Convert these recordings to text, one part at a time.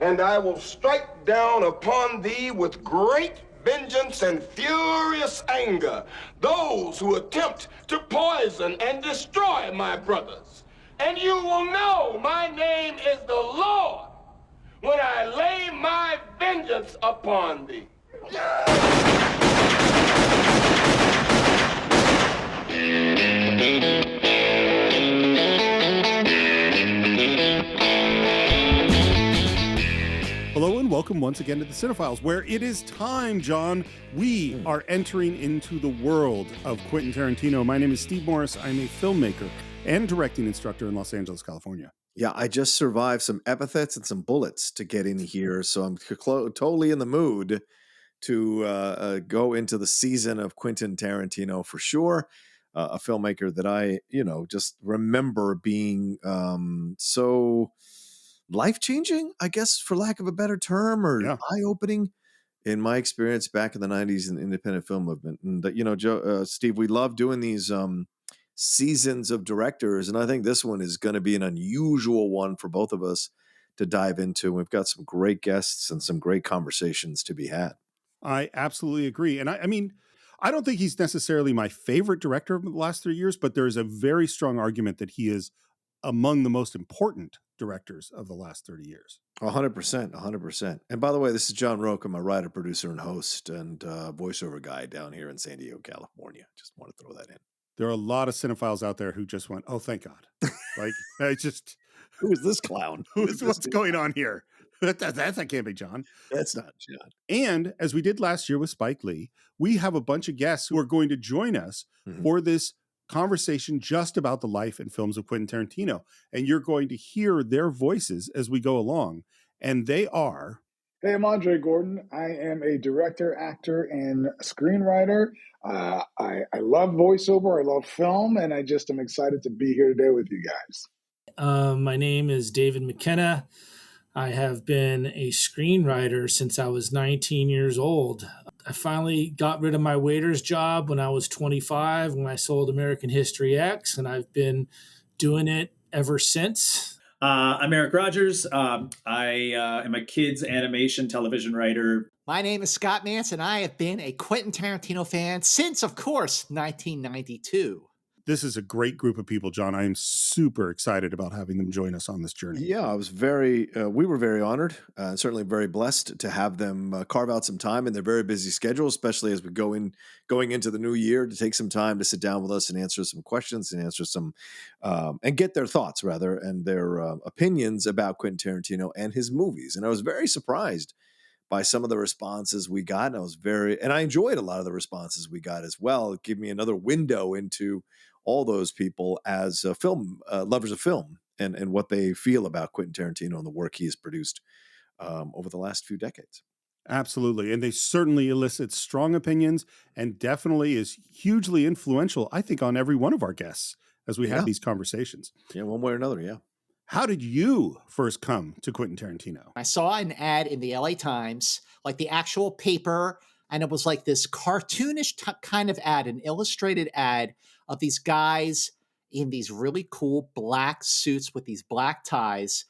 And I will strike down upon thee with great vengeance and furious anger those who attempt to poison and destroy my brothers. And you will know my name is the Lord when I lay my vengeance upon thee. Hello and welcome once again to the Cine-Files, where it is time, John. We are entering into the world of Quentin Tarantino. My name is Steve Morris. I'm a filmmaker and directing instructor in Los Angeles, California. Yeah, I just survived some epithets and some bullets to get in here, so I'm totally in the mood to go into the season of Quentin Tarantino for sure. A filmmaker that I, just remember being so life-changing, I guess, for lack of a better term, or eye-opening in my experience back in the 90s in the independent film movement. And, Steve, we love doing these seasons of directors, and I think this one is going to be an unusual one for both of us to dive into. We've got some great guests and some great conversations to be had. I absolutely agree. And I mean, I don't think he's necessarily my favorite director of the last 3 years, but there is a very strong argument that he is among the most important directors of the last 30 years. 100%, 100%. And by the way, this is John Roque. I'm a writer, producer, and host, and voiceover guy down here in San Diego, California. Just want to throw that in. There are a lot of cinephiles out there who just went, "Oh, thank God!" Like, who is this clown? What's going on here? That can't be John. That's not John. And as we did last year with Spike Lee, we have a bunch of guests who are going to join us for this conversation just about the life and films of Quentin Tarantino. And you're going to hear their voices as we go along. And they are... Hey, I'm Andre Gordon. I am a director, actor, and screenwriter. I love voiceover. I love film. And I just am excited to be here today with you guys. My name is David McKenna. I have been a screenwriter since I was 19 years old. I finally got rid of my waiter's job when I was 25, when I sold American History X, and I've been doing it ever since. I'm Eric Rogers. I am a kids animation television writer. My name is Scott Mantz, and I have been a Quentin Tarantino fan since, of course, 1992. This is a great group of people, John. I am super excited about having them join us on this journey. Yeah, we were very honored, certainly very blessed to have them carve out some time in their very busy schedule, especially as we going into the new year, to take some time to sit down with us and answer some questions and answer some, and get their thoughts rather, and their opinions about Quentin Tarantino and his movies. And I was very surprised by some of the responses we got. And I enjoyed a lot of the responses we got as well. It gave me another window into all those people as film lovers of film and what they feel about Quentin Tarantino and the work he has produced over the last few decades. Absolutely. And they certainly elicit strong opinions and definitely is hugely influential, I think, on every one of our guests as we have these conversations. Yeah, one way or another, yeah. How did you first come to Quentin Tarantino? I saw an ad in the LA Times, like the actual paper, and it was like this cartoonish kind of ad, an illustrated ad of these guys in these really cool black suits with these black ties.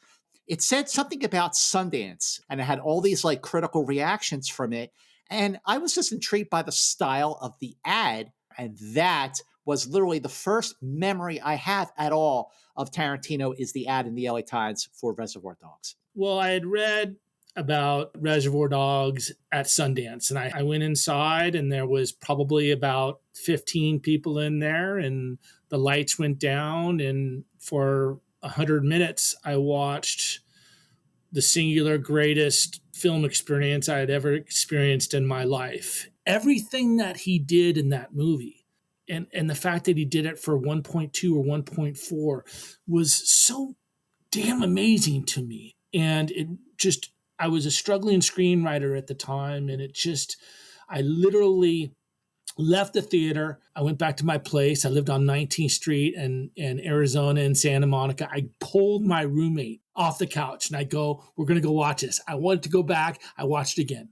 It said something about Sundance, and it had all these like critical reactions from it. And I was just intrigued by the style of the ad. And that was literally the first memory I have at all of Tarantino, is the ad in the LA Times for Reservoir Dogs. Well, I had read about Reservoir Dogs at Sundance, and I went inside, and there was probably about 15 people in there, and the lights went down, and for 100 minutes I watched the singular greatest film experience I had ever experienced in my life. Everything that he did in that movie, and the fact that he did it for 1.2 or 1.4 was so damn amazing to me. And I was a struggling screenwriter at the time, and I literally left the theater. I went back to my place. I lived on 19th Street in Arizona and Santa Monica. I pulled my roommate off the couch, and I go, "We're going to go watch this." I wanted to go back. I watched again.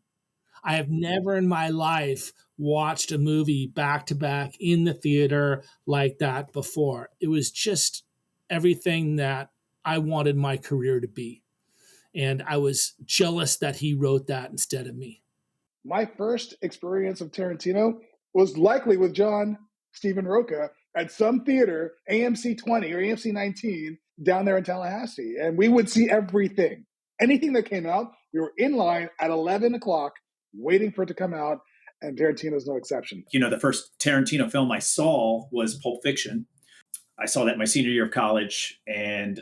I have never in my life watched a movie back to back in the theater like that before. It was just everything that I wanted my career to be. And I was jealous that he wrote that instead of me. My first experience of Tarantino was likely with John Stephen Roca at some theater, AMC 20 or AMC 19, down there in Tallahassee. And we would see everything. Anything that came out, we were in line at 11 o'clock waiting for it to come out, and Tarantino's no exception. The first Tarantino film I saw was Pulp Fiction. I saw that my senior year of college, and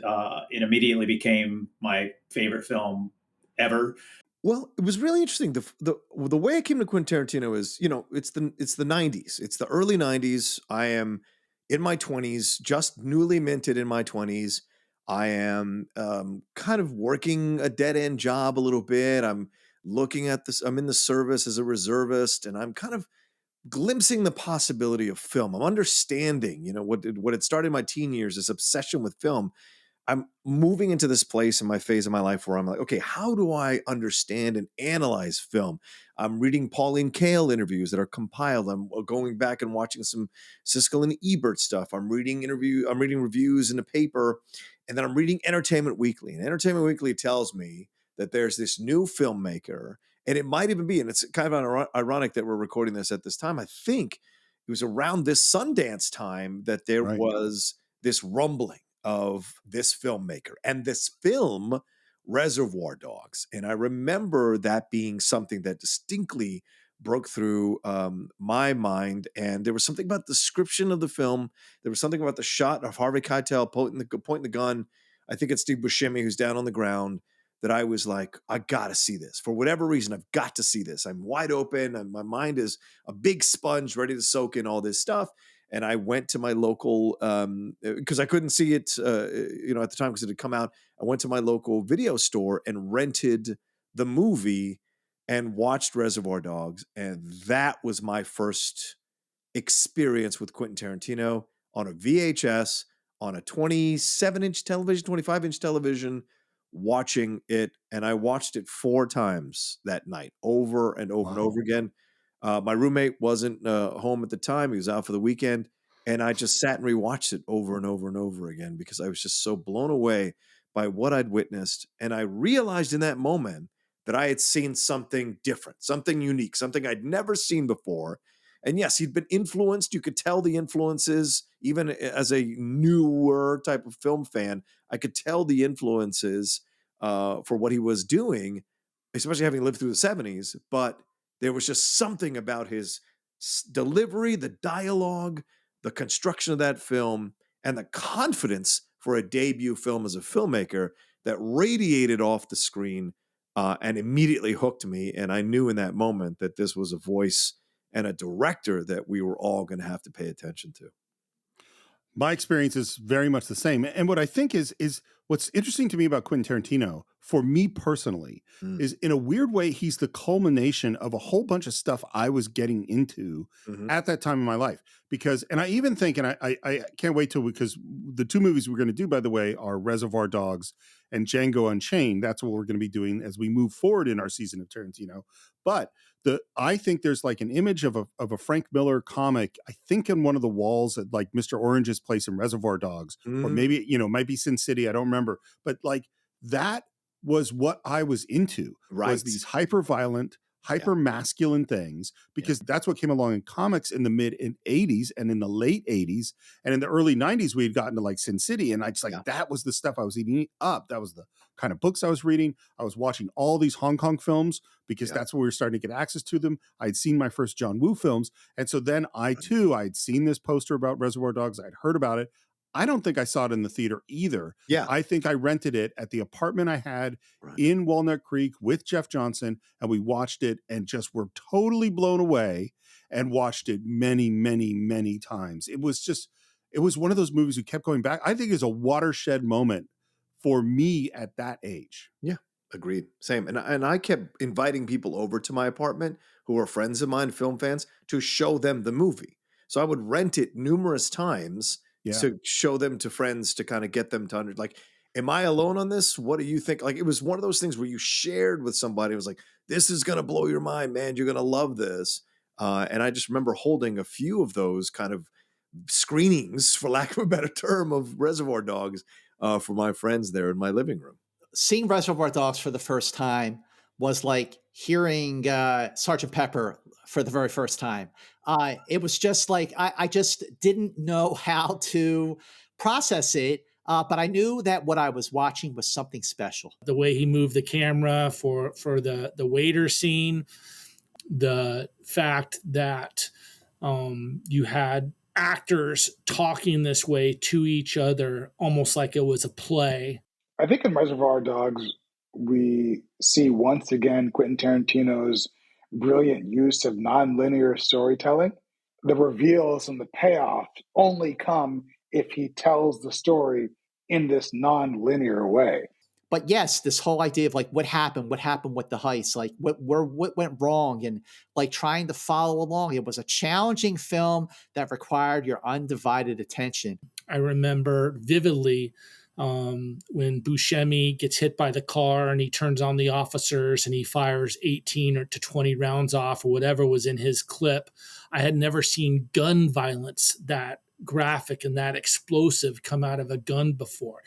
it immediately became my favorite film ever. Well, it was really interesting. The way I came to Quentin Tarantino is, it's the 90s. It's the early 90s. I am in my 20s, just newly minted in my 20s. I am kind of working a dead end job a little bit. I'm looking at this. I'm in the service as a reservist, and I'm kind of glimpsing the possibility of film. I'm understanding, what had started in my teen years, this obsession with film. I'm moving into this place in my phase of my life where I'm like, okay, how do I understand and analyze film? I'm reading Pauline Kael interviews that are compiled. I'm going back and watching some Siskel and Ebert stuff. I'm reading reviews in the paper, and then I'm reading Entertainment Weekly. And Entertainment Weekly tells me that there's this new filmmaker, and it might even be, and it's kind of ironic that we're recording this at this time. I think it was around this Sundance time that there was this rumbling of this filmmaker and this film, Reservoir Dogs. And I remember that being something that distinctly broke through my mind. And there was something about the description of the film. There was something about the shot of Harvey Keitel pointing the gun. I think it's Steve Buscemi who's down on the ground, that I was like, I got to see this. For whatever reason, I've got to see this. I'm wide open, and my mind is a big sponge ready to soak in all this stuff. And I went to my local, because I couldn't see it, at the time because it had come out. I went to my local video store and rented the movie and watched Reservoir Dogs. And that was my first experience with Quentin Tarantino on a VHS, on a 27-inch television, 25-inch television, watching it. And I watched it 4 times that night, over and over and over again. My roommate wasn't home at the time. He was out for the weekend. And I just sat and rewatched it over and over and over again because I was just so blown away by what I'd witnessed. And I realized in that moment that I had seen something different, something unique, something I'd never seen before. And yes, he'd been influenced. You could tell the influences, even as a newer type of film fan, I could tell the influences for what he was doing, especially having lived through the 70s. But there was just something about his delivery, the dialogue, the construction of that film, and the confidence for a debut film as a filmmaker that radiated off the screen and immediately hooked me. And I knew in that moment that this was a voice and a director that we were all going to have to pay attention to. My experience is very much the same. And what I think is what's interesting to me about Quentin Tarantino, for me personally, is in a weird way, he's the culmination of a whole bunch of stuff I was getting into at that time in my life. Because, and I even think, and I can't wait because the 2 movies we're going to do, by the way, are Reservoir Dogs and Django Unchained. That's what we're going to be doing as we move forward in our season of Tarantino. But I think there's like an image of a Frank Miller comic, I think in one of the walls at like Mr. Orange's place in Reservoir Dogs, or maybe, it might be Sin City. I don't remember, but like that was what I was into, was these hyper violent, hyper masculine things, because that's what came along in comics in the mid 80s and in the late 80s. And in the early 90s, we had gotten to like Sin City. And I just that was the stuff I was eating up. That was the kind of books I was reading. I was watching all these Hong Kong films because that's where we were starting to get access to them. I'd seen my first John Woo films. And so then I'd seen this poster about Reservoir Dogs. I'd heard about it. I don't think I saw it in the theater either. Yeah. I think I rented it at the apartment I had in Walnut Creek with Jeff Johnson, and we watched it and just were totally blown away and watched it many, many, many times. It was one of those movies we kept going back. I think it's a watershed moment for me at that age. Yeah, agreed. Same. And I kept inviting people over to my apartment who were friends of mine, film fans, to show them the movie. So I would rent it numerous times to show them to friends, to kind of get them to like, am I alone on this? What do you think? Like, it was one of those things where you shared with somebody. It was like, this is going to blow your mind, man. You're going to love this. And I just remember holding a few of those kind of screenings, for lack of a better term, of Reservoir Dogs for my friends there in my living room. seeing Reservoir Dogs for the first time was like hearing Sergeant Pepper for the very first time. It was just like I just didn't know how to process it, but I knew that what I was watching was something special. The way he moved the camera for the waiter scene, the fact that you had actors talking this way to each other, almost like it was a play. I think in Reservoir Dogs, we see once again Quentin Tarantino's brilliant use of nonlinear storytelling. The reveals and the payoff only come if he tells the story in this non-linear way. But yes, this whole idea of like what happened with the heist, like what went wrong, and like trying to follow along. It was a challenging film that required your undivided attention. I remember vividly when Buscemi gets hit by the car and he turns on the officers and he fires 18 or to 20 rounds off or whatever was in his clip. I had never seen gun violence that graphic and that explosive come out of a gun before.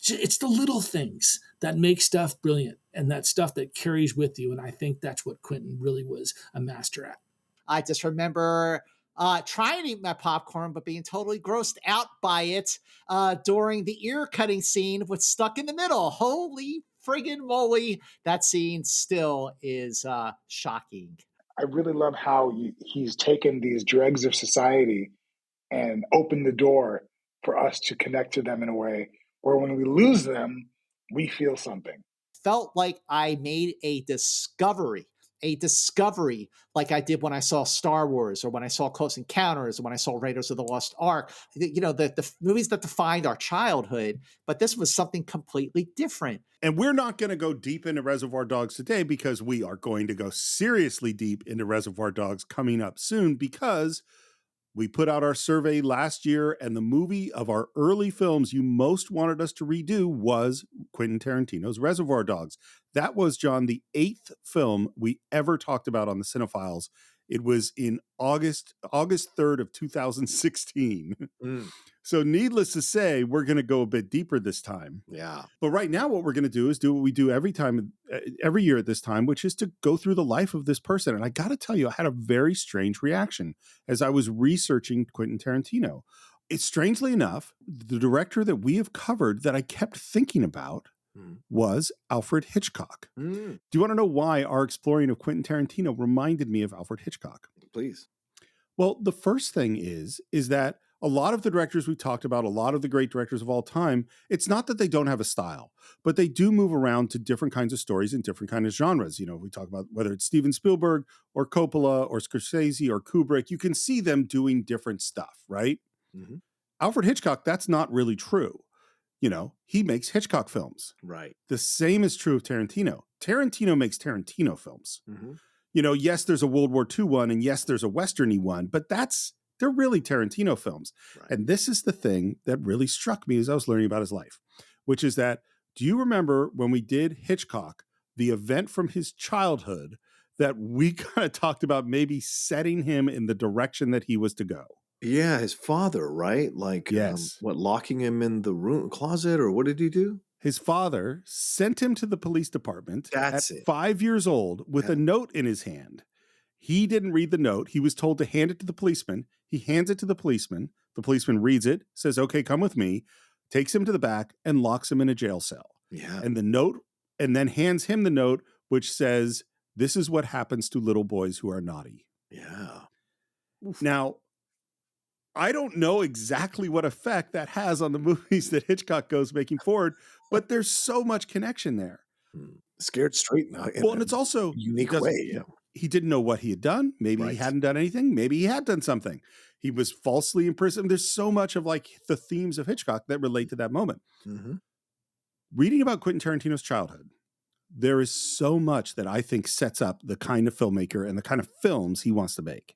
It's the little things that make stuff brilliant and that stuff that carries with you. And I think that's what Quentin really was a master at. I just remember trying to eat my popcorn, but being totally grossed out by it during the ear cutting scene with Stuck in the Middle. Holy friggin' moly. That scene still is shocking. I really love how he's taken these dregs of society and opened the door for us to connect to them in a way where when we lose them, we feel something. Felt like I made a discovery like I did when I saw Star Wars or when I saw Close Encounters or when I saw Raiders of the Lost Ark, the movies that defined our childhood, but this was something completely different. And we're not going to go deep into Reservoir Dogs today because we are going to go seriously deep into Reservoir Dogs coming up soon, because we put out our survey last year, and the movie of our early films you most wanted us to redo was Quentin Tarantino's Reservoir Dogs. That was, John, the 8th film we ever talked about on the Cine-Files. It was in August 3rd of 2016. So needless to say, we're going to go a bit deeper this time. Yeah. But right now what we're going to do is do what we do every year at this time, which is to go through the life of this person. And I got to tell you, I had a very strange reaction as I was researching Quentin Tarantino. It's strangely enough, the director that we have covered that I kept thinking about was Alfred Hitchcock. Do you want to know why our exploring of Quentin Tarantino reminded me of Alfred Hitchcock? Please. Well, the first thing is that a lot of the directors we talked about, a lot of the great directors of all time, it's not that they don't have a style, but they do move around to different kinds of stories and different kinds of genres. You know, we talk about whether it's Steven Spielberg or Coppola or Scorsese or Kubrick, you can see them doing different stuff, right? Mm-hmm. Alfred Hitchcock, that's not really true. You know, he makes Hitchcock films. Right. The same is true of Tarantino. Tarantino makes Tarantino films. Mm-hmm. You know, yes, there's a World War II one, and yes, there's a Western-y one, but they're really Tarantino films. Right. And this is the thing that really struck me as I was learning about his life, which is that, do you remember when we did Hitchcock, the event from his childhood that we kind of talked about maybe setting him in the direction that he was to go? Yeah, his father, right? Like, yes. Locking him in the room closet, or what did he do? His father sent him to the police department at 5 years old with a note in his hand. He didn't read the note. He was told to hand it to the policeman. He hands it to the policeman. The policeman reads it, says, "Okay, come with me," takes him to the back and locks him in a jail cell. Yeah. And then hands him the note, which says, "This is what happens to little boys who are naughty." Yeah. Oof. Now, I don't know exactly what effect that has on the movies that Hitchcock goes making forward, but there's so much connection there. Scared straight now. Well, and it's also unique way. Yeah. He didn't know what he had done. Maybe he hadn't done anything. Maybe he had done something. He was falsely imprisoned. There's so much of like the themes of Hitchcock that relate to that moment. Mm-hmm. Reading about Quentin Tarantino's childhood, there is so much that I think sets up the kind of filmmaker and the kind of films he wants to make.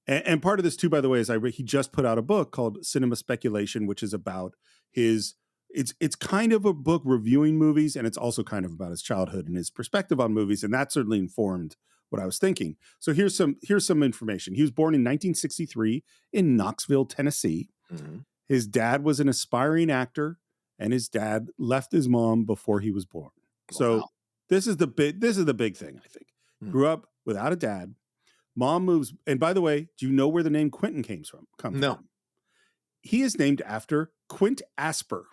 And part of this too, by the way, is he just put out a book called Cinema Speculation, which is about it's kind of a book reviewing movies, and it's also kind of about his childhood and his perspective on movies, and that certainly informed what I was thinking. So here's some information. He was born in 1963 in Knoxville, Tennessee. Mm-hmm. His dad was an aspiring actor and his dad left his mom before he was born. So Wow. this is the big thing, I think. Grew up without a dad. Mom moves, and by the way, do you know where the name Quentin comes from? No. He is named after Quint Asper.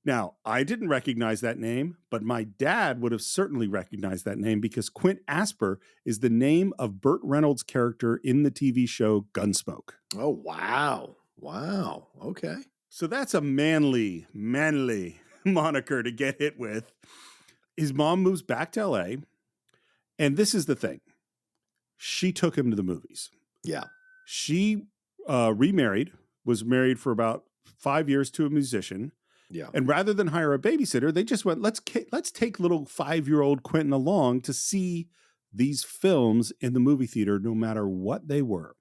Now, I didn't recognize that name, but my dad would have certainly recognized that name because Quint Asper is the name of Burt Reynolds' character in the TV show Gunsmoke. Oh, wow. Wow. Okay. So that's a manly moniker to get hit with. His mom moves back to LA, and this is the thing. She took him to the movies. Yeah. She remarried, was married for about 5 years to a musician. Yeah. And rather than hire a babysitter, they just went, let's take little 5-year-old Quentin along to see these films in the movie theater, no matter what they were.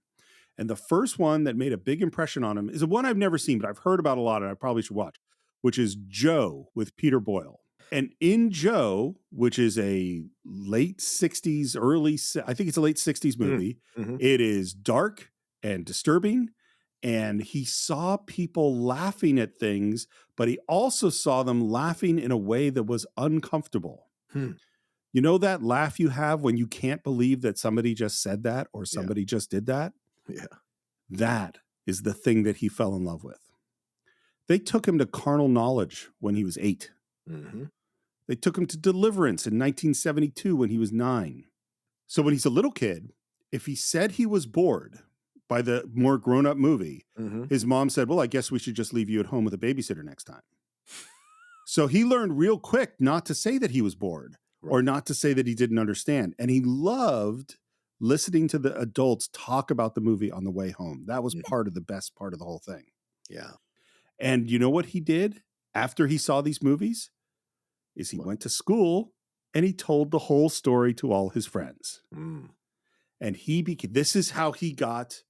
And the first one that made a big impression on him is a one I've never seen, but I've heard about a lot and I probably should watch, which is Joe with Peter Boyle. And in Joe, which is a late 60s, I think it's a late 60s movie, It is dark and disturbing. And he saw people laughing at things, but he also saw them laughing in a way that was uncomfortable. You know that laugh you have when you can't believe that somebody just said that or somebody just did that? Yeah. That is the thing that he fell in love with. They took him to Carnal Knowledge when he was 8. They took him to Deliverance in 1972 when he was 9. So when he's a little kid, if he said he was bored by the more grown-up movie, his mom said, well, I guess we should just leave you at home with a babysitter next time. So he learned real quick not to say that he was bored or not to say that he didn't understand. And he loved listening to the adults talk about the movie on the way home. That was part of the best part of the whole thing. Yeah. And you know what he did after he saw these movies? Is he went to school and he told the whole story to all his friends. And this is how he got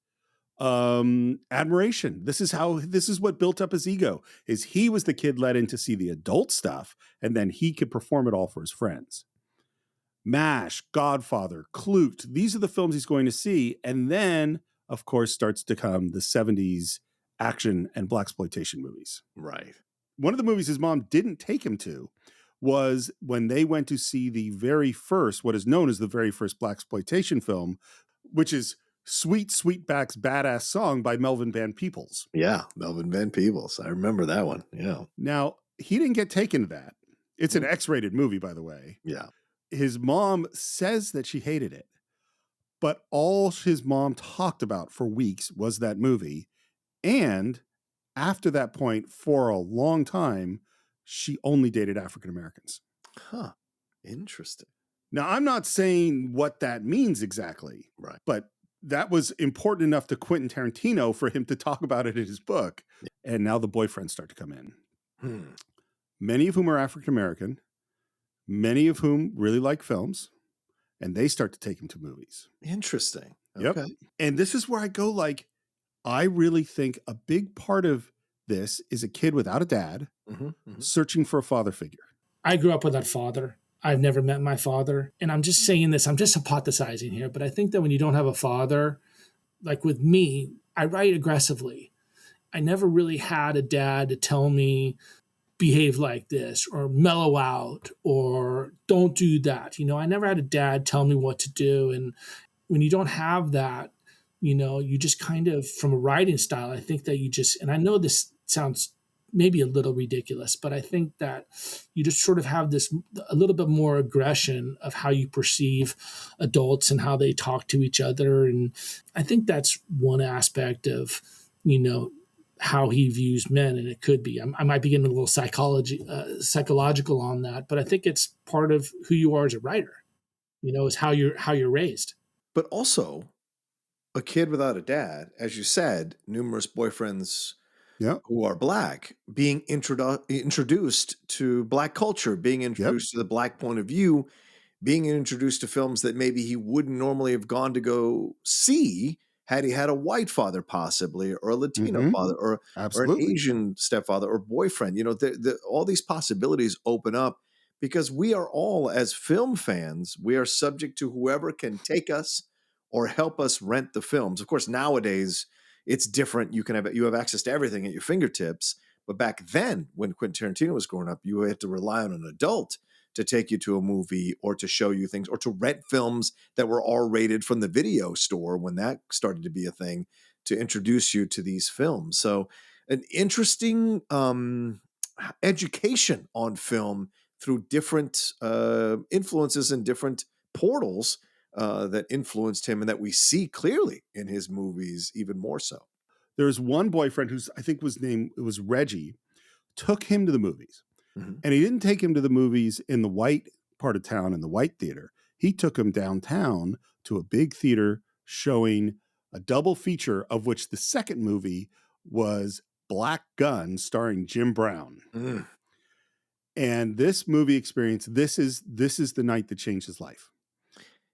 admiration. This is what built up his ego, is he was the kid let in to see the adult stuff, and then he could perform it all for his friends. MASH, Godfather, Klute, these are the films he's going to see. And then, of course, starts to come the 70s action and blaxploitation movies. Right. One of the movies his mom didn't take him to was when they went to see the very first, what is known as the very first blaxploitation film, which is Sweet Sweetback's Badass Song by Melvin Van Peebles. Yeah, Melvin Van Peebles. I remember that one. Yeah. Now, he didn't get taken to that. It's an X-rated movie, by the way. Yeah. His mom says that she hated it, but all his mom talked about for weeks was that movie. And after that point, for a long time, she only dated African Americans. Huh. Interesting. Now, I'm not saying what that means exactly, right? But that was important enough to Quentin Tarantino for him to talk about it in his book. Yeah. And now the boyfriends start to come in. Many of whom are African American, many of whom really like films, and they start to take him to movies. Interesting. Okay. Yep. And this is where I go, like, I really think a big part of this is a kid without a dad searching for a father figure. I grew up without father. I've never met my father. And I'm just saying this, I'm just hypothesizing here, but I think that when you don't have a father, like with me, I write aggressively. I never really had a dad to tell me, behave like this or mellow out or don't do that. I never had a dad tell me what to do. And when you don't have that, you just kind of, from a writing style, I think that and I know this sounds maybe a little ridiculous, but I think that you just sort of have a little bit more aggression of how you perceive adults and how they talk to each other. And I think that's one aspect of, how he views men. And it could be, I might be getting a little psychological on that, but I think it's part of who you are as a writer, is how you're raised. But also a kid without a dad, as you said, numerous boyfriends who are Black, being introduced to Black culture, being introduced to the Black point of view, being introduced to films that maybe he wouldn't normally have gone to go see had he had a white father possibly, or a Latino father, or an Asian stepfather or boyfriend. All these possibilities open up because we are all, as film fans, we are subject to whoever can take us or help us rent the films. Of course, nowadays it's different. You have access to everything at your fingertips, But back then, when Quentin Tarantino was growing up, you had to rely on an adult to take you to a movie or to show you things or to rent films that were R-rated from the video store when that started to be a thing, to introduce you to these films. So an interesting education on film through different influences and different portals that influenced him and that we see clearly in his movies even more so. There's one boyfriend who's, I think it was Reggie, took him to the movies. Mm-hmm. And he didn't take him to the movies in the white part of town, in the white theater. He took him downtown to a big theater showing a double feature, of which the second movie was Black Gun, starring Jim Brown. Mm. And this movie experience, this is the night that changed his life.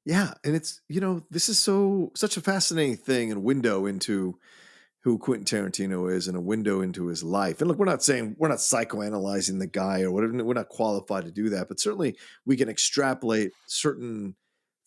Yeah, and it's, this is such a fascinating thing and window into who Quentin Tarantino is and a window into his life. And look, we're not psychoanalyzing the guy or whatever. We're not qualified to do that, but certainly we can extrapolate certain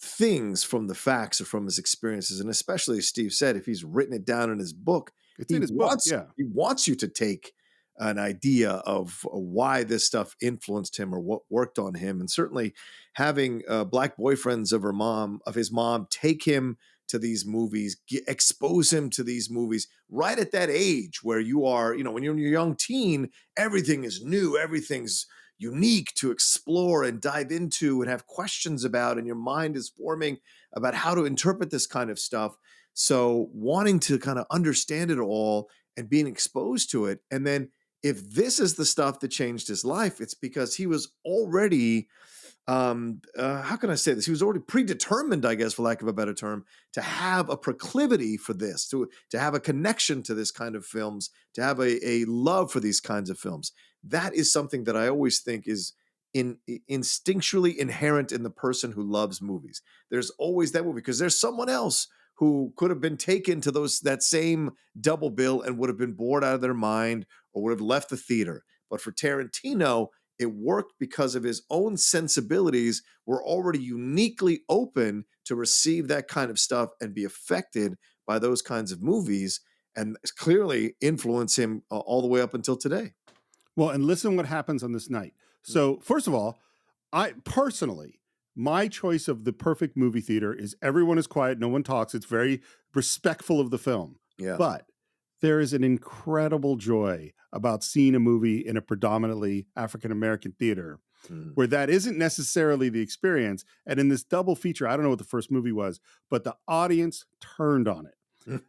things from the facts or from his experiences. And especially, as Steve said, if he's written it down in his book, he wants you to take an idea of why this stuff influenced him or what worked on him. And certainly having black boyfriends of his mom take him to these movies, expose him to these movies right at that age where you are, when you're in your young teen, everything is new, everything's unique to explore and dive into and have questions about, and your mind is forming about how to interpret this kind of stuff. So wanting to kind of understand it all and being exposed to it. And then if this is the stuff that changed his life, it's because he was already, how can I say this? He was already predetermined, I guess, for lack of a better term, to have a proclivity for this, to have a connection to this kind of films, to have a love for these kinds of films. That is something that I always think is instinctually inherent in the person who loves movies. There's always that movie because there's someone else who could have been taken to that same double bill and would have been bored out of their mind or would have left the theater. But for Tarantino, it worked because of his own sensibilities were already uniquely open to receive that kind of stuff and be affected by those kinds of movies, and clearly influence him all the way up until today. Well, and listen what happens on this night. So first of all, my choice of the perfect movie theater is everyone is quiet, no one talks. It's very respectful of the film. Yeah. But there is an incredible joy about seeing a movie in a predominantly African-American theater where that isn't necessarily the experience. And in this double feature, I don't know what the first movie was, but the audience turned on it.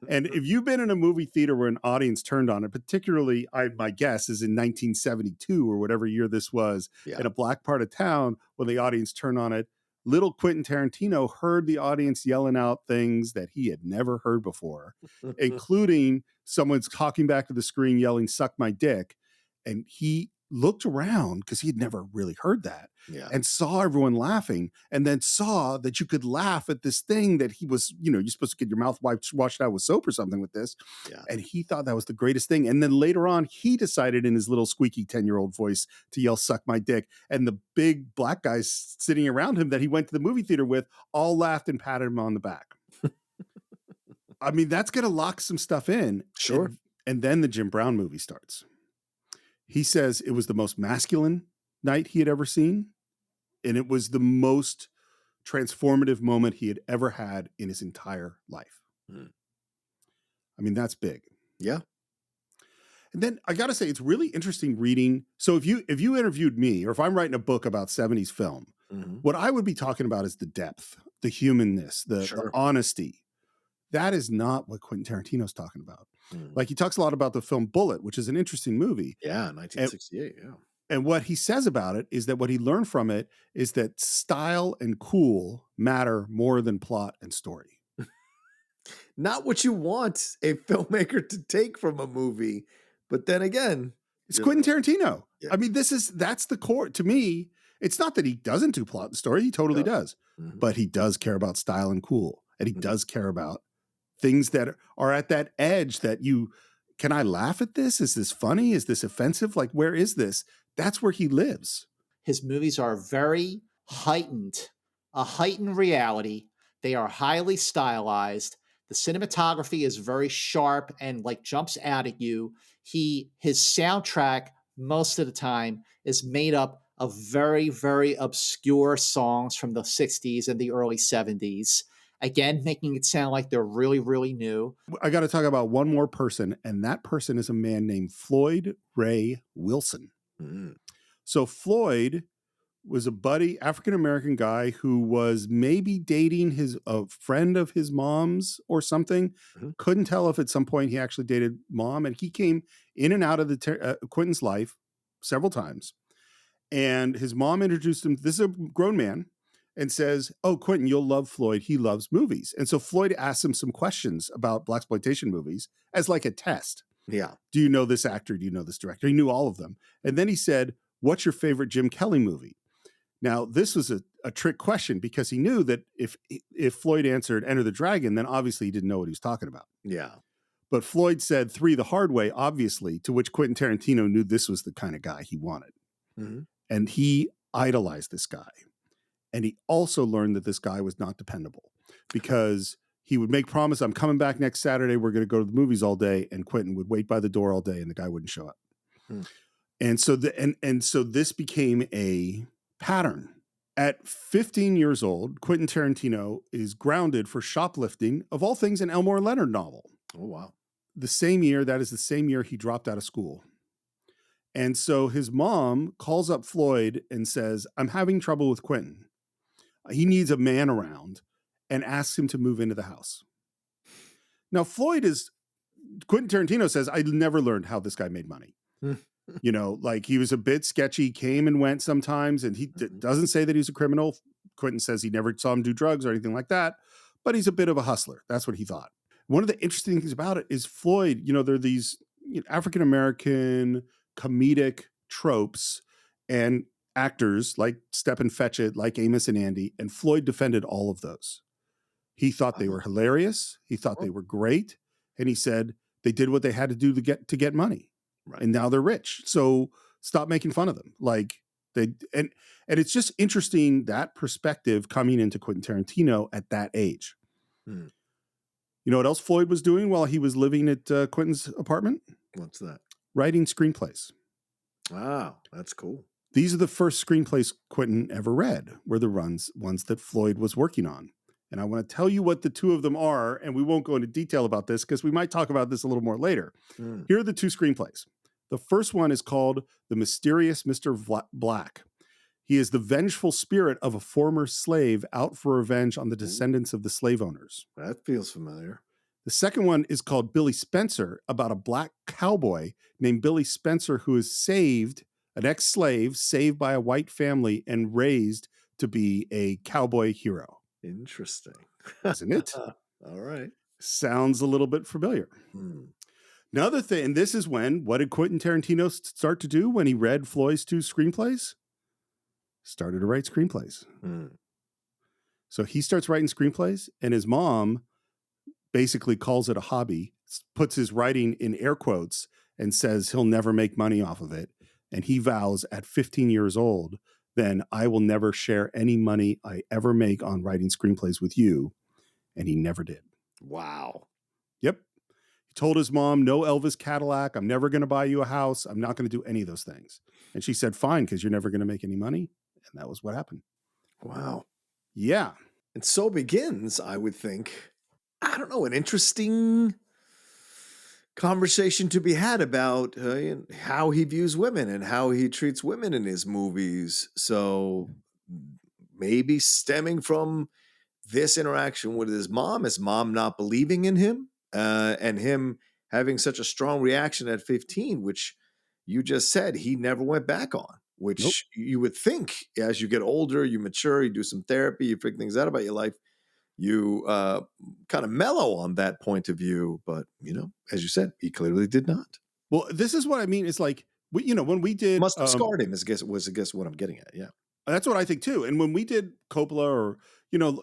And if you've been in a movie theater where an audience turned on it, particularly my guess is in 1972 or whatever year this was, in a black part of town, when the audience turned on it, little Quentin Tarantino heard the audience yelling out things that he had never heard before, including someone's talking back to the screen yelling, "Suck my dick." And he looked around because he had never really heard that and saw everyone laughing, and then saw that you could laugh at this thing that he was, you're supposed to get your mouth washed out with soap or something with this. And he thought that was the greatest thing. And then later on, he decided in his little squeaky 10-year-old voice to yell, "Suck my dick." And the big black guys sitting around him that he went to the movie theater with all laughed and patted him on the back. I mean, that's going to lock some stuff in. Sure. And then the Jim Brown movie starts. He says it was the most masculine night he had ever seen. And it was the most transformative moment he had ever had in his entire life. I mean, that's big. Yeah. And then I got to say, it's really interesting reading. So if you interviewed me, or if I'm writing a book about 70s film, what I would be talking about is the depth, the humanness, the honesty. That is not what Quentin Tarantino's talking about. Like, he talks a lot about the film Bullet, which is an interesting movie. Yeah, 1968, And what he says about it is that what he learned from it is that style and cool matter more than plot and story. Not what you want a filmmaker to take from a movie, but then again, it's Quentin Tarantino. Yeah. I mean, that's the core. To me, it's not that he doesn't do plot and story. He totally does. But he does care about style and cool. And he does care about things that are at that edge that can I laugh at this? Is this funny? Is this offensive? Like, where is this? That's where he lives. His movies are very heightened, a heightened reality. They are highly stylized. The cinematography is very sharp and like jumps out at you. His soundtrack most of the time is made up of very, very obscure songs from the 60s and the early 70s. Again, making it sound like they're really, really new. I got to talk about one more person, and that person is a man named Floyd Ray Wilson. So Floyd was a buddy, African-American guy who was maybe dating a friend of his mom's or something. Couldn't tell if at some point he actually dated mom, and he came in and out of Quentin's life several times. And his mom introduced him. This is a grown man, and says, "Oh, Quentin, you'll love Floyd. He loves movies." And so Floyd asked him some questions about blaxploitation movies as like a test. Yeah. Do you know this actor? Do you know this director? He knew all of them. And then he said, "What's your favorite Jim Kelly movie?" Now, this was a trick question because he knew that if Floyd answered Enter the Dragon, then obviously he didn't know what he was talking about. Yeah. But Floyd said 3 the hard way, obviously, to which Quentin Tarantino knew this was the kind of guy he wanted. And he idolized this guy. And he also learned that this guy was not dependable because he would make promise, "I'm coming back next Saturday. We're going to go to the movies all day." And Quentin would wait by the door all day and the guy wouldn't show up. And so so this became a pattern. At 15 years old, Quentin Tarantino is grounded for shoplifting, of all things, an Elmore Leonard novel. Oh, wow. The same year he dropped out of school. And so his mom calls up Floyd and says, "I'm having trouble with Quentin. He needs a man around," and asks him to move into the house. Now, Quentin Tarantino says, "I never learned how this guy made money." You know, like he was a bit sketchy, came and went sometimes, and he doesn't say that he's a criminal. Quentin says he never saw him do drugs or anything like that, but he's a bit of a hustler. That's what he thought. One of the interesting things about it is Floyd, you know, there are these African-American comedic tropes and actors like Stepin Fetchit, like Amos and Andy, and Floyd defended all of those. He thought they were hilarious. He thought they were great. And he said they did what they had to do to get money. Right. And now they're rich. So stop making fun of them. Like and it's just interesting, that perspective coming into Quentin Tarantino at that age. You know what else Floyd was doing while he was living at Quentin's apartment? What's that? Writing screenplays. Wow, that's cool. These are the first screenplays Quentin ever read, were the ones that Floyd was working on. And I want to tell you what the two of them are, and we won't go into detail about this because we might talk about this a little more later. Here are the 2 screenplays. The first one is called The Mysterious Mr. Black. He is the vengeful spirit of a former slave out for revenge on the descendants of the slave owners. That feels familiar. The second one is called Billy Spencer, about a black cowboy named Billy Spencer who is saved, an ex-slave, saved by a white family and raised to be a cowboy hero. Interesting. Isn't it? All right. Sounds a little bit familiar. Another thing, and this is what did Quentin Tarantino start to do when he read Floyd's 2 screenplays? Started to write screenplays. So he starts writing screenplays, and his mom basically calls it a hobby, puts his writing in air quotes, and says he'll never make money off of it. And he vows at 15 years old, then I will never share any money I ever make on writing screenplays with you. And he never did. Wow. Yep. He told his mom, "No Elvis Cadillac. I'm never going to buy you a house. I'm not going to do any of those things." And she said, "Fine, because you're never going to make any money." And that was what happened. Wow. Yeah. And so begins, I would think, I don't know, an interesting conversation to be had about how he views women and how he treats women in his movies. So maybe stemming from this interaction with his mom not believing in him, and him having such a strong reaction at 15, which you just said he never went back on, which you would think as you get older, you mature, you do some therapy, you figure things out about your life, you kind of mellow on that point of view. But, as you said, he clearly did not. Well, this is what I mean. It's like, when we did... Must have scarred him, was what I'm getting at, yeah. That's what I think, too. And when we did Coppola, or,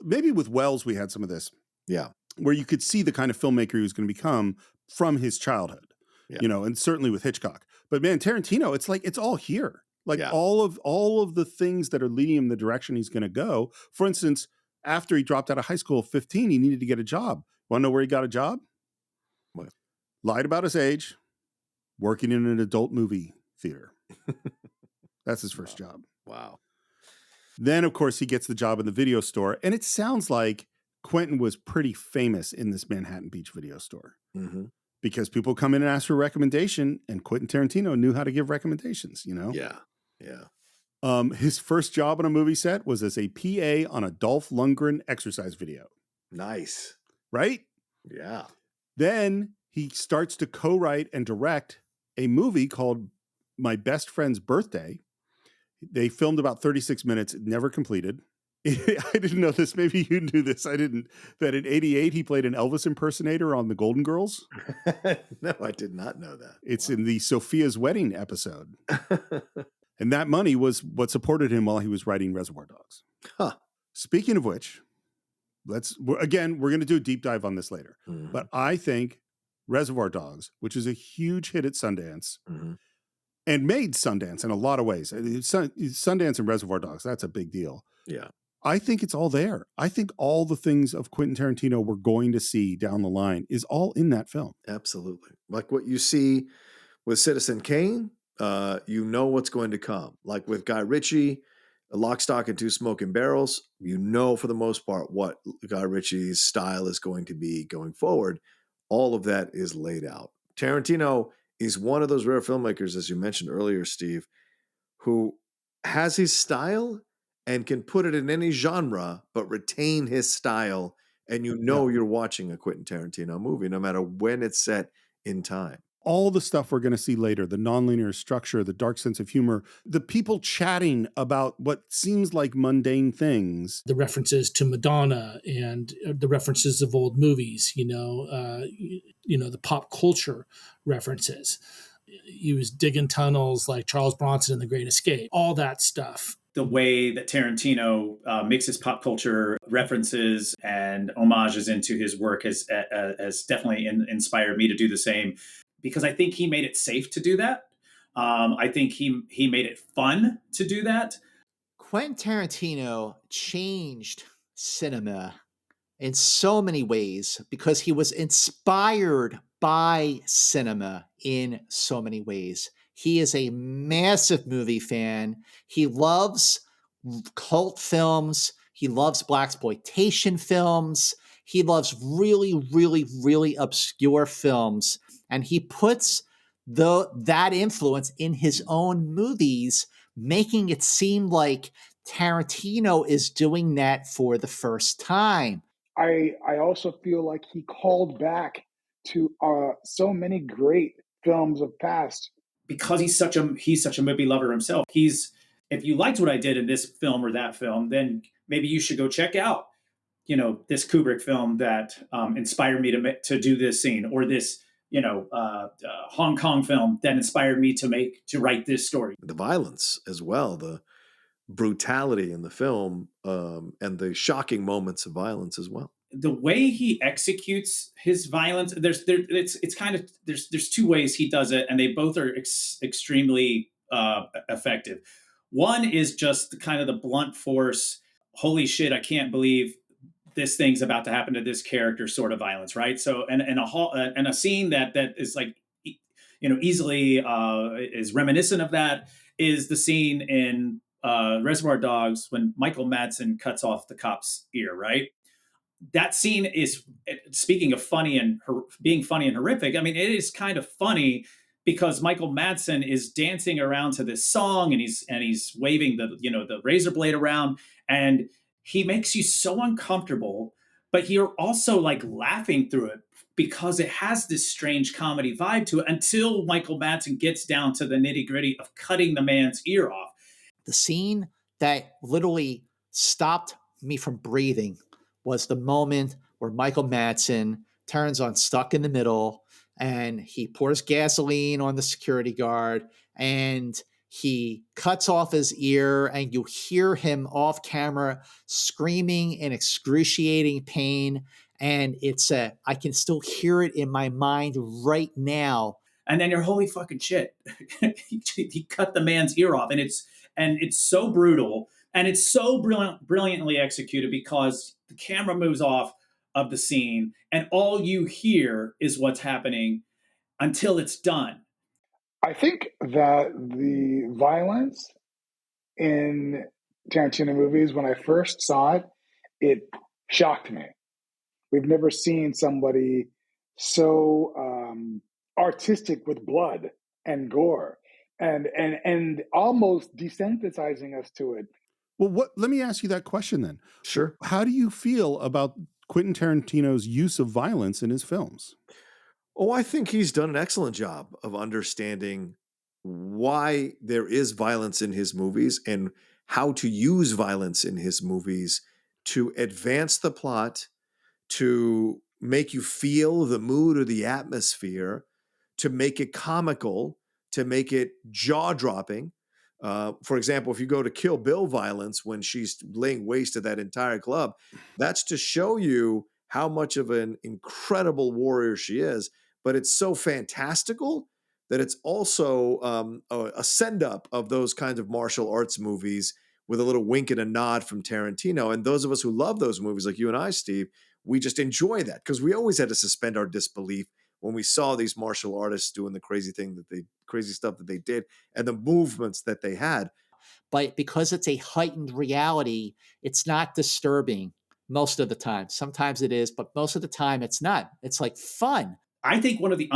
maybe with Wells, we had some of this. Yeah. Where you could see the kind of filmmaker he was going to become from his childhood, and certainly with Hitchcock. But, man, Tarantino, it's like, it's all here. Like all of the things that are leading him the direction he's going to go. For instance, after he dropped out of high school at 15, he needed to get a job. Want to know where he got a job? What? Lied about his age, working in an adult movie theater. That's his first job. Wow. Then, of course, he gets the job in the video store. And it sounds like Quentin was pretty famous in this Manhattan Beach video store. Mm-hmm. Because people come in and ask for a recommendation, and Quentin Tarantino knew how to give recommendations, you know? Yeah. Yeah. His first job on a movie set was as a PA on a Dolph Lundgren exercise video. Nice. Right? Yeah. Then he starts to co-write and direct a movie called My Best Friend's Birthday. They filmed about 36 minutes, never completed. I didn't know this. Maybe you knew this. I didn't. That in '88, he played an Elvis impersonator on The Golden Girls. No, I did not know that. It's in the Sophia's Wedding episode. And that money was what supported him while he was writing Reservoir Dogs. Huh. Speaking of which, we're going to do a deep dive on this later. Mm-hmm. But I think Reservoir Dogs, which is a huge hit at Sundance, mm-hmm. and made Sundance in a lot of ways. Sundance and Reservoir Dogs, that's a big deal. Yeah. I think it's all there. I think all the things of Quentin Tarantino we're going to see down the line is all in that film. Absolutely. Like what you see with Citizen Kane, you know what's going to come. Like with Guy Ritchie, Lock, Stock, and Two Smoking Barrels, you know for the most part what Guy Ritchie's style is going to be going forward. All of that is laid out. Tarantino is one of those rare filmmakers, as you mentioned earlier, Steve, who has his style and can put it in any genre, but retain his style. And you know you're watching a Quentin Tarantino movie, no matter when it's set in time. All the stuff we're going to see later, the nonlinear structure, the dark sense of humor, the people chatting about what seems like mundane things. The references to Madonna and the references of old movies, the pop culture references. He was digging tunnels like Charles Bronson in The Great Escape, all that stuff. The way that Tarantino mixes pop culture references and homages into his work has definitely inspired me to do the same, because I think he made it safe to do that. I think he made it fun to do that. Quentin Tarantino changed cinema in so many ways because he was inspired by cinema in so many ways. He is a massive movie fan. He loves cult films. He loves blaxploitation films. He loves really, really, really obscure films. And he puts that influence in his own movies, making it seem like Tarantino is doing that for the first time. I also feel like he called back to so many great films of past. Because he's such a movie lover himself. If you liked what I did in this film or that film, then maybe you should go check out, this Kubrick film that inspired me to do this scene, or this, Hong Kong film that inspired me to write this story. The violence as well, the brutality in the film, and the shocking moments of violence as well. The way he executes his violence, there's two ways he does it, and they both are extremely effective. One is just the blunt force, holy shit, I can't believe this thing's about to happen to this character sort of violence, right? So, and a scene that is like, easily is reminiscent of that is the scene in Reservoir Dogs when Michael Madsen cuts off the cop's ear, right? That scene is, speaking of funny and being funny and horrific, I mean, it is kind of funny because Michael Madsen is dancing around to this song and he's waving the razor blade around, and he makes you so uncomfortable, but you're also like laughing through it because it has this strange comedy vibe to it until Michael Madsen gets down to the nitty-gritty of cutting the man's ear off. The scene that literally stopped me from breathing was the moment where Michael Madsen turns on Stuck in the Middle and he pours gasoline on the security guard and he cuts off his ear, and you hear him off camera screaming in excruciating pain. And I can still hear it in my mind right now. And then you're, holy fucking shit. He cut the man's ear off, and it's so brutal. And it's so brilliantly executed because the camera moves off of the scene, and all you hear is what's happening until it's done. I think that the violence in Tarantino movies, when I first saw it, it shocked me. We've never seen somebody so artistic with blood and gore and almost desensitizing us to it. Well, let me ask you that question then. Sure. How do you feel about Quentin Tarantino's use of violence in his films? Oh, I think he's done an excellent job of understanding why there is violence in his movies and how to use violence in his movies to advance the plot, to make you feel the mood or the atmosphere, to make it comical, to make it jaw-dropping. For example, if you go to Kill Bill violence when she's laying waste to that entire club, that's to show you how much of an incredible warrior she is. But it's so fantastical that it's also a send-up of those kinds of martial arts movies with a little wink and a nod from Tarantino. And those of us who love those movies, like you and I, Steve, we just enjoy that because we always had to suspend our disbelief when we saw these martial artists doing the crazy stuff that they did and the movements that they had. But because it's a heightened reality, it's not disturbing most of the time. Sometimes it is, but most of the time it's not. It's like fun. I think one of the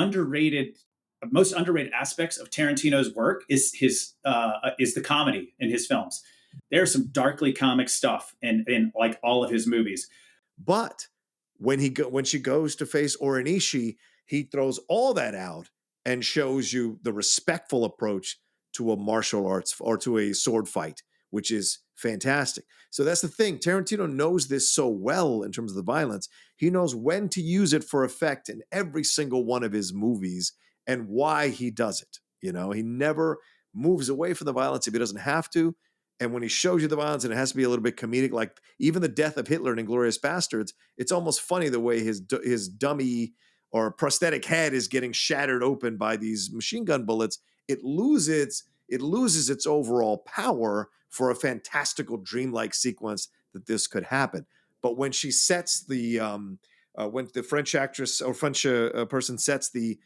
most underrated aspects of Tarantino's work is the comedy in his films. There's some darkly comic stuff in like all of his movies. But when she goes to face Orenishi, he throws all that out and shows you the respectful approach to a martial arts or to a sword fight, which is fantastic. So that's the thing. Tarantino knows this so well in terms of the violence. He knows when to use it for effect in every single one of his movies and why he does it. You know, he never moves away from the violence if he doesn't have to. And when he shows you the violence and it has to be a little bit comedic, like even the death of Hitler in Inglourious Bastards, it's almost funny the way his dummy or prosthetic head is getting shattered open by these machine gun bullets. It loses its overall power for a fantastical dreamlike sequence that this could happen. But when she sets when the French actress or French person sets the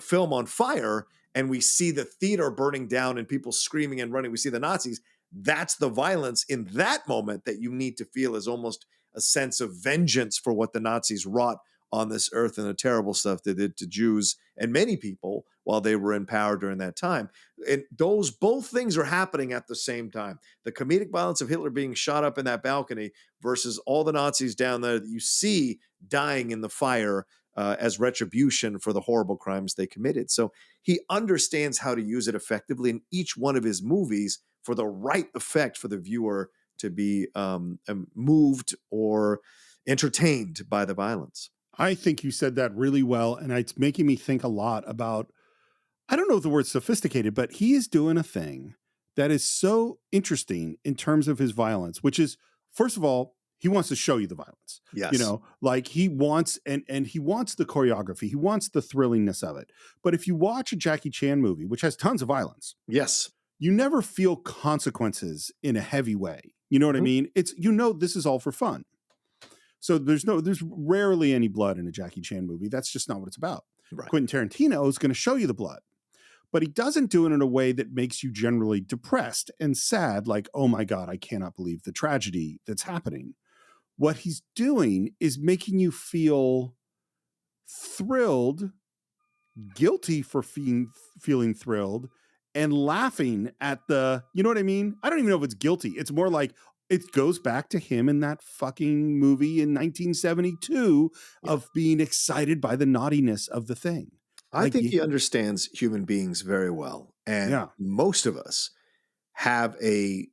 film on fire and we see the theater burning down and people screaming and running, we see the Nazis. That's the violence in that moment that you need to feel is almost a sense of vengeance for what the Nazis wrought on this earth and the terrible stuff they did to Jews and many people while they were in power during that time. And those both things are happening at the same time. The comedic violence of Hitler being shot up in that balcony versus all the Nazis down there that you see dying in the fire as retribution for the horrible crimes they committed. So he understands how to use it effectively in each one of his movies for the right effect for the viewer to be moved or entertained by the violence. I think you said that really well, and it's making me think a lot about, I don't know if the word sophisticated, but he is doing a thing that is so interesting in terms of his violence, which is, first of all, he wants to show you the violence. Yes. You know, like he wants, and he wants the choreography. He wants the thrillingness of it. But if you watch a Jackie Chan movie, which has tons of violence. Yes. You never feel consequences in a heavy way. You know what I mean? It's, this is all for fun. So there's rarely any blood in a Jackie Chan movie. That's just not what it's about. Right. Quentin Tarantino is going to show you the blood, but he doesn't do it in a way that makes you generally depressed and sad. Like, oh my God, I cannot believe the tragedy that's happening. What he's doing is making you feel thrilled, guilty for feeling thrilled, and laughing at the, you know what I mean? I don't even know if it's guilty. It's more like it goes back to him in that fucking movie in 1972 of being excited by the naughtiness of the thing. I think he understands human beings very well. And most of us have a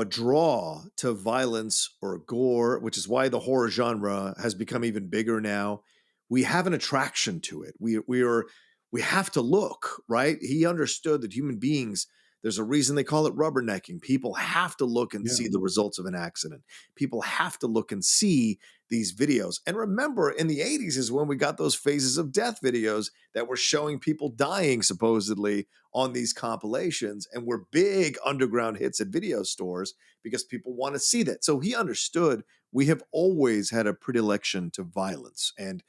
draw to violence or gore, which is why the horror genre has become even bigger now. We have an attraction to it. We have to look, right? He understood that human beings, There's a reason they call it rubbernecking. People have to look and Yeah. see the results of an accident. People have to look and see these videos. And remember, in the 80s is when we got those phases of death videos that were showing people dying supposedly on these compilations, and were big underground hits at video stores because people want to see that. So he understood we have always had a predilection to violence and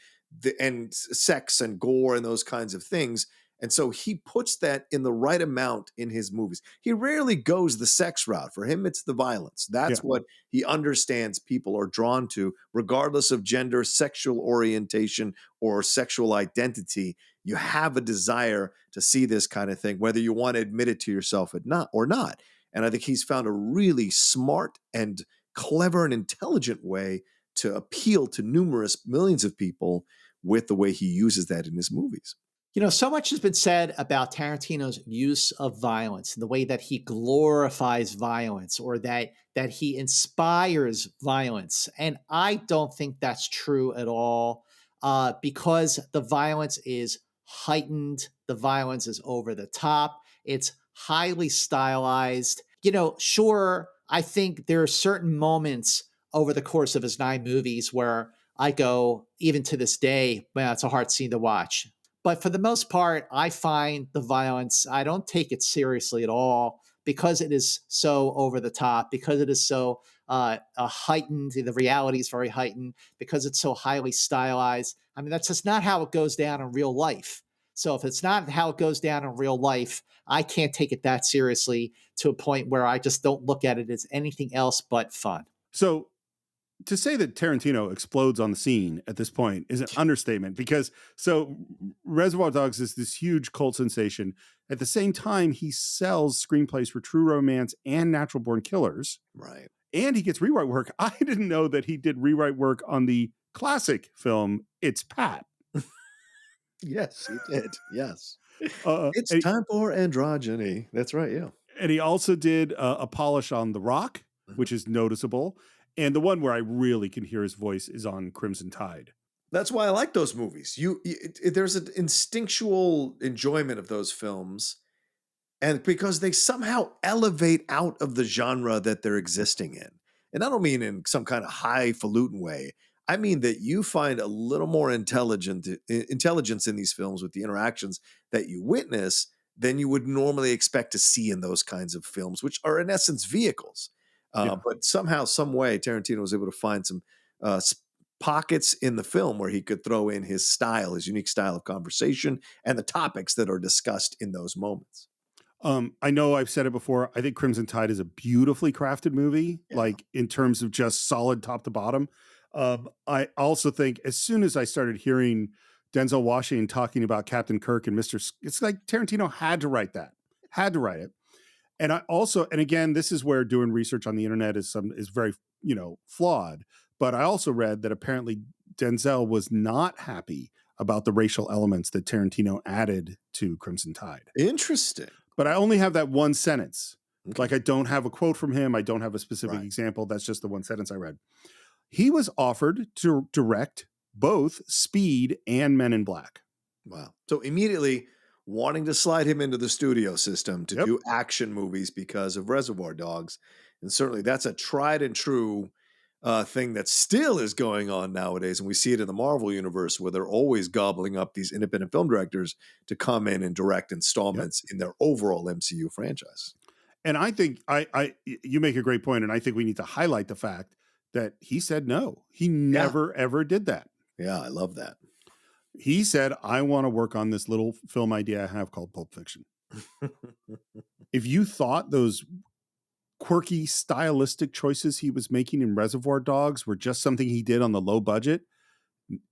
sex and gore and those kinds of things. And so he puts that in the right amount in his movies. He rarely goes the sex route. For him, it's the violence. That's what he understands people are drawn to, regardless of gender, sexual orientation, or sexual identity. You have a desire to see this kind of thing, whether you want to admit it to yourself or not. And I think he's found a really smart and clever and intelligent way to appeal to numerous millions of people with the way he uses that in his movies. You know, so much has been said about Tarantino's use of violence and the way that he glorifies violence, or that he inspires violence. And I don't think that's true at all, because the violence is heightened. The violence is over the top. It's highly stylized. You know, sure, I think there are certain moments over the course of his 9 movies where I go, even to this day, man, it's a hard scene to watch. But for the most part, I find the violence, I don't take it seriously at all, because it is so over the top, because it is so heightened. The reality is very heightened, because it's so highly stylized. I mean, that's just not how it goes down in real life. So if it's not how it goes down in real life, I can't take it that seriously, to a point where I just don't look at it as anything else but fun. So to say that Tarantino explodes on the scene at this point is an understatement, because Reservoir Dogs is this huge cult sensation. At the same time, he sells screenplays for True Romance and Natural Born Killers. Right. And he gets rewrite work. I didn't know that he did rewrite work on the classic film It's Pat. Yes, he did. Yes. It's time for androgyny. That's right, yeah. And he also did a polish on The Rock, which is noticeable. And the one where I really can hear his voice is on Crimson Tide. That's why I like those movies. There's an instinctual enjoyment of those films, and because they somehow elevate out of the genre that they're existing in. And I don't mean in some kind of highfalutin way. I mean that you find a little more intelligence in these films with the interactions that you witness than you would normally expect to see in those kinds of films, which are in essence vehicles. But somehow, some way, Tarantino was able to find some pockets in the film where he could throw in his style, his unique style of conversation, and the topics that are discussed in those moments. I know I've said it before. I think Crimson Tide is a beautifully crafted movie, like in terms of just solid top to bottom. I also think as soon as I started hearing Denzel Washington talking about Captain Kirk and it's like Tarantino had to write it. And I also, and again, this is where doing research on the internet is very, flawed. But I also read that apparently Denzel was not happy about the racial elements that Tarantino added to Crimson Tide. Interesting. But I only have that one sentence. Okay. Like I don't have a quote from him. I don't have a specific example. That's just the one sentence I read. He was offered to direct both Speed and Men in Black. Wow. So immediately wanting to slide him into the studio system to do action movies because of Reservoir Dogs. And certainly that's a tried and true thing that still is going on nowadays. And we see it in the Marvel universe where they're always gobbling up these independent film directors to come in and direct installments in their overall MCU franchise. And I think you make a great point, and I think we need to highlight the fact that he said no. He never, ever did that. Yeah, I love that. He said, I want to work on this little film idea I have called Pulp Fiction. If you thought those quirky stylistic choices he was making in Reservoir Dogs were just something he did on the low budget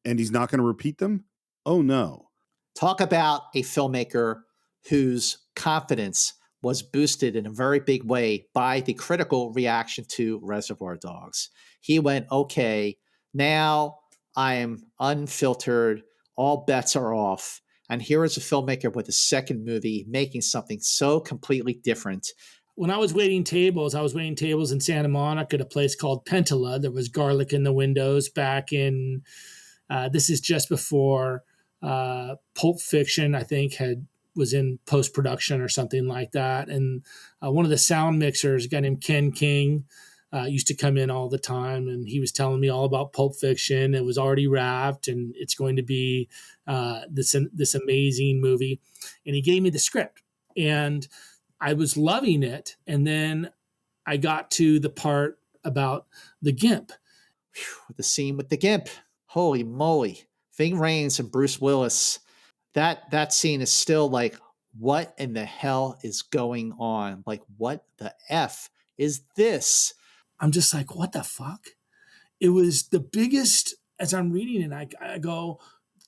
and he's not going to repeat them, oh no. Talk about a filmmaker whose confidence was boosted in a very big way by the critical reaction to Reservoir Dogs. He went, okay, now I am unfiltered. All bets are off. And here is a filmmaker with a second movie making something so completely different. When I was waiting tables in Santa Monica at a place called Pentala. There was garlic in the windows back in, this is just before Pulp Fiction, I think, had was in post-production or something like that. And one of the sound mixers, a guy named Ken King, used to come in all the time, and he was telling me all about Pulp Fiction. It was already wrapped, and it's going to be this amazing movie. And he gave me the script, and I was loving it. And then I got to the part about the GIMP. Whew, the scene with the GIMP. Holy moly. Ving Rhames and Bruce Willis. That scene is still like, what in the hell is going on? Like, what the F is this? I'm just like, what the fuck? It was the biggest, as I'm reading it, I go,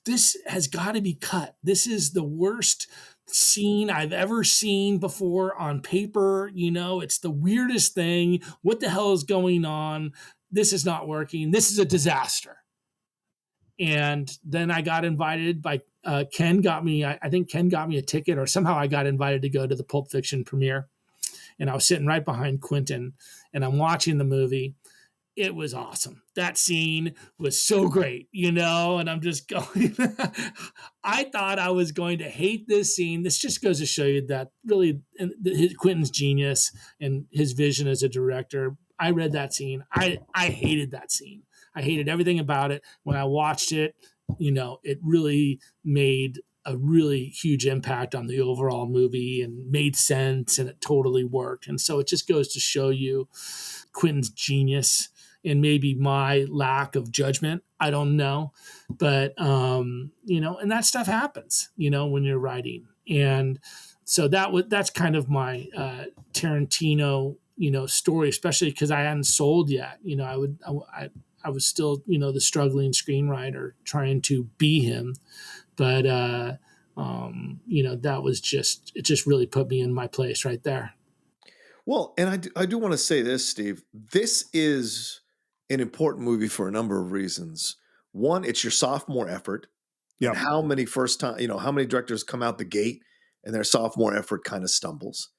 this has got to be cut. This is the worst scene I've ever seen before on paper. It's the weirdest thing. What the hell is going on? This is not working. This is a disaster. And then I got invited by Ken got me, I think Ken got me a ticket, or somehow I got invited to go to the Pulp Fiction premiere. And I was sitting right behind Quentin, and I'm watching the movie. It was awesome. That scene was so great, and I'm just going, I thought I was going to hate this scene. This just goes to show you that really Quentin's genius and his vision as a director. I read that scene. I hated that scene. I hated everything about it. When I watched it, it really made a really huge impact on the overall movie and made sense, and it totally worked. And so it just goes to show you Quentin's genius and maybe my lack of judgment. I don't know. But, and that stuff happens, when you're writing. And so that's kind of my Tarantino, story, especially because I hadn't sold yet. I was still, the struggling screenwriter trying to be him. But, that was it just really put me in my place right there. Well, and I do want to say this, Steve. This is an important movie for a number of reasons. One, it's your sophomore effort. Yeah. And how many how many directors come out the gate and their sophomore effort kind of stumbles?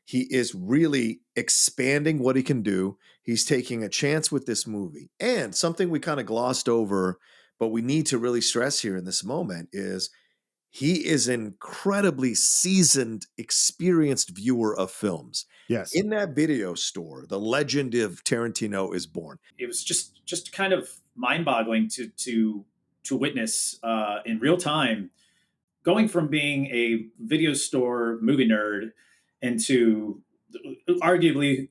He is really expanding what he can do. He's taking a chance with this movie. And something we kind of glossed over, but we need to really stress here in this moment is he is an incredibly seasoned, experienced viewer of films. Yes. In that video store, the legend of Tarantino is born. It was just kind of mind-boggling to witness in real time, going from being a video store movie nerd into arguably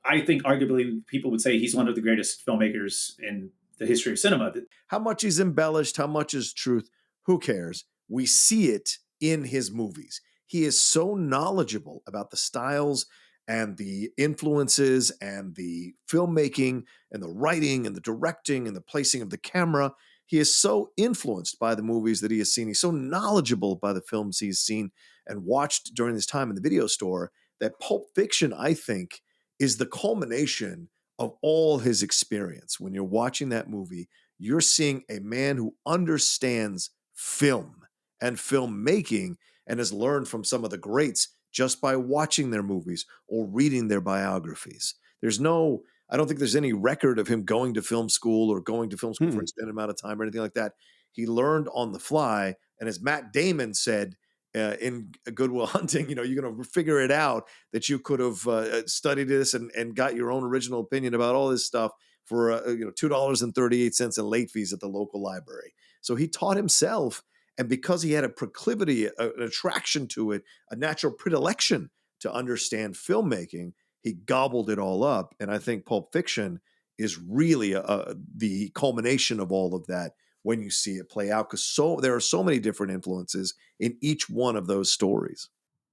I think arguably people would say he's one of the greatest filmmakers in the history of cinema. How much he's embellished, how much is truth, who cares? We see it in his movies. He is so knowledgeable about the styles and the influences and the filmmaking and the writing and the directing and the placing of the camera. He is so influenced by the movies that he has seen. He's so knowledgeable by the films he's seen and watched during his time in the video store that Pulp Fiction, I think, is the culmination of all his experience. When you're watching that movie, you're seeing a man who understands film and filmmaking and has learned from some of the greats just by watching their movies or reading their biographies. I don't think there's any record of him going to film school or going to film school for an extended amount of time or anything like that. He learned on the fly. And as Matt Damon said in Good Will Hunting, you're going to figure it out that you could have studied this and got your own original opinion about all this stuff for $2.38 in late fees at the local library. So he taught himself. And because he had a proclivity, an attraction to it, a natural predilection to understand filmmaking, he gobbled it all up. And I think Pulp Fiction is really the culmination of all of that when you see it play out, because there are so many different influences in each one of those stories.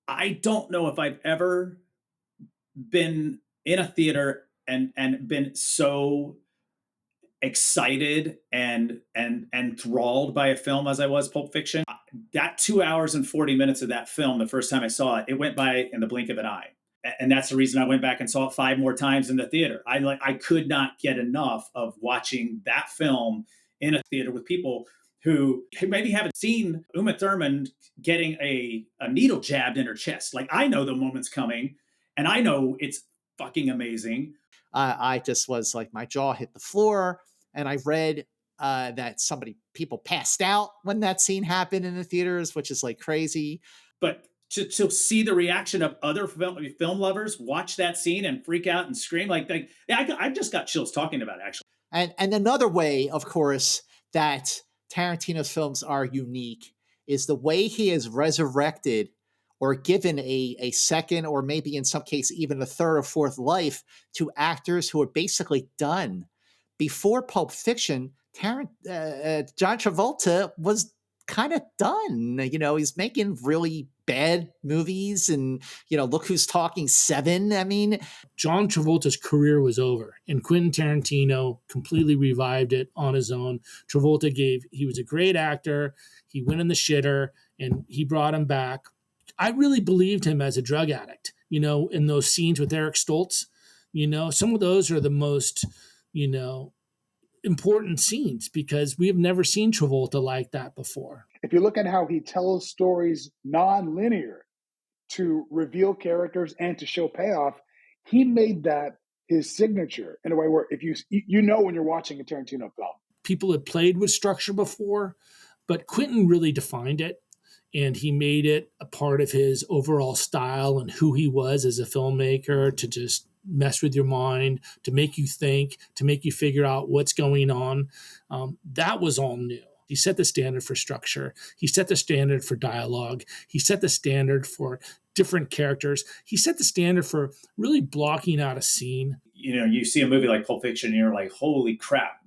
I don't know if I've ever been in a theater and been so excited and enthralled by a film as I was Pulp Fiction. That 2 hours and 40 minutes of that film, the first time I saw it, it went by in the blink of an eye. And that's the reason I went back and saw it 5 more times in the theater. I could not get enough of watching that film in a theater with people who maybe haven't seen Uma Thurman getting a needle jabbed in her chest. Like, I know the moment's coming, and I know it's fucking amazing. I just was like, my jaw hit the floor. And I read that people passed out when that scene happened in the theaters, which is like crazy. But to see the reaction of other film lovers watch that scene and freak out and scream I just got chills talking about it, actually. And another way, of course, that Tarantino's films are unique is the way he has resurrected or given a second, or maybe in some case even a third or fourth life to actors who are basically done. Before Pulp Fiction, John Travolta was kind of done. He's making really bad movies, and Look Who's Talking 7. I mean, John Travolta's career was over, and Quentin Tarantino completely revived it on his own. He was a great actor. He went in the shitter, and he brought him back. I really believed him as a drug addict, in those scenes with Eric Stoltz. Some of those are the most, important scenes because we have never seen Travolta like that before. If you look at how he tells stories non-linear to reveal characters and to show payoff, he made that his signature in a way where if you know when you're watching a Tarantino film. People had played with structure before, but Quentin really defined it, and he made it a part of his overall style and who he was as a filmmaker, to just mess with your mind, to make you think, to make you figure out what's going on. That was all new. He set the standard for structure. He set the standard for dialogue. He set the standard for different characters. He set the standard for really blocking out a scene. You see a movie like Pulp Fiction and you're like, holy crap,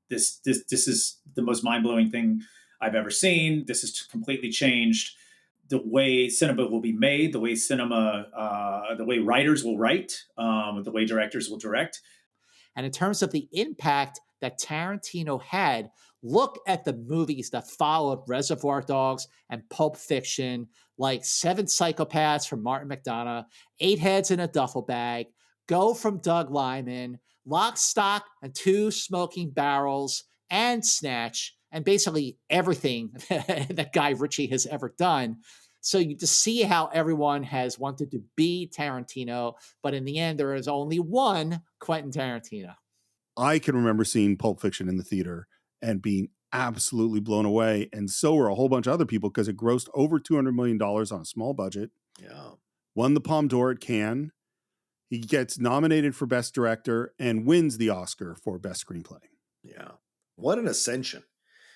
this is the most mind-blowing thing I've ever seen. This has completely changed the way cinema will be made, the way the way writers will write, the way directors will direct. And in terms of the impact that Tarantino had, look at the movies that followed Reservoir Dogs and Pulp Fiction, like Seven Psychopaths from Martin McDonagh, Eight Heads in a Duffel Bag, Go from Doug Liman, Lock, Stock, and Two Smoking Barrels, and Snatch, and basically everything that Guy Ritchie has ever done. So you just see how everyone has wanted to be Tarantino, but in the end, there is only one Quentin Tarantino. I can remember seeing Pulp Fiction in the theater and being absolutely blown away. And so were a whole bunch of other people because it grossed over $200 million on a small budget. Yeah. Won the Palme d'Or at Cannes. He gets nominated for Best Director and wins the Oscar for Best Screenplay. Yeah. What an ascension.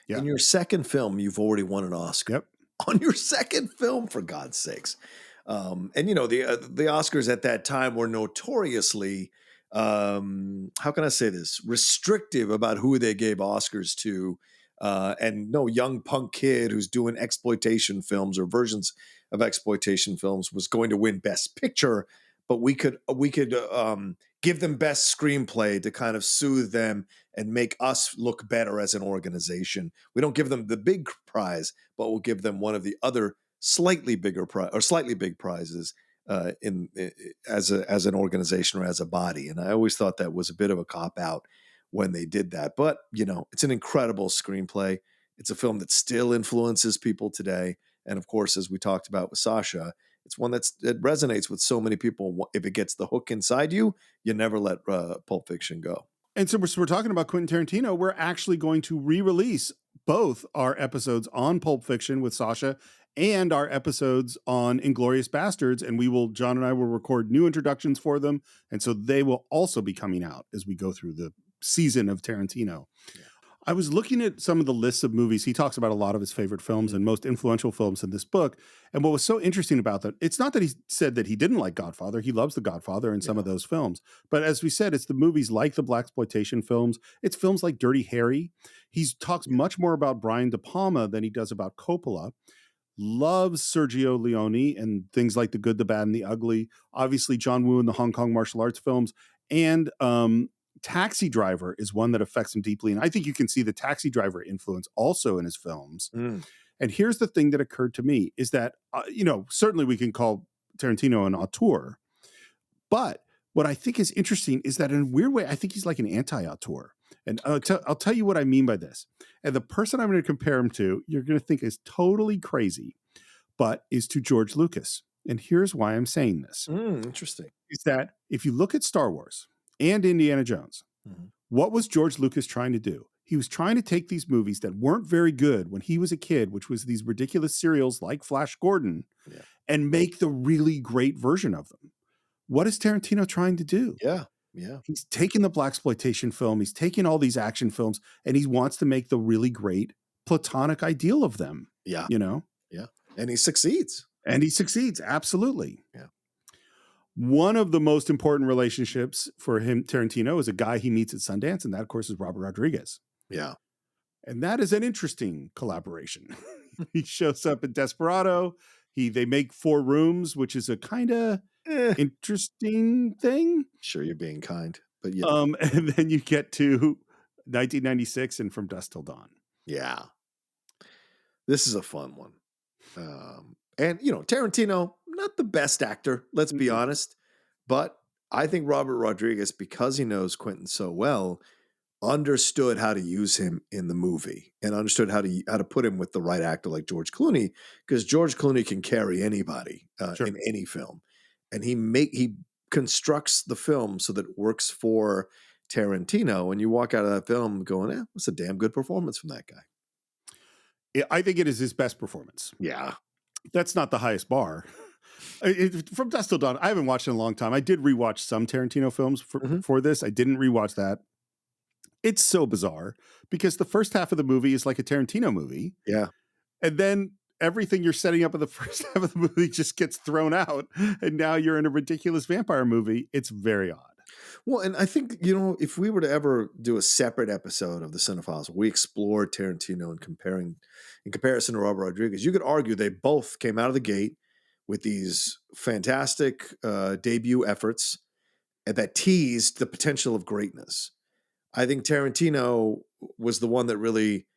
Yeah. In your second film, you've already won an Oscar. Yep. On your second film, for God's sakes. And, the Oscars at that time were notoriously, how can I say this, restrictive about who they gave Oscars to. And no young punk kid who's doing exploitation films or versions of exploitation films was going to win Best Picture. But we could give them Best Screenplay to kind of soothe them and make us look better as an organization. We don't give them the big prize, but we'll give them one of the other slightly big prizes as an organization or as a body. And I always thought that was a bit of a cop out when they did that. But it's an incredible screenplay. It's a film that still influences people today. And of course, as we talked about with Sasha, it's one that resonates with so many people. If it gets the hook inside you, you never let Pulp Fiction go. And so we're talking about Quentin Tarantino. We're actually going to re-release both our episodes on Pulp Fiction with Sasha and our episodes on Inglourious Bastards. And John and I will record new introductions for them. And so they will also be coming out as we go through the season of Tarantino. Yeah. I was looking at some of the lists of movies. He talks about a lot of his favorite films and most influential films in this book. And what was so interesting about that, it's not that he said that he didn't like Godfather. He loves The Godfather and some of those films. But as we said, it's the movies like the blaxploitation films. It's films like Dirty Harry. He talks much more about Brian De Palma than he does about Coppola. Loves Sergio Leone and things like The Good, the Bad, and the Ugly. Obviously, John Woo and the Hong Kong martial arts films. And Taxi Driver is one that affects him deeply. And I think you can see the Taxi Driver influence also in his films. Mm. And here's the thing that occurred to me is that, certainly we can call Tarantino an auteur. But what I think is interesting is that in a weird way, I think he's like an anti-auteur. And I'll tell you what I mean by this. And the person I'm going to compare him to, you're going to think is totally crazy, but is to George Lucas. And here's why I'm saying this. Interesting. Is that if you look at Star Wars and Indiana Jones, what was George Lucas trying to do? He was trying to take these movies that weren't very good when he was a kid, which was these ridiculous serials like Flash Gordon, and make the really great version of them. What is Tarantino trying to do? Yeah. He's taking the blaxploitation film, he's taking all these action films, and he wants to make the really great platonic ideal of them. Yeah. You know? Yeah. And he succeeds. Absolutely. Yeah. One of the most important relationships for him, Tarantino, is a guy he meets at Sundance, and that, of course, is Robert Rodriguez. Yeah. And that is an interesting collaboration. He shows up in Desperado. They make 4 Rooms, which is a kind of interesting thing. Sure, you're being kind, but yeah. And then you get to 1996 and From Dusk Till Dawn. Yeah. This is a fun one. And, Tarantino, not the best actor, let's be honest. But I think Robert Rodriguez, because he knows Quentin so well, understood how to use him in the movie and understood how to put him with the right actor like George Clooney, because George Clooney can carry anybody in any film. And he constructs the film so that it works for Tarantino. And you walk out of that film going, that's a damn good performance from that guy. I think it is his best performance. Yeah. That's not the highest bar. From Dusk Till Dawn, I haven't watched in a long time. I did rewatch some Tarantino films for this. I didn't rewatch that. It's so bizarre because the first half of the movie is like a Tarantino movie. Yeah. And then everything you're setting up in the first half of the movie just gets thrown out. And now you're in a ridiculous vampire movie. It's very odd. Well, and I think, if we were to ever do a separate episode of the Cine-Files, we explore Tarantino in comparison to Robert Rodriguez, you could argue they both came out of the gate with these fantastic debut efforts that teased the potential of greatness. I think Tarantino was the one that really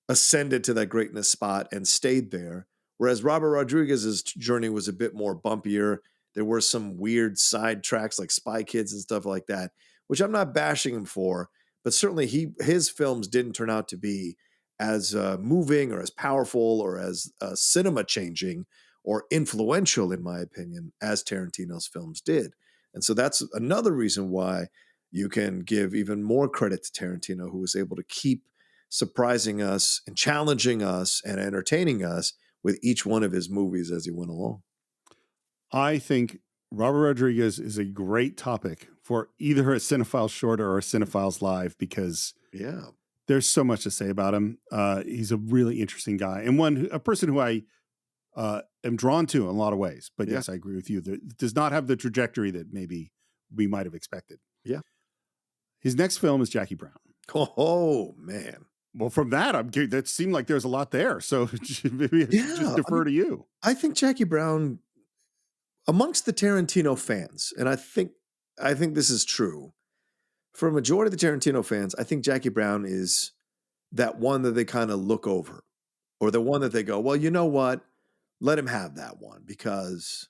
ascended to that greatness spot and stayed there, whereas Robert Rodriguez's journey was a bit more bumpier. There were some weird side tracks like Spy Kids and stuff like that, which I'm not bashing him for, but certainly his films didn't turn out to be as moving or as powerful or as cinema-changing or influential, in my opinion, as Tarantino's films did. And so that's another reason why you can give even more credit to Tarantino, who was able to keep surprising us and challenging us and entertaining us with each one of his movies as he went along. I think Robert Rodriguez is a great topic for either a Cine-Files short or a Cine-Files live because there's so much to say about him. He's a really interesting guy and a person who I am drawn to in a lot of ways. But yes, I agree with you. It does not have the trajectory that maybe we might have expected. Yeah. His next film is Jackie Brown. Oh, man. Well, from that, that seemed like there's a lot there. So maybe just defer to you. I think Jackie Brown, amongst the Tarantino fans, and I think this is true, for a majority of the Tarantino fans, I think Jackie Brown is that one that they kind of look over, or the one that they go, well, you know what? Let him have that one because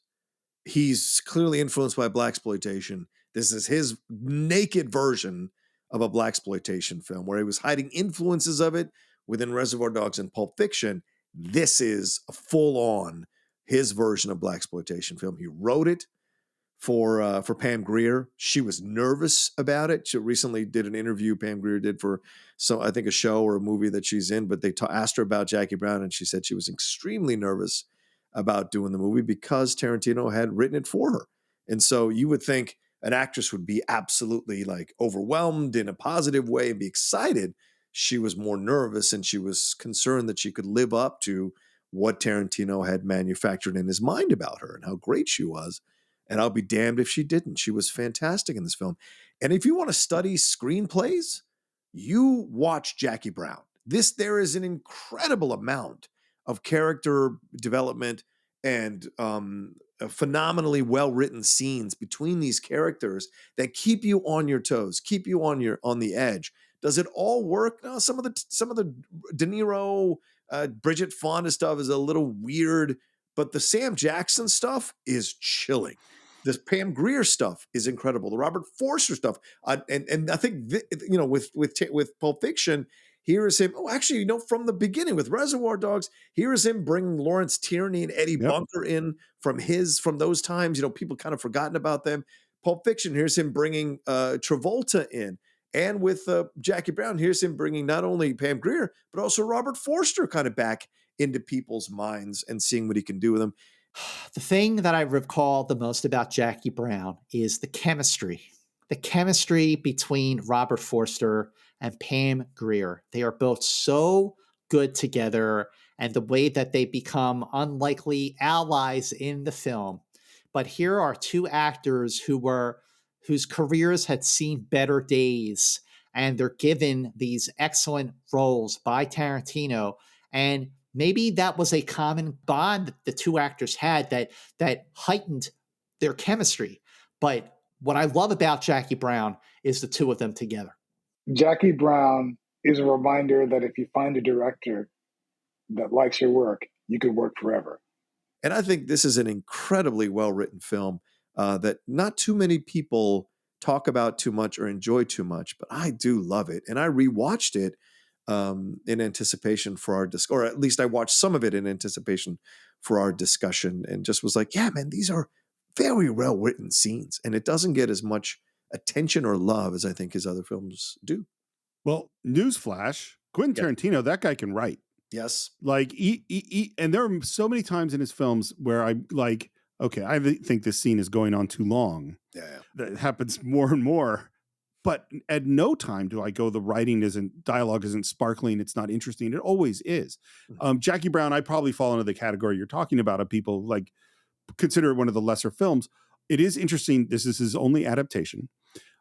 he's clearly influenced by blaxploitation. This is his naked version of a blaxploitation film where he was hiding influences of it within Reservoir Dogs and Pulp Fiction. This is a full-on his version of blaxploitation film. He wrote it for Pam Grier. She was nervous about it. She recently did an interview Pam Grier did for I think a show or a movie that she's in, but they asked her about Jackie Brown and she said she was extremely nervous about doing the movie because Tarantino had written it for her. And so you would think an actress would be absolutely like overwhelmed in a positive way and be excited. She was more nervous and she was concerned that she could live up to what Tarantino had manufactured in his mind about her and how great she was. And I'll be damned if she didn't. She was fantastic in this film. And if you want to study screenplays, you watch Jackie Brown. There is an incredible amount of character development and phenomenally well-written scenes between these characters that keep you on your toes, keep you on the edge. Does it all work? No, some of the De Niro, Bridget Fonda stuff is a little weird, but the Sam Jackson stuff is chilling. The Pam Grier stuff is incredible. The Robert Forster stuff, and I think with Pulp Fiction, here is him. Oh, actually, from the beginning with Reservoir Dogs, here is him bringing Lawrence Tierney and Eddie Bunker in from those times. People kind of forgotten about them. Pulp Fiction, here's him bringing Travolta in. And with Jackie Brown, here's him bringing not only Pam Grier, but also Robert Forster kind of back into people's minds and seeing what he can do with them. The thing that I recall the most about Jackie Brown is the chemistry. The chemistry between Robert Forster and Pam Grier. They are both so good together, and the way that they become unlikely allies in the film. But here are two actors whose careers had seen better days, and they're given these excellent roles by Tarantino. And maybe that was a common bond that the two actors had that heightened their chemistry. But what I love about Jackie Brown is the two of them together. Jackie Brown is a reminder that if you find a director that likes your work, you can work forever. And I think this is an incredibly well-written film that not too many people talk about too much or enjoy too much, but I do love it. And I rewatched it in anticipation for our or at least I watched some of it in anticipation for our discussion, and just was like, yeah, man, these are very well-written scenes, and it doesn't get as much attention or love as I think his other films do. Well, newsflash, Quentin Tarantino, that guy can write. Yes. Like, and there are so many times in his films where I like, okay, I think this scene is going on too long. Yeah. That happens more and more. But at no time do I go, the writing dialogue isn't sparkling, it's not interesting. It always is. Jackie Brown, I probably fall into the category you're talking about of people like consider it one of the lesser films. It is interesting. This is his only adaptation.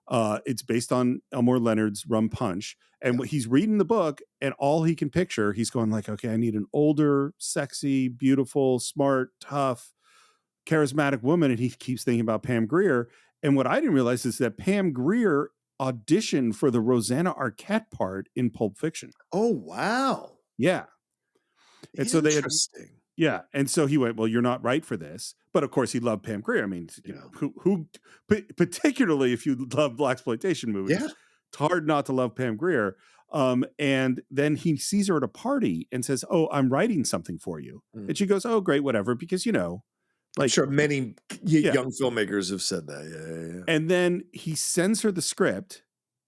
It's based on Elmore Leonard's Rum Punch. And he's reading the book, and all he can picture, he's going like, okay, I need an older, sexy, beautiful, smart, tough, charismatic woman. And he keeps thinking about Pam Grier. And what I didn't realize is that Pam Grier auditioned for the Rosanna Arquette part in Pulp Fiction. Oh, wow. Yeah. And so interesting. Yeah. And so he went, well, you're not right for this. But of course, he loved Pam Grier. I mean, you know, who particularly if you love blaxploitation movies, it's hard not to love Pam Grier. And then he sees her at a party and says, oh, I'm writing something for you. And she goes, oh, great, whatever. Because, you know, like, I'm sure many young filmmakers have said that. Yeah. And then he sends her the script,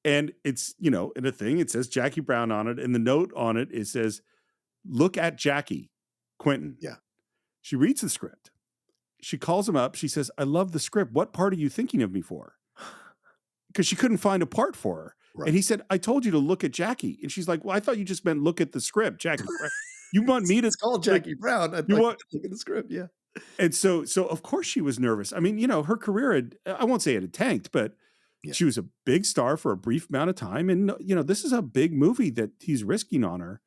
and it's, you know, in a thing, it says Jackie Brown on it. And the note on it, it says, look at Jackie, Quentin. Yeah. She reads the script. She calls him up. She says, I love the script. What part are you thinking of me for? Because she couldn't find a part for her. Right. And he said, I told you to look at Jackie. And she's like, well, I thought you just meant look at the script, Jackie. You want me to call Jackie Brown? I you want look at the script, yeah. And so of course she was nervous. I mean, you know, her career I won't say it had tanked, but she was a big star for a brief amount of time. And, you know, this is a big movie that he's risking on her.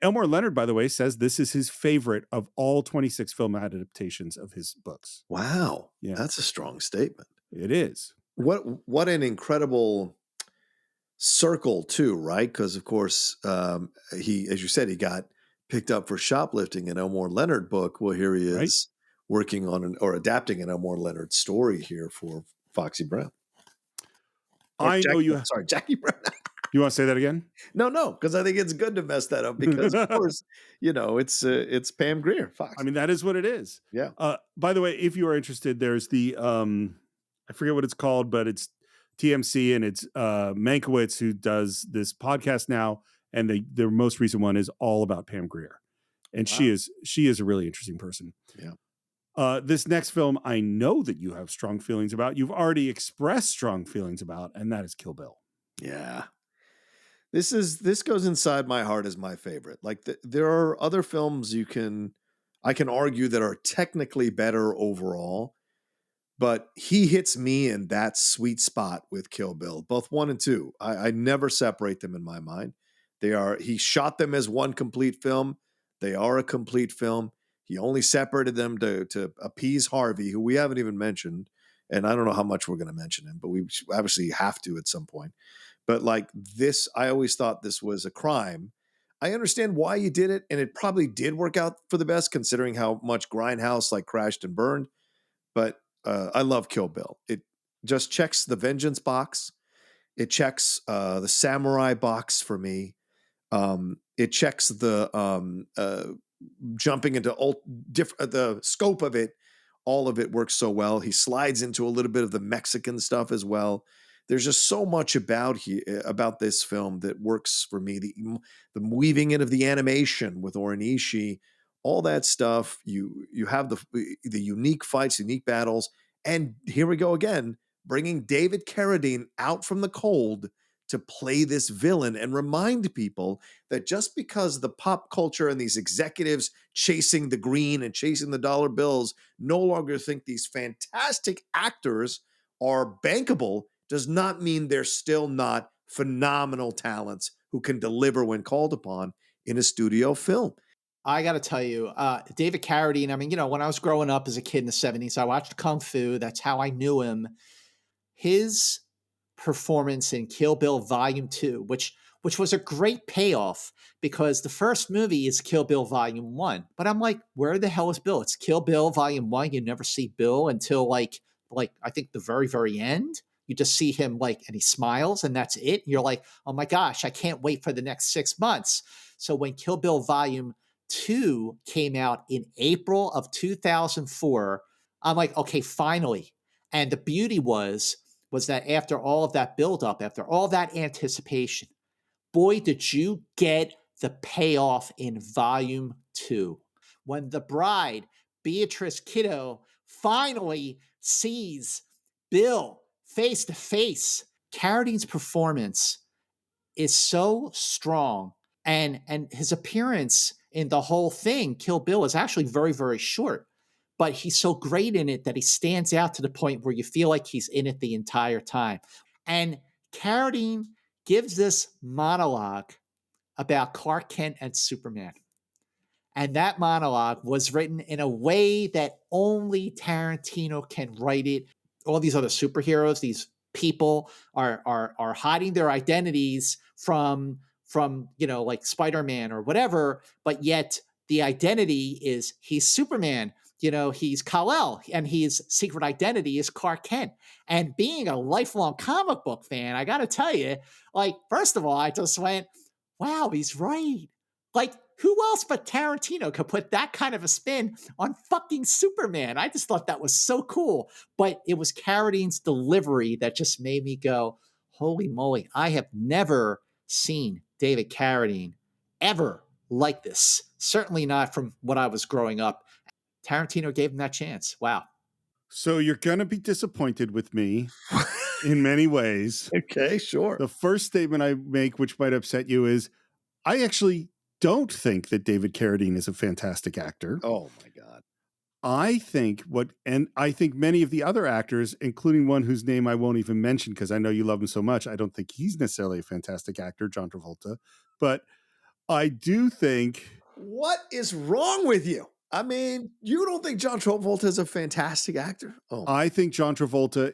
Elmore Leonard, by the way, says this is his favorite of all 26 film adaptations of his books. Wow. Yeah. That's a strong statement. It is. What an incredible circle too, right? Because of course, he, as you said, he got picked up for shoplifting an Elmore Leonard book. Well, here he is working on or adapting an Elmore Leonard story here for Foxy Brown. Jackie Brown. You want to say that again? No, because I think it's good to mess that up because, of course, you know, it's Pam Grier, Fox. I mean, that is what it is. Yeah. By the way, if you are interested, there's the I forget what it's called, but it's TMC, and it's Mankiewicz who does this podcast now, and their most recent one is all about Pam Grier, and she is a really interesting person. Yeah. This next film, I know that you have strong feelings about. You've already expressed strong feelings about, and that is Kill Bill. Yeah. This goes inside my heart as my favorite. Like there are other films I can argue that are technically better overall, but he hits me in that sweet spot with Kill Bill, both 1 and 2. I never separate them in my mind. He shot them as one complete film. They are a complete film. He only separated them to appease Harvey, who we haven't even mentioned. And I don't know how much we're going to mention him, but we obviously have to at some point. But like this, I always thought this was a crime. I understand why you did it, and it probably did work out for the best considering how much Grindhouse like crashed and burned. But I love Kill Bill. It just checks the vengeance box. It checks the samurai box for me. It checks the jumping into the scope of it. All of it works so well. He slides into a little bit of the Mexican stuff as well. There's just so much about this film that works for me. The weaving in of the animation with Oranishi, all that stuff. You have the unique fights, unique battles, and here we go again, bringing David Carradine out from the cold to play this villain and remind people that just because the pop culture and these executives chasing the green and chasing the dollar bills no longer think these fantastic actors are bankable does not mean they're still not phenomenal talents who can deliver when called upon in a studio film. I got to tell you, David Carradine, I mean, when I was growing up as a kid in the 70s, I watched Kung Fu. That's how I knew him. His performance in Kill Bill Volume 2, which was a great payoff because the first movie is Kill Bill Volume 1. But I'm like, where the hell is Bill? It's Kill Bill Volume 1. You never see Bill until like I think the very, very end. You just see him and he smiles and that's it. You're like, oh my gosh, I can't wait for the next 6 months. So when Kill Bill Volume 2 came out in April of 2004, I'm like, okay, finally. And the beauty was that after all of that buildup, after all that anticipation, boy, did you get the payoff in Volume 2. When the bride, Beatrice Kiddo, finally sees Bill face to face, Carradine's performance is so strong. And his appearance in the whole thing, Kill Bill, is actually very, very short. But he's so great in it that he stands out to the point where you feel like he's in it the entire time. And Carradine gives this monologue about Clark Kent and Superman. And that monologue was written in a way that only Tarantino can write it. All these other superheroes, these people are hiding their identities from like Spider-Man or whatever, but yet the identity is he's Superman. He's Kal-El, and his secret identity is Clark Kent. And being a lifelong comic book fan, I got to tell you, first of all, I just went, wow, he's right. Who else but Tarantino could put that kind of a spin on fucking Superman? I just thought that was so cool. But it was Carradine's delivery that just made me go, holy moly, I have never seen David Carradine ever like this. Certainly not from when I was growing up. Tarantino gave him that chance. Wow. So you're going to be disappointed with me in many ways. Okay, sure. The first statement I make, which might upset you, is I actually don't think that David Carradine is a fantastic actor. Oh my God. I think many of the other actors, including one whose name I won't even mention because I know you love him so much, I don't think he's necessarily a fantastic actor, John Travolta. But I do think... What is wrong with you? I mean, you don't think John Travolta is a fantastic actor? Oh, I think John Travolta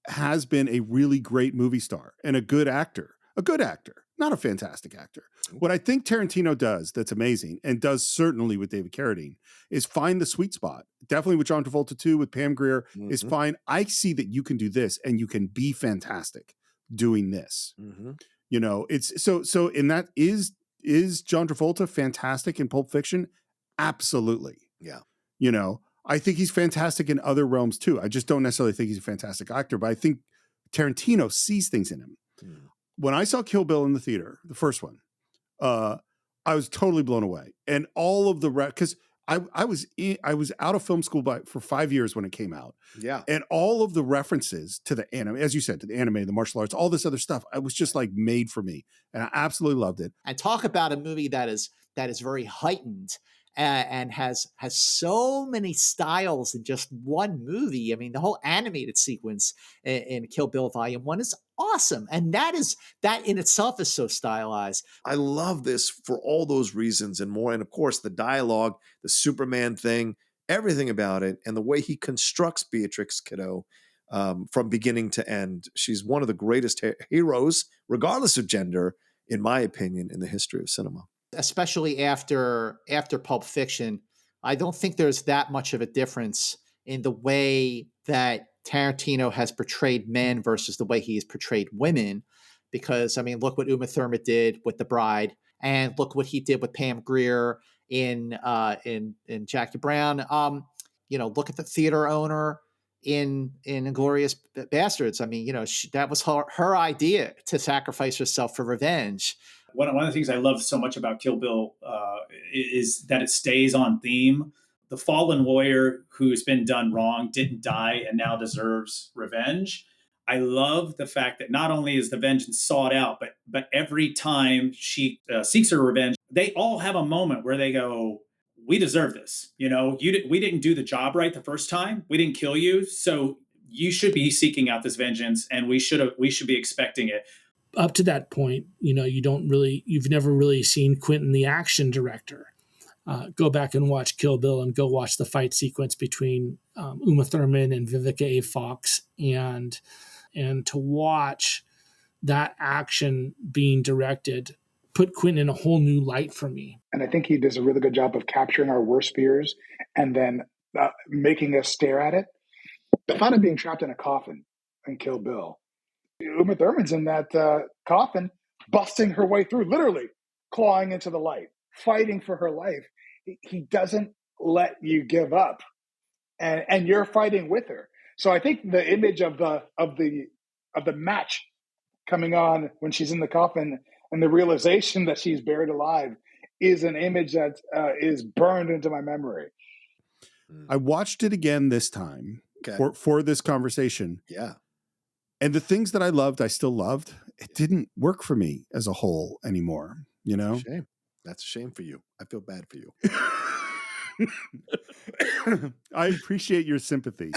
has been a really great movie star and a good actor, not a fantastic actor. What I think Tarantino does that's amazing, and does certainly with David Carradine, is find the sweet spot. Definitely with John Travolta too, with Pam Grier, is fine. I see that you can do this and you can be fantastic doing this. It's so in that is John Travolta fantastic in Pulp Fiction? Absolutely. Yeah. I think he's fantastic in other realms too. I just don't necessarily think he's a fantastic actor, but I think Tarantino sees things in him. When I saw Kill Bill in the theater, the first one, I was totally blown away. And all of the because I was out of film school for 5 years when it came out. Yeah. And all of the references to the anime, as you said, to the anime, the martial arts, all this other stuff, I was just made for me. And I absolutely loved it. And talk about a movie that is very heightened and has so many styles in just one movie. I mean, the whole animated sequence in Kill Bill Volume 1 is awesome. And that in itself is so stylized. I love this for all those reasons and more. And of course, the dialogue, the Superman thing, everything about it, and the way he constructs Beatrix Kiddo from beginning to end. She's one of the greatest heroes, regardless of gender, in my opinion, in the history of cinema. Especially after Pulp Fiction, I don't think there's that much of a difference in the way that Tarantino has portrayed men versus the way he's portrayed women. Because, I mean, look what Uma Thurman did with The Bride, and look what he did with Pam Grier in Jackie Brown. Look at The Theater Owner in Inglourious Bastards. I mean, that was her idea to sacrifice herself for revenge. One of the things I love so much about Kill Bill is that it stays on theme. The fallen warrior who's been done wrong didn't die and now deserves revenge. I love the fact that not only is the vengeance sought out, but every time she seeks her revenge, they all have a moment where they go, "We deserve this. We didn't do the job right the first time. We didn't kill you, so you should be seeking out this vengeance, and we should be expecting it." Up to that point, you've never really seen Quentin, the action director. Go back and watch Kill Bill and go watch the fight sequence between Uma Thurman and Vivica A. Fox, and to watch that action being directed put Quentin in a whole new light for me. And I think he does a really good job of capturing our worst fears and then making us stare at it. The thought of being trapped in a coffin in Kill Bill. Uma Thurman's in that coffin, busting her way through, literally clawing into the light, fighting for her life. He doesn't let you give up, and you're fighting with her. So I think the image of the match coming on when she's in the coffin and the realization that she's buried alive is an image that is burned into my memory. I watched it again this time for this conversation. Yeah. And the things that I loved, I still loved. It didn't work for me as a whole anymore, Shame. That's a shame for you. I feel bad for you. I appreciate your sympathy.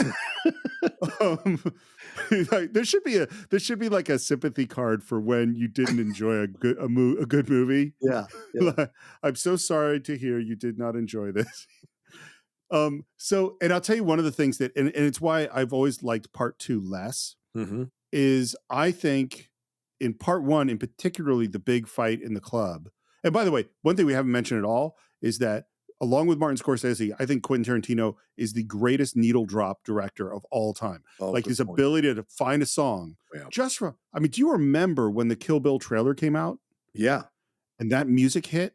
There should be like a sympathy card for when you didn't enjoy a good movie. Yeah. I'm so sorry to hear you did not enjoy this. So, and I'll tell you one of the things that, and it's why I've always liked part 2 less, is I think in part 1, in particularly the big fight in the club. And by the way, one thing we haven't mentioned at all is that along with Martin Scorsese, I think Quentin Tarantino is the greatest needle drop director of all time. His ability to find a song just from, do you remember when the Kill Bill trailer came out? Yeah. And that music hit?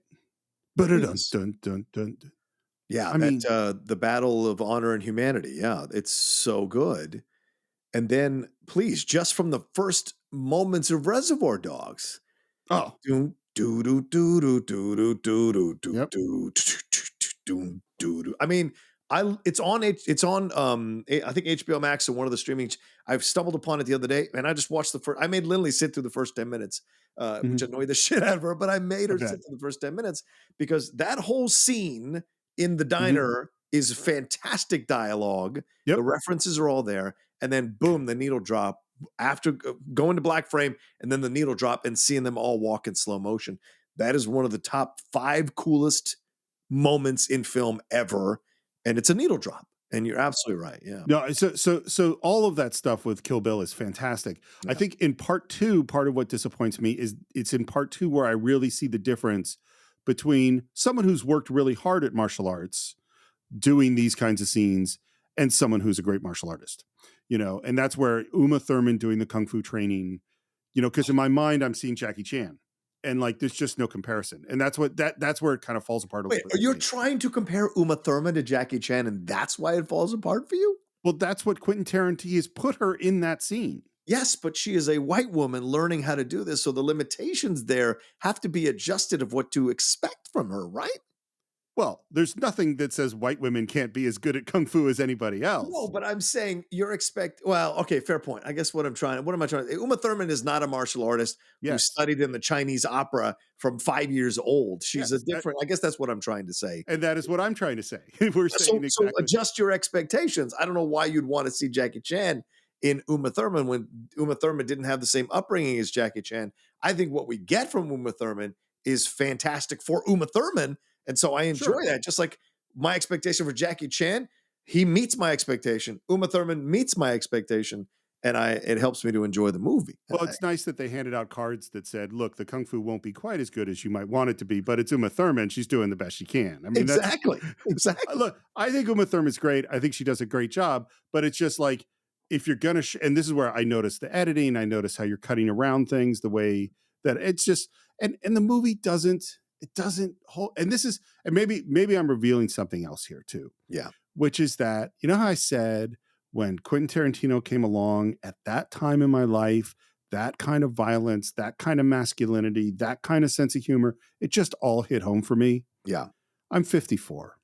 Dun. Yeah. The Battle of Honor and Humanity. Yeah. It's so good. And then please, just from the first moments of Reservoir Dogs. Oh. It's on I think HBO Max and one of the streaming. I've stumbled upon it the other day, and I just watched the first. I made Lindley sit through the first 10 minutes, which annoyed the shit out of her. But I made her sit through the first 10 minutes because that whole scene in the diner is fantastic dialogue. Yep. The references are all there, and then boom, the needle drop after going to black frame, and then the needle drop and seeing them all walk in slow motion. That is one of the top 5 coolest moments in film ever. And it's a needle drop. And you're absolutely right. Yeah. No, so all of that stuff with Kill Bill is fantastic. Yeah. I think in part 2, part of what disappoints me is it's in part 2 where I really see the difference between someone who's worked really hard at martial arts doing these kinds of scenes and someone who's a great martial artist, and that's where Uma Thurman doing the Kung Fu training, because in my mind, I'm seeing Jackie Chan. And there's just no comparison. And that's where it kind of falls apart. Wait, you're trying to compare Uma Thurman to Jackie Chan, and that's why it falls apart for you? Well, that's what Quentin Tarantino has put her in that scene. Yes, but she is a white woman learning how to do this. So the limitations there have to be adjusted of what to expect from her, right? Well, there's nothing that says white women can't be as good at Kung Fu as anybody else. No, but I'm saying okay, fair point. I guess what am I trying to Uma Thurman is not a martial artist who studied in the Chinese opera from 5 years old. She's I guess that's what I'm trying to say. And that is what I'm trying to say. We're saying so adjust your expectations. I don't know why you'd want to see Jackie Chan in Uma Thurman when Uma Thurman didn't have the same upbringing as Jackie Chan. I think what we get from Uma Thurman is fantastic for Uma Thurman. And so I enjoy that. Just like my expectation for Jackie Chan, he meets my expectation. Uma Thurman meets my expectation, and it helps me to enjoy the movie. Well, it's nice that they handed out cards that said, look, the Kung Fu won't be quite as good as you might want it to be, but it's Uma Thurman. She's doing the best she can. Exactly. Look, I think Uma Thurman's great. I think she does a great job, but it's just like, if you're going to, and this is where I notice the editing, I notice how you're cutting around things, the way that it's just, and the movie doesn't hold, and this is, and maybe I'm revealing something else here too. Yeah. Which is that, how I said when Quentin Tarantino came along at that time in my life, that kind of violence, that kind of masculinity, that kind of sense of humor, it just all hit home for me. Yeah. I'm 54.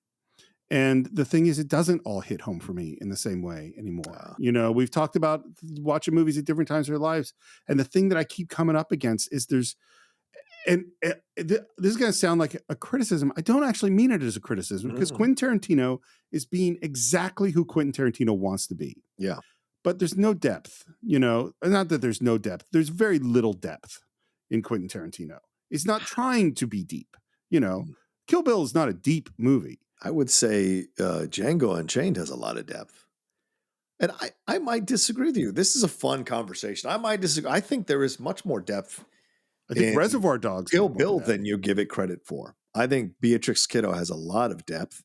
And the thing is, it doesn't all hit home for me in the same way anymore. You know, we've talked about watching movies at different times of our lives. And the thing that I keep coming up against is this is going to sound like a criticism. I don't actually mean it as a criticism because Quentin Tarantino is being exactly who Quentin Tarantino wants to be. Yeah. But there's no depth, you know, not that there's no depth. There's very little depth in Quentin Tarantino. It's not trying to be deep, you know. Kill Bill is not a deep movie. I would say Django Unchained has a lot of depth. And I might disagree with you. This is a fun conversation. I might disagree. I think there is much more depth. I think Reservoir Dogs Kill Bill than you give it credit for. I think Beatrix Kiddo has a lot of depth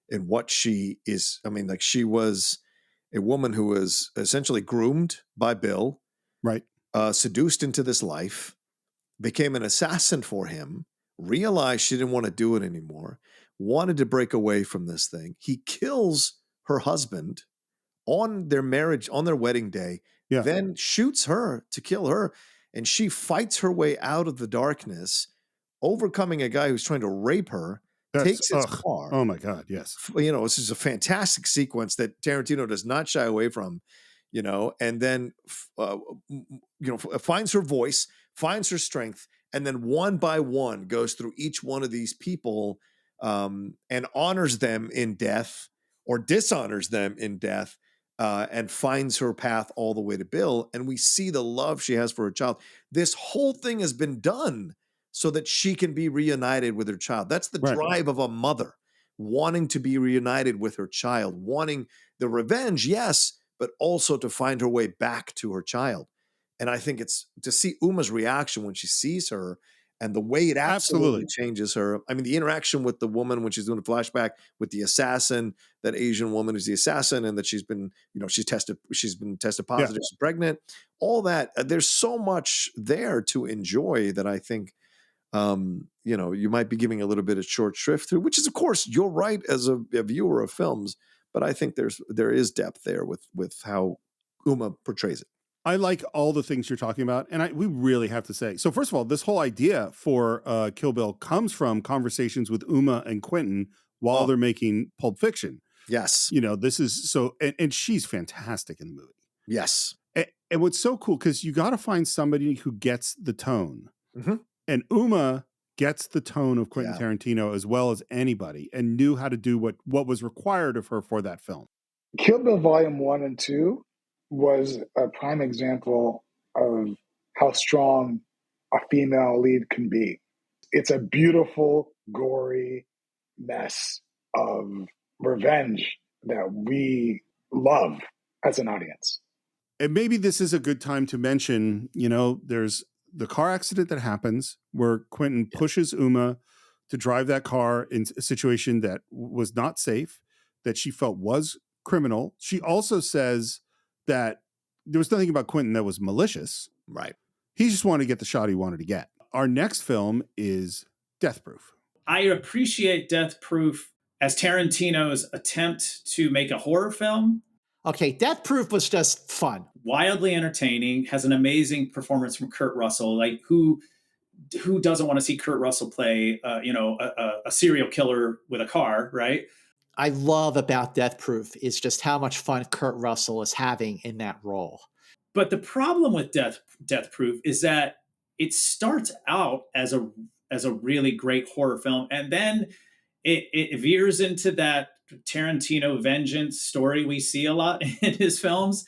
in what she is. I mean, like, she was a woman who was essentially groomed by Bill, right? Seduced into this life, became an assassin for him, realized she didn't want to do it anymore, wanted to break away from this thing. He kills her husband on their marriage, on their wedding day, then shoots her to kill her. And she fights her way out of the darkness, overcoming a guy who's trying to rape her, takes his car. Oh my God, yes. You know, this is a fantastic sequence that Tarantino does not shy away from, you know, and then, finds her voice, finds her strength, and then one by one goes through each one of these people and honors them in death or dishonors them in death. And finds her path all the way to Bill. And we see the love she has for her child. This whole thing has been done so that she can be reunited with her child. That's the drive of a mother, wanting to be reunited with her child, wanting the revenge, yes, but also to find her way back to her child. And I think it's to see Uma's reaction when she sees her and the way it absolutely changes her. I mean, the interaction with the woman when she's doing a flashback with the assassin, that Asian woman who's the assassin, and that she's been tested positive, she's pregnant, all that. There's so much there to enjoy that I think, you might be giving a little bit of short shrift through, which is, of course, you're right as a viewer of films, but I think there is depth there with how Uma portrays it. I like all the things you're talking about. And we really have to say, so first of all, this whole idea for Kill Bill comes from conversations with Uma and Quentin while they're making Pulp Fiction. Yes. You know, this is so, and she's fantastic in the movie. Yes. And what's so cool, because you got to find somebody who gets the tone. Mm-hmm. And Uma gets the tone of Quentin Tarantino as well as anybody and knew how to do what was required of her for that film. Kill Bill Volume 1 and 2 was a prime example of how strong a female lead can be. It's a beautiful, gory mess of revenge that we love as an audience. And maybe this is a good time to mention, there's the car accident that happens where Quentin pushes Uma to drive that car in a situation that was not safe, that she felt was criminal. She also says that there was nothing about Quentin that was malicious. Right. He just wanted to get the shot he wanted to get. Our next film is Death Proof. I appreciate Death Proof as Tarantino's attempt to make a horror film. Okay, Death Proof was just fun. Wildly entertaining, has an amazing performance from Kurt Russell. Like, who doesn't want to see Kurt Russell play, a serial killer with a car, right? I love about Death Proof is just how much fun Kurt Russell is having in that role. But the problem with Death Proof is that it starts out as a really great horror film, and then it veers into that Tarantino vengeance story we see a lot in his films.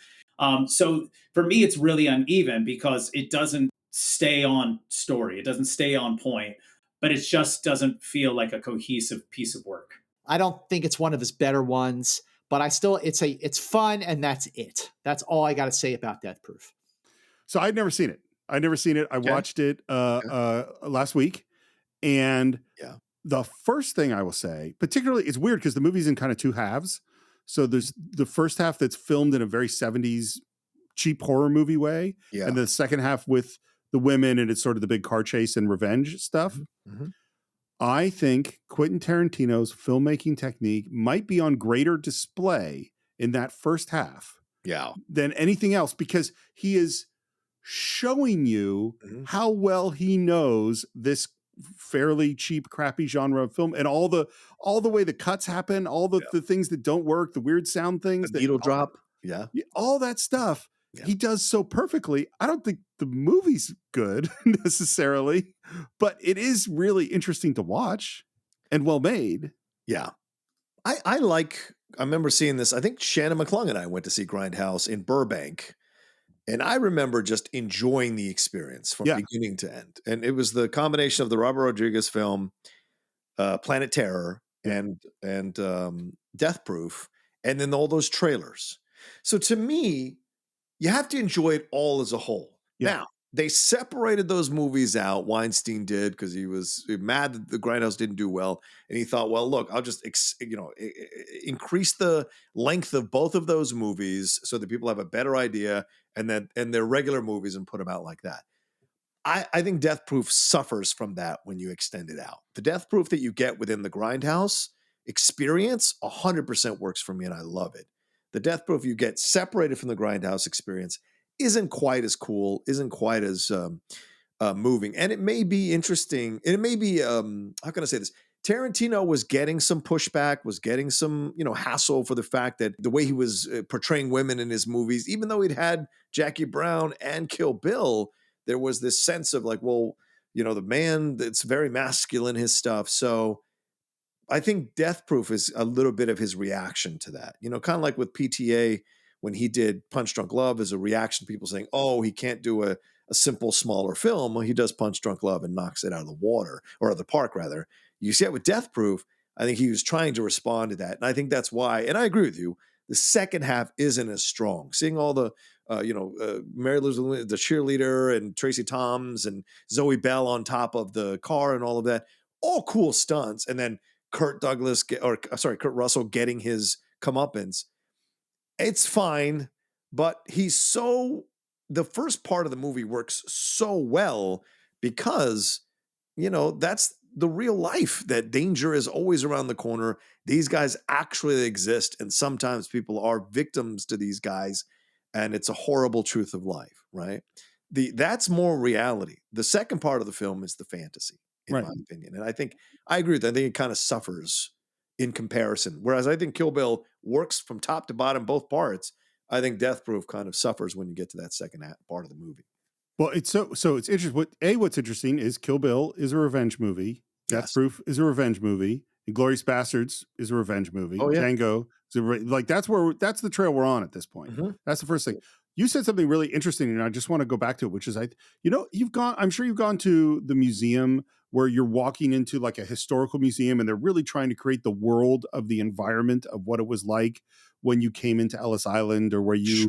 So for me, it's really uneven because it doesn't stay on story. It doesn't stay on point, but it just doesn't feel like a cohesive piece of work. I don't think it's one of his better ones, but it's fun, and that's it. That's all I got to say about Death Proof. So I'd never seen it. I watched it last week, and the first thing I will say, particularly, it's weird because the movie's in kind of two halves. So there's the first half that's filmed in a very 70s cheap horror movie way, and the second half with the women, and it's sort of the big car chase and revenge stuff. Mm-hmm. I think Quentin Tarantino's filmmaking technique might be on greater display in that first half Yeah. than anything else, because he is showing you how well he knows this fairly cheap, crappy genre of film, and all the way the cuts happen, all the things that don't work, the weird sound things, The needle drop. Yeah. all that stuff. Yeah. He does so perfectly. I don't think the movie's good necessarily, but it is really interesting to watch and well made. Yeah. I remember seeing this. I think Shannon McClung and I went to see Grindhouse in Burbank. And I remember just enjoying the experience from beginning to end. And it was the combination of the Robert Rodriguez film, Planet Terror, and Death Proof, and then all those trailers. So to me, you have to enjoy it all as a whole. Yeah. Now, they separated those movies out. Weinstein did, because he was mad that the Grindhouse didn't do well. And he thought, well, look, I'll just increase the length of both of those movies so that people have a better idea, and they're regular movies, and put them out like that. I think Death Proof suffers from that when you extend it out. The Death Proof that you get within the Grindhouse experience 100% works for me, and I love it. The Death Proof you get separated from the Grindhouse experience isn't quite as cool, isn't quite as moving. And it may be interesting. And it may be, how can I say this? Tarantino was getting some pushback, was getting some, hassle for the fact that the way he was portraying women in his movies, even though he'd had Jackie Brown and Kill Bill, there was this sense of like, well, the man that's very masculine, his stuff. So I think Death Proof is a little bit of his reaction to that. Kind of like with PTA when he did Punch Drunk Love as a reaction to people saying, oh, he can't do a simple, smaller film. Well, he does Punch Drunk Love and knocks it out of the water, or out of the park, rather. You see it with Death Proof. I think he was trying to respond to that. And I think that's why, and I agree with you, the second half isn't as strong. Seeing all the, Mary Elizabeth, the cheerleader, and Tracy Toms and Zoe Bell on top of the car and all of that, all cool stunts. And then Kurt Russell getting his comeuppance. It's fine, but the first part of the movie works so well because, that's the real life, that danger is always around the corner. These guys actually exist, and sometimes people are victims to these guys, and it's a horrible truth of life, right? That's more reality. The second part of the film is the fantasy, in my opinion. And I think I agree with that. I think it kind of suffers in comparison. Whereas I think Kill Bill works from top to bottom, both parts. I think Death Proof kind of suffers when you get to that second part of the movie. Well, it's it's interesting. What's interesting is Kill Bill is a revenge movie. Death Proof is a revenge movie. Inglourious Bastards is a revenge movie. Oh, yeah. Django is that's the trail we're on at this point. Mm-hmm. That's the first thing. You said something really interesting, and I just want to go back to it, which is I'm sure you've gone to the museum where you're walking into like a historical museum, and they're really trying to create the world of the environment of what it was like when you came into Ellis Island, or where you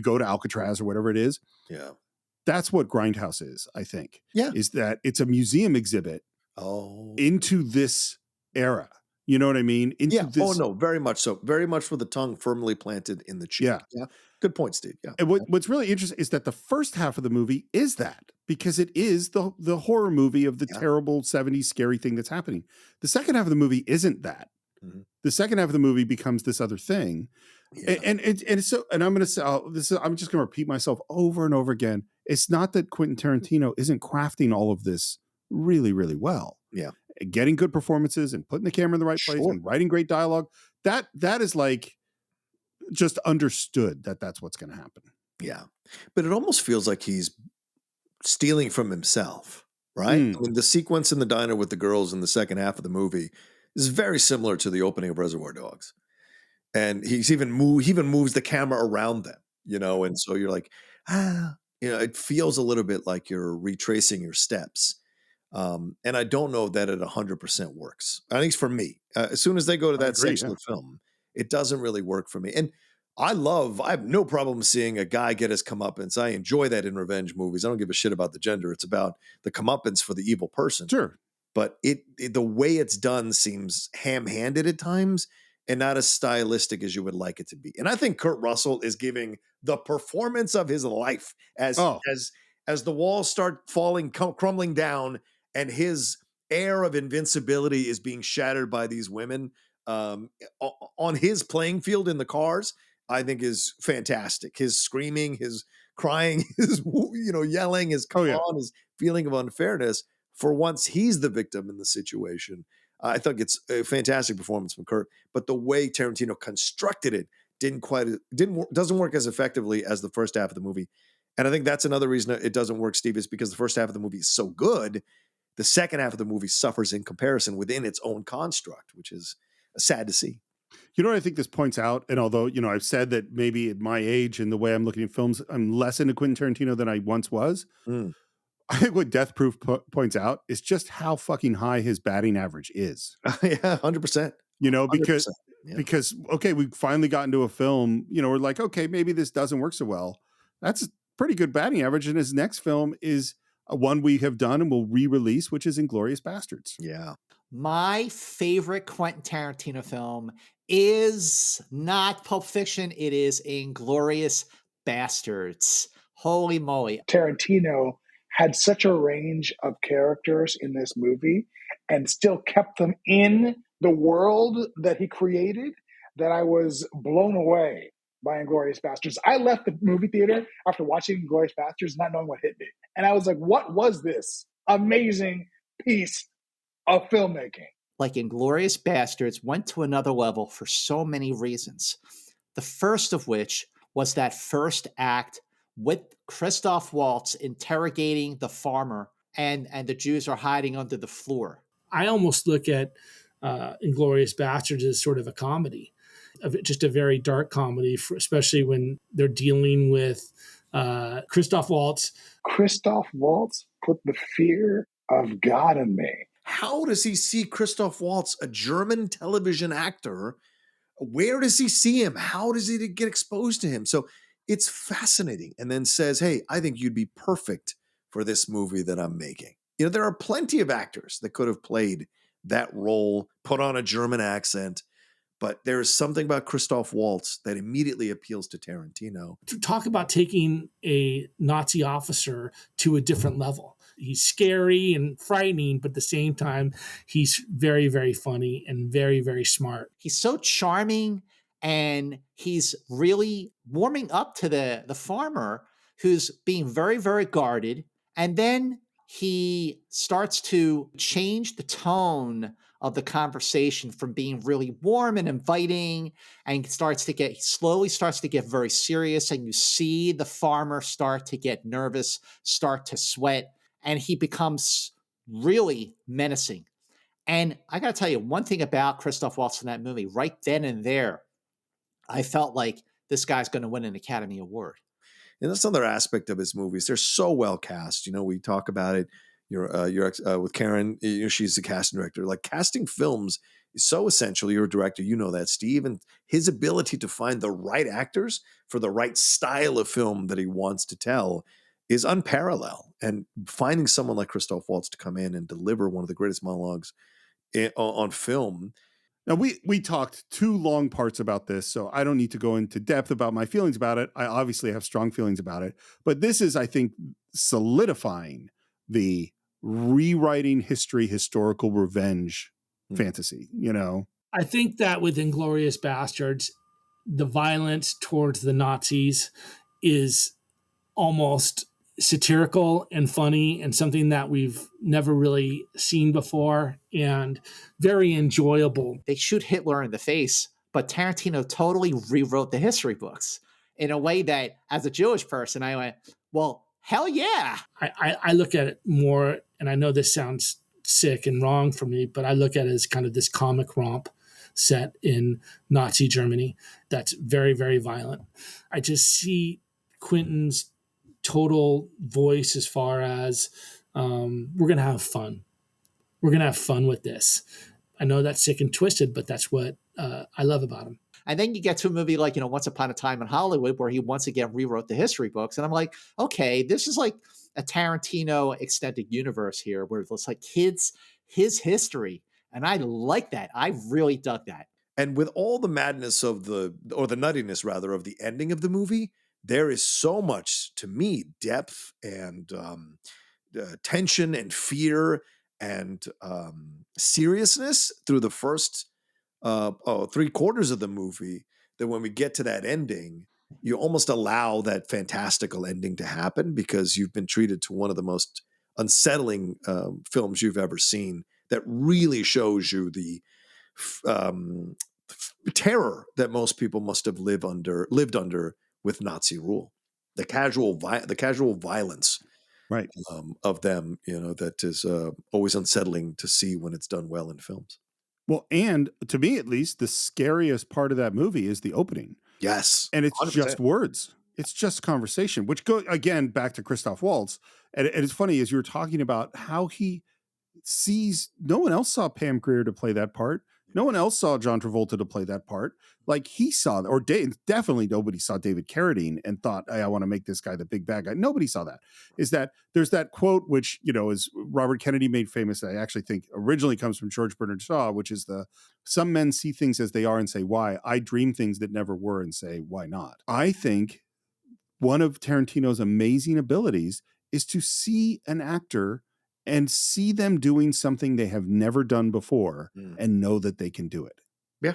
go to Alcatraz or whatever it is. Yeah. That's what Grindhouse is, I think. Yeah. Is that it's a museum exhibit into this era. You know what I mean? This. Oh, no, very much so. Very much with the tongue firmly planted in the cheek. Yeah. Good point, Steve. Yeah. And what's really interesting is that the first half of the movie is that, because it is the horror movie of the terrible 70s scary thing that's happening. The second half of the movie isn't that. Mm-hmm. The second half of the movie becomes this other thing. Yeah. And I'm going to say, I'm just going to repeat myself over and over again. It's not that Quentin Tarantino isn't crafting all of this really, really well. Yeah. Getting good performances and putting the camera in the right place and writing great dialogue. That is like just understood that's what's going to happen. Yeah. But it almost feels like he's stealing from himself, right? I mean, the sequence in the diner with the girls in the second half of the movie is very similar to the opening of Reservoir Dogs. And he even moves the camera around them, and so you're like, it feels a little bit like you're retracing your steps. And I don't know that it 100% works, at least for me. As soon as they go to that section of the film, it doesn't really work for me. And I have no problem seeing a guy get his comeuppance. I enjoy that in revenge movies. I don't give a shit about the gender. It's about the comeuppance for the evil person. Sure. But the way it's done seems ham-handed at times, and not as stylistic as you would like it to be. And I think Kurt Russell is giving the performance of his life as the walls start crumbling down, and his air of invincibility is being shattered by these women. on his playing field in the cars, I think is fantastic. His screaming, his crying, his yelling, his come on, his feeling of unfairness. For once, he's the victim in the situation. I think it's a fantastic performance from Kurt, but the way Tarantino constructed it doesn't work as effectively as the first half of the movie. And I think that's another reason it doesn't work, Steve, is because the first half of the movie is so good. The second half of the movie suffers in comparison within its own construct, which is sad to see. You know what I think this points out? And although, I've said that maybe at my age and the way I'm looking at films, I'm less into Quentin Tarantino than I once was. I think what Death Proof points out is just how fucking high his batting average is. Yeah, 100%. Because okay, we finally got into a film, we're like, okay, maybe this doesn't work so well. That's a pretty good batting average. And his next film is one we have done and will re-release, which is Inglourious Bastards. Yeah. My favorite Quentin Tarantino film is not Pulp Fiction. It is Inglourious Bastards. Holy moly. Tarantino had such a range of characters in this movie and still kept them in the world that he created that I was blown away by Inglourious Bastards. I left the movie theater after watching Inglourious Bastards not knowing what hit me. And I was like, what was this amazing piece of filmmaking? Like Inglourious Bastards went to another level for so many reasons. The first of which was that first act with Christoph Waltz interrogating the farmer and the Jews are hiding under the floor. I almost look at Inglourious Bastards as sort of a comedy, just a very dark comedy, especially when they're dealing with Christoph Waltz. Christoph Waltz put the fear of God in me. How does he see Christoph Waltz, a German television actor? Where does he see him? How does he get exposed to him? So it's fascinating. And then says, hey, I think you'd be perfect for this movie that I'm making. There are plenty of actors that could have played that role, put on a German accent, but there is something about Christoph Waltz that immediately appeals to Tarantino. To talk about taking a Nazi officer to a different level. He's scary and frightening, but at the same time, he's very, very funny and very, very smart. He's so charming, and he's really warming up to the farmer who's being very, very guarded. And then he starts to change the tone of the conversation from being really warm and inviting and slowly starts to get very serious. And you see the farmer start to get nervous, start to sweat, and he becomes really menacing. And I got to tell you one thing about Christoph Waltz in that movie, right then and there, I felt like this guy's going to win an Academy Award. And that's another aspect of his movies. They're so well cast. We talk about it. You're with Karen. She's the casting director. Like, casting films is so essential. You're a director. You know that, Steve. And his ability to find the right actors for the right style of film that he wants to tell is unparalleled. And finding someone like Christoph Waltz to come in and deliver one of the greatest monologues on film. Now, we talked 2 long parts about this, so I don't need to go into depth about my feelings about it. I obviously have strong feelings about it. But this is, I think, solidifying the rewriting history, historical revenge fantasy, I think that with Inglourious Bastards, the violence towards the Nazis is almost satirical and funny and something that we've never really seen before and very enjoyable. They shoot Hitler in the face, but Tarantino totally rewrote the history books in a way that, as a Jewish person, I went, well, hell yeah. I look at it more, and I know this sounds sick and wrong for me, but I look at it as kind of this comic romp set in Nazi Germany that's very, very violent. I just see Quentin's total voice as far as we're going to have fun. We're going to have fun with this. I know that's sick and twisted, but that's what I love about him. And then you get to a movie like, Once Upon a Time in Hollywood, where he once again rewrote the history books. And I'm like, okay, this is like a Tarantino extended universe here, where it's like his history. And I like that. I really dug that. And with all the madness of the nuttiness rather of the ending of the movie, there is so much, to me, depth and tension and fear and seriousness through the first 3/4 of the movie, that when we get to that ending, you almost allow that fantastical ending to happen because you've been treated to one of the most unsettling films you've ever seen that really shows you the terror that most people must have lived under with Nazi rule, the casual violence, Right. of them, that is always unsettling to see when it's done well in films. Well, and to me at least, the scariest part of that movie is the opening. Yes, And it's 100%. just words. It's just conversation, which go again back to Christoph Waltz. And it's funny as you were talking about how he sees, no one else saw Pam Grier to play that part. No one else saw John Travolta to play that part. Like he saw, or definitely nobody saw David Carradine and thought, hey, I want to make this guy the big bad guy. Nobody saw that. Is that there's that quote, which, is Robert Kennedy made famous. That I actually think originally comes from George Bernard Shaw, which is some men see things as they are and say, why? I dream things that never were and say, why not? I think one of Tarantino's amazing abilities is to see an actor and see them doing something they have never done before and know that they can do it. Yeah.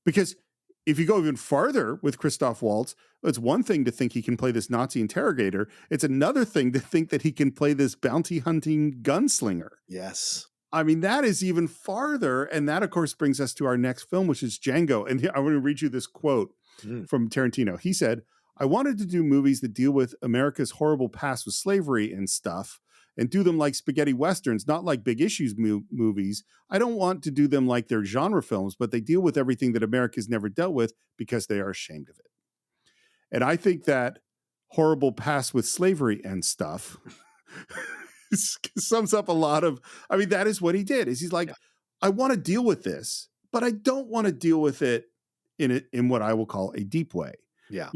Because if you go even farther with Christoph Waltz, it's one thing to think he can play this Nazi interrogator. It's another thing to think that he can play this bounty hunting gunslinger. Yes. I mean, that is even farther. And that, of course, brings us to our next film, which is Django. And I want to read you this quote from Tarantino. He said, I wanted to do movies that deal with America's horrible past with slavery and stuff, and do them like spaghetti westerns, not like big issues movies. I don't want to do them like they're genre films, but they deal with everything that America's never dealt with because they are ashamed of it. And I think that horrible past with slavery and stuff sums up a lot of, that is what he did. Is he's like, I want to deal with this, but I don't want to deal with it in what I will call a deep way. Yeah.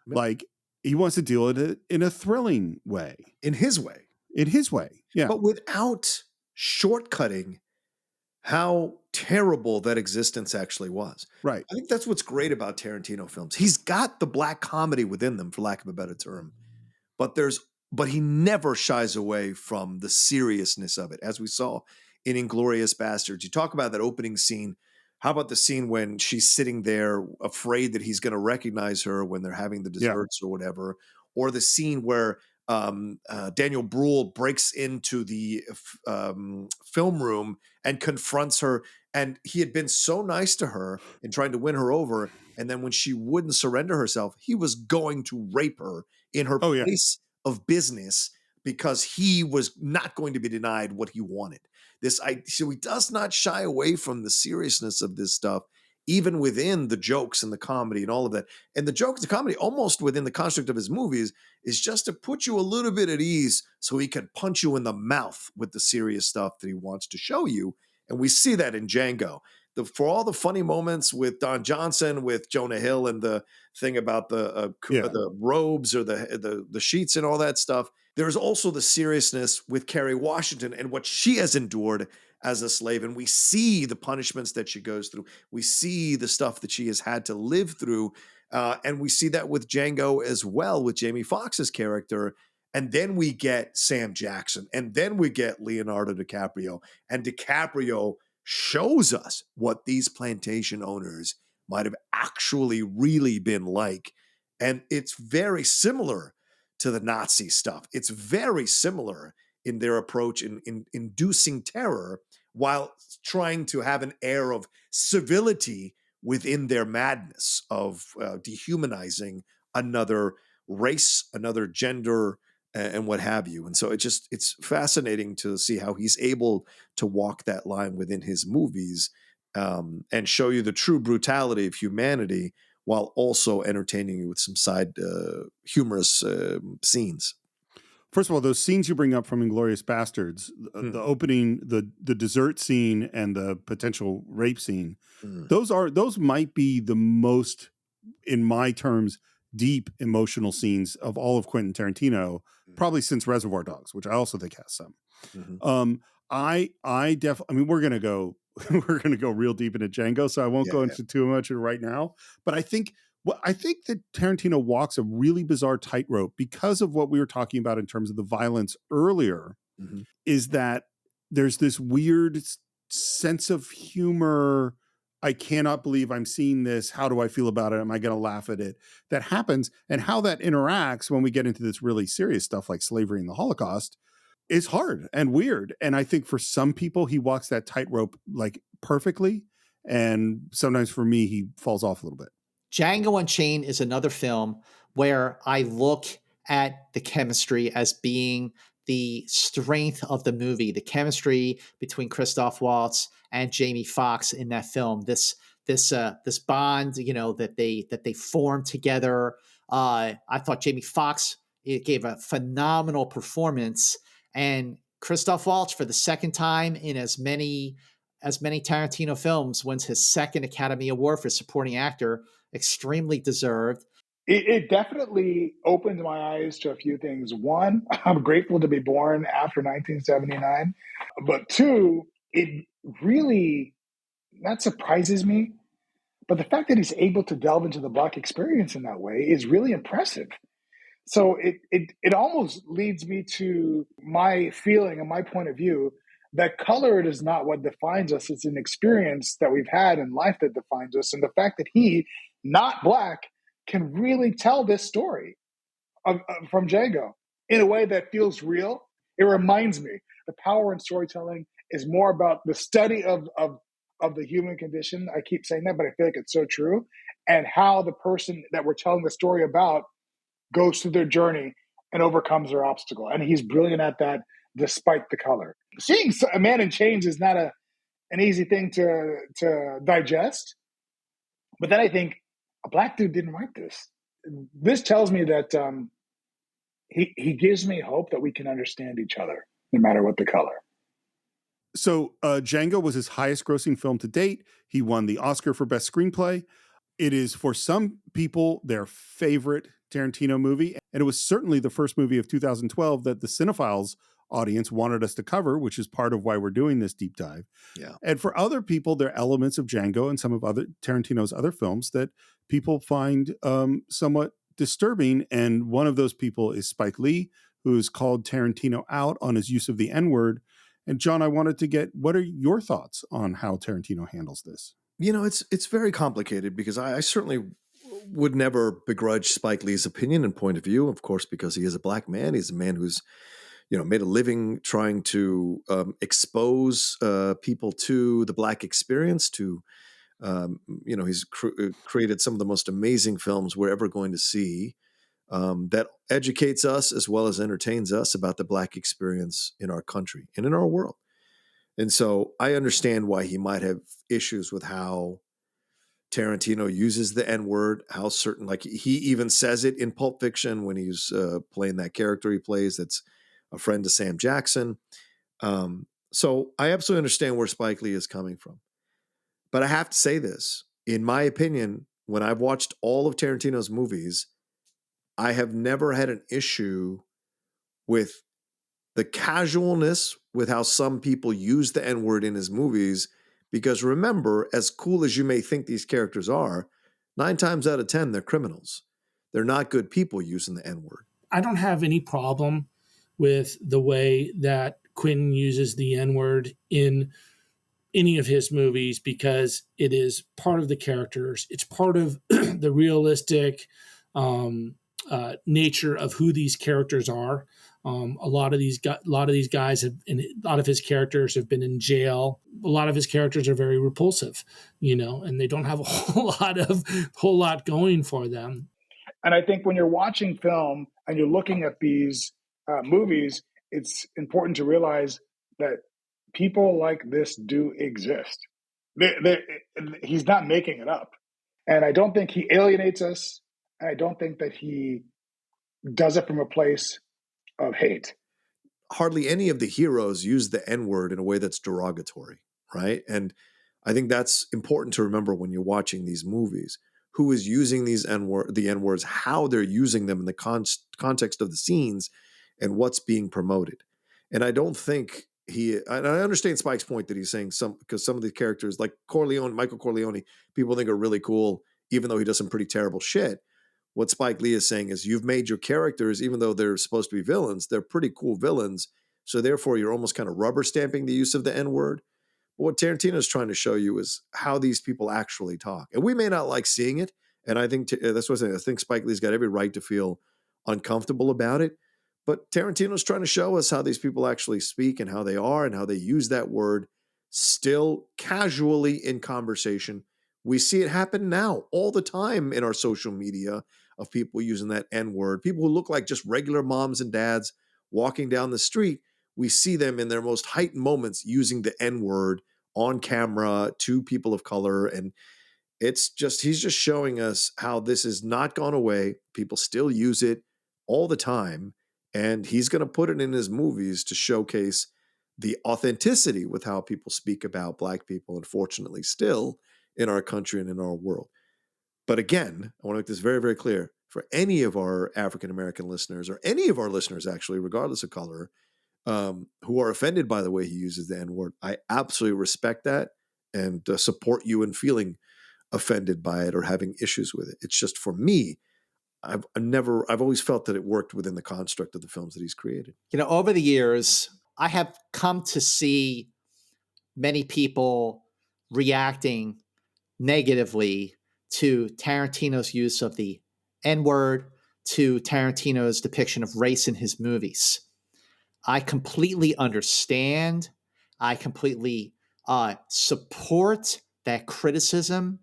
Like he wants to deal with it in a thrilling way. In his way. Yeah. But without shortcutting how terrible that existence actually was. Right. I think that's what's great about Tarantino films. He's got the black comedy within them, for lack of a better term, but he never shies away from the seriousness of it, as we saw in Inglourious Bastards. You talk about that opening scene. How about the scene when she's sitting there afraid that he's going to recognize her when they're having the desserts or whatever, or the scene where Daniel Bruhl breaks into the film room and confronts her, and he had been so nice to her in trying to win her over, and then when she wouldn't surrender herself, he was going to rape her in her place of business because he was not going to be denied what he wanted. So he does not shy away from the seriousness of this stuff, even within the jokes and the comedy and all of that. And the jokes, the comedy, almost within the construct of his movies, is just to put you a little bit at ease so he can punch you in the mouth with the serious stuff that he wants to show you. And we see that in Django. For all the funny moments with Don Johnson, with Jonah Hill, and the thing about the robes or the sheets and all that stuff, there's also the seriousness with Kerry Washington and what she has endured as a slave. And we see the punishments that she goes through. We see the stuff that she has had to live through. And we see that with Django as well, with Jamie Foxx's character. And then we get Sam Jackson. And then we get Leonardo DiCaprio. And DiCaprio shows us what these plantation owners might have actually really been like. And it's very similar to the Nazi stuff. It's very similar in their approach in inducing terror while trying to have an air of civility within their madness of dehumanizing another race, another gender, and what have you. And so it's fascinating to see how he's able to walk that line within his movies and show you the true brutality of humanity while also entertaining you with some side humorous scenes. First of all, those scenes you bring up from Inglourious Bastards, the opening, the dessert scene, and the potential rape scene, those might be the most, in my terms, deep emotional scenes of all of Quentin Tarantino, probably since Reservoir Dogs, which I also think has some. I definitely, we're gonna go real deep into Django, so I won't go into too much of it right now. But I think that Tarantino walks a really bizarre tightrope because of what we were talking about in terms of the violence earlier. Is that there's this weird sense of humor. I cannot believe I'm seeing this. How do I feel about it? Am I going to laugh at it? That happens. And how that interacts when we get into this really serious stuff like slavery and the Holocaust is hard and weird. And I think for some people, he walks that tightrope like perfectly. And sometimes for me, he falls off a little bit. Django Unchained is another film where I look at the chemistry as being the strength of the movie, the chemistry between Christoph Waltz and Jamie Foxx in that film. This bond, you know, that they form together. I thought Jamie Foxx gave a phenomenal performance, and Christoph Waltz, for the second time in as many Tarantino films, wins his second Academy Award for supporting actor. Extremely deserved. It definitely opened my eyes to a few things. One, I'm grateful to be born after 1979. But two, it really, that surprises me. But the fact that he's able to delve into the Black experience in that way is really impressive. So it almost leads me to my feeling and my point of view that color is not what defines us. It's an experience that we've had in life that defines us. And the fact that he, not Black, can really tell this story from Django in a way that feels real. It reminds me the power in storytelling is more about the study of the human condition. I keep saying that, but I feel like it's so true. And how the person that we're telling the story about goes through their journey and overcomes their obstacle. And he's brilliant at that despite the color. Seeing a man in chains is not an easy thing to digest. But then I think a Black dude didn't write this. This tells me that he gives me hope that we can understand each other no matter what the color. So Django was his highest grossing film to date. He won the Oscar for Best Screenplay. It is, for some people, their favorite Tarantino movie. And it was certainly the first movie of 2012 that the Cine-Files audience wanted us to cover, which is part of why we're doing this deep dive. Yeah. And for other people, there are elements of Django and some of other Tarantino's other films that people find somewhat disturbing. And one of those people is Spike Lee, who's called Tarantino out on his use of the N-word. And John, I wanted to get, what are your thoughts on how Tarantino handles this? You know, it's very complicated because I certainly would never begrudge Spike Lee's opinion and point of view, of course, because he is a Black man. He's a man who's, you know, made a living trying to expose people to the Black experience, to, you know, he's created some of the most amazing films we're ever going to see that educates us as well as entertains us about the Black experience in our country and in our world. And so I understand why he might have issues with how Tarantino uses the N-word, how certain, like he even says it in Pulp Fiction when he's playing that character he plays that's a friend to Sam Jackson. So I absolutely understand where Spike Lee is coming from. But I have to say this, in my opinion, when I've watched all of Tarantino's movies, I have never had an issue with the casualness with how some people use the N-word in his movies, because remember, as cool as you may think these characters are, 9 times out of 10, they're criminals. They're not good people using the N-word. I don't have any problem with the way that Quentin uses the N-word in any of his movies because it is part of the characters. It's part of the realistic nature of who these characters are. A lot of these guys have, and a lot of his characters have been in jail. A lot of his characters are very repulsive, you know, and they don't have a whole lot going for them. And I think when you're watching film and you're looking at these movies, it's important to realize that people like this do exist. He's not making it up. And I don't think he alienates us. And I don't think that he does it from a place of hate. Hardly any of the heroes use the N-word in a way that's derogatory, right? And I think that's important to remember when you're watching these movies. Who is using the N-words, how they're using them in the context of the scenes, and what's being promoted. And I don't think and I understand Spike's point that he's saying because some of the characters like Michael Corleone, people think are really cool, even though he does some pretty terrible shit. What Spike Lee is saying is you've made your characters, even though they're supposed to be villains, they're pretty cool villains. So therefore you're almost kind of rubber stamping the use of the N-word. What Tarantino's trying to show you is how these people actually talk. And we may not like seeing it. And I think that's what I'm saying. I think Spike Lee's got every right to feel uncomfortable about it. But Tarantino's trying to show us how these people actually speak and how they are and how they use that word still casually in conversation. We see it happen now all the time in our social media of people using that N word. People who look like just regular moms and dads walking down the street. We see them in their most heightened moments using the N word on camera to people of color. And he's just showing us how this has not gone away. People still use it all the time. And he's going to put it in his movies to showcase the authenticity with how people speak about Black people, unfortunately, still in our country and in our world. But again, I want to make this very, very clear for any of our African-American listeners, or any of our listeners, actually, regardless of color, who are offended by the way he uses the N-word. I absolutely respect that and support you in feeling offended by it or having issues with it. It's just, for me, I've always felt that it worked within the construct of the films that he's created. Over the years, I have come to see many people reacting negatively to Tarantino's use of the N-word, to Tarantino's depiction of race in his movies. I completely understand. I completely support that criticism.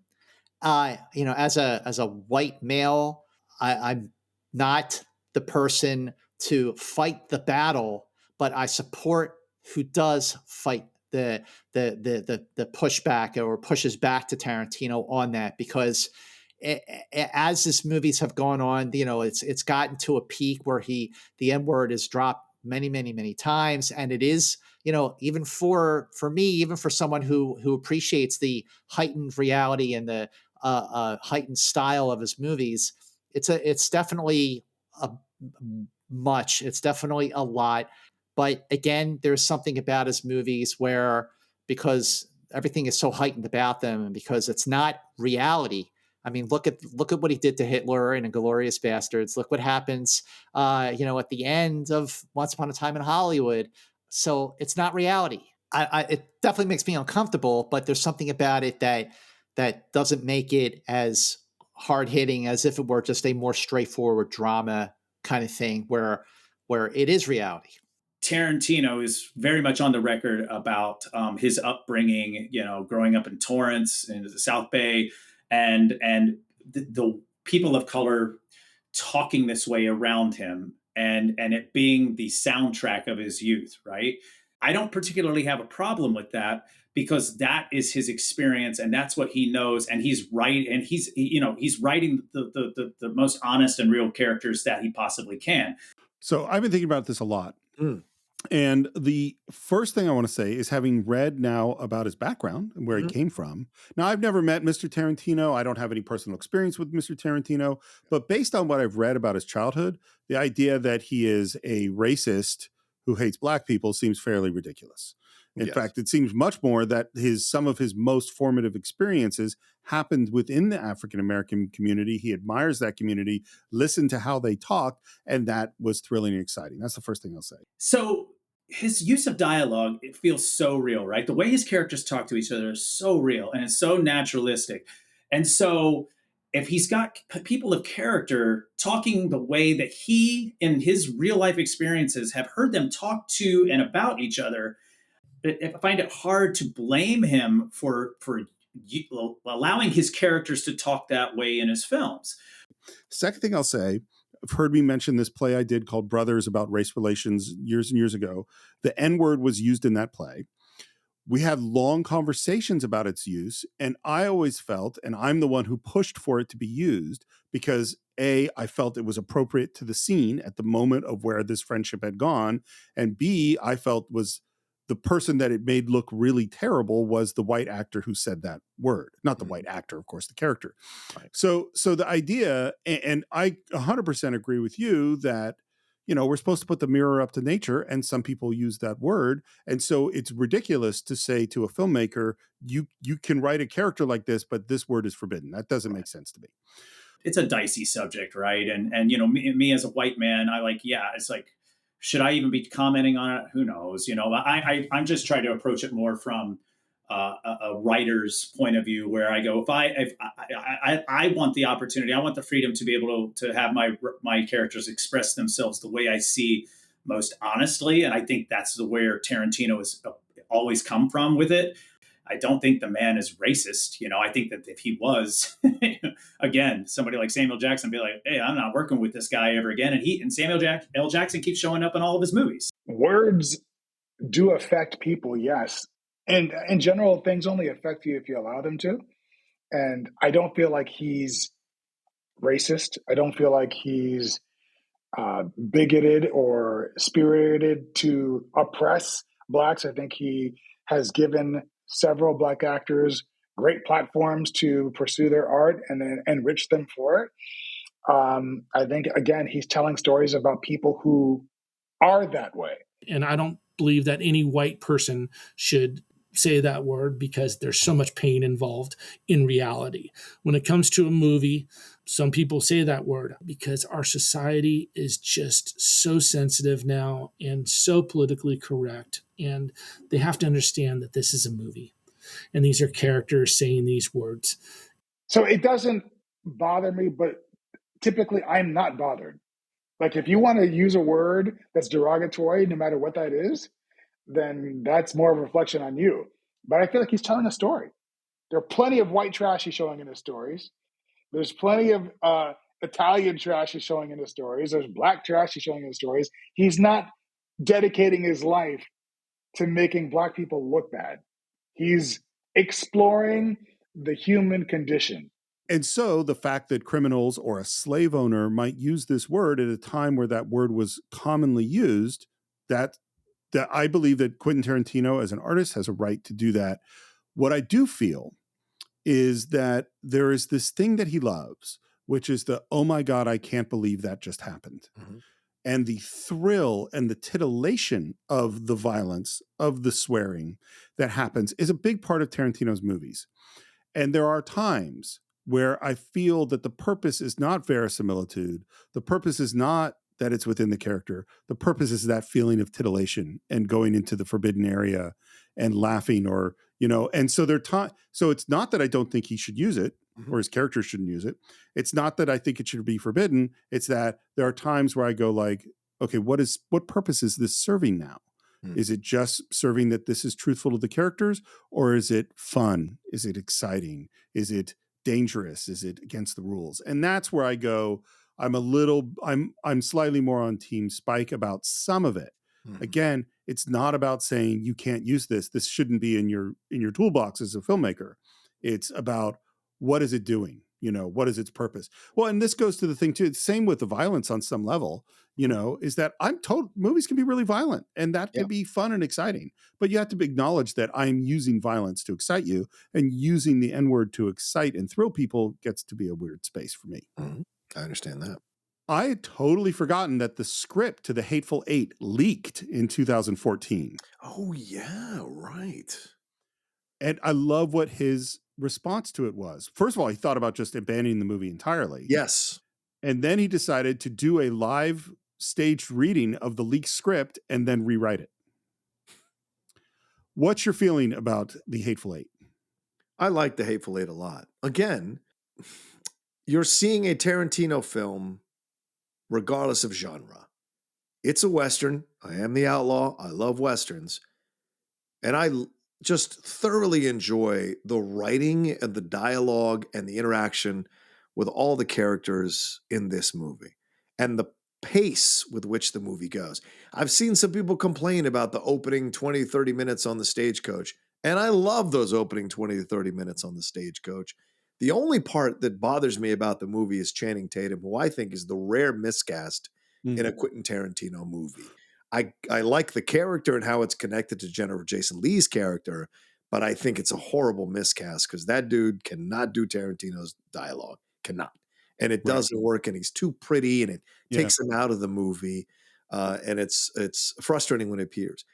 As a white male, I'm not the person to fight the battle, but I support who does fight the pushback or pushes back to Tarantino on that, because as these movies have gone on, it's gotten to a peak where the N-word is dropped many, many, many times. And it is, even for me, even for someone who appreciates the heightened reality and the heightened style of his movies, it's definitely much. It's definitely a lot. But again, there's something about his movies where, because everything is so heightened about them, and because it's not reality. I mean, look at what he did to Hitler in *Inglourious Bastards*. Look what happens, at the end of *Once Upon a Time in Hollywood*. So it's not reality. It definitely makes me uncomfortable, but there's something about it that doesn't make it as hard hitting as if it were just a more straightforward drama kind of thing, where it is reality. Tarantino is very much on the record about his upbringing, growing up in Torrance in the South Bay, and the people of color talking this way around him, and it being the soundtrack of his youth, right? I don't particularly have a problem with that, because that is his experience and that's what he knows, and he's right, and he's writing the most honest and real characters that he possibly can. So I've been thinking about this a lot. And the first thing I want to say is, having read now about his background and where he came from. Now, I've never met Mr. Tarantino. I don't have any personal experience with Mr. Tarantino, but based on what I've read about his childhood, the idea that he is a racist who hates Black people seems fairly ridiculous. In fact, it seems much more that some of his most formative experiences happened within the African-American community. He admires that community, listened to how they talk, and that was thrilling and exciting. That's the first thing I'll say. So his use of dialogue, it feels so real, right? The way his characters talk to each other is so real, and it's so naturalistic. And so if he's got people of character talking the way that he, in his real life experiences, have heard them talk to and about each other, I find it hard to blame him for allowing his characters to talk that way in his films. Second thing I'll say, I've heard me mention this play I did called Brothers, about race relations years and years ago. The N-word was used in that play. We had long conversations about its use, and I always felt, and I'm the one who pushed for it to be used, because A, I felt it was appropriate to the scene at the moment of where this friendship had gone, and B, I felt was the person that it made look really terrible was the white actor who said that word. Not the white actor, of course, the character. Right. So the idea, and I 100% agree with you that, we're supposed to put the mirror up to nature, and some people use that word. And so it's ridiculous to say to a filmmaker, you can write a character like this, but this word is forbidden. That doesn't make sense to me. It's a dicey subject, right? And me as a white man, it's like, should I even be commenting on it? Who knows? I'm just trying to approach it more from a writer's point of view, where I go, if I want the opportunity, I want the freedom to be able to have my characters express themselves the way I see most honestly, and I think that's where Tarantino has always come from with it. I don't think the man is racist. I think that if he was, again, somebody like Samuel Jackson be like, "Hey, I'm not working with this guy ever again," and Samuel L. Jackson keeps showing up in all of his movies. Words do affect people, yes. And in general, things only affect you if you allow them to. And I don't feel like he's racist. I don't feel like he's bigoted or spirited to oppress Blacks. I think he has given several Black actors great platforms to pursue their art and then enrich them for it. I think, again, he's telling stories about people who are that way. And I don't believe that any white person should say that word, because there's so much pain involved in reality. When it comes to a movie, some people say that word because our society is just so sensitive now and so politically correct. And they have to understand that this is a movie and these are characters saying these words. So it doesn't bother me, but typically I'm not bothered. Like, if you want to use a word that's derogatory, no matter what that is, then that's more of a reflection on you. But I feel like he's telling a story. There are plenty of white trash he's showing in his stories. There's plenty of Italian trash he's showing in his stories. There's Black trash he's showing in his stories. He's not dedicating his life to making Black people look bad. He's exploring the human condition. And so the fact that criminals or a slave owner might use this word at a time where that word was commonly used, that I believe that Quentin Tarantino as an artist has a right to do that. What I do feel is that there is this thing that he loves, which is the, oh my God, I can't believe that just happened. Mm-hmm. And the thrill and the titillation of the violence, of the swearing that happens is a big part of Tarantino's movies. And there are times where I feel that the purpose is not verisimilitude. The purpose is not that it's within the character. The purpose is that feeling of titillation and going into the forbidden area and laughing, or, and so so it's not that I don't think he should use it, or his character shouldn't use it. It's not that I think it should be forbidden. It's that there are times where I go like, okay, what purpose is this serving now? Is it just serving that this is truthful to the characters, or is it fun? Is it exciting? Is it dangerous? Is it against the rules? And that's where I go, I'm slightly more on Team Spike about some of it. Mm-hmm. Again, it's not about saying you can't use this. This shouldn't be in your toolbox as a filmmaker. It's about, what is it doing? What is its purpose? Well, and this goes to the thing too. Same with the violence on some level, is that I'm told movies can be really violent, and that can be fun and exciting, but you have to acknowledge that I'm using violence to excite you, and using the N-word to excite and thrill people gets to be a weird space for me. Mm-hmm. I understand that. I had totally forgotten that the script to The Hateful Eight leaked in 2014. Oh yeah, right. And I love what his response to it was. First of all, he thought about just abandoning the movie entirely. Yes. And then he decided to do a live staged reading of the leaked script and then rewrite it. What's your feeling about The Hateful Eight? I like The Hateful Eight a lot. Again, you're seeing a Tarantino film regardless of genre. It's a Western. I am the outlaw. I love Westerns. And I just thoroughly enjoy the writing and the dialogue and the interaction with all the characters in this movie and the pace with which the movie goes. I've seen some people complain about the opening 20, 30 minutes on the Stagecoach, and I love those opening 20 to 30 minutes on the Stagecoach. The only part that bothers me about the movie is Channing Tatum, who I think is the rare miscast in a Quentin Tarantino movie. I like the character and how it's connected to Jennifer Jason Leigh's character, but I think it's a horrible miscast because that dude cannot do Tarantino's dialogue. Cannot. And it doesn't work, and he's too pretty, and it takes him out of the movie, and it's frustrating when it appears.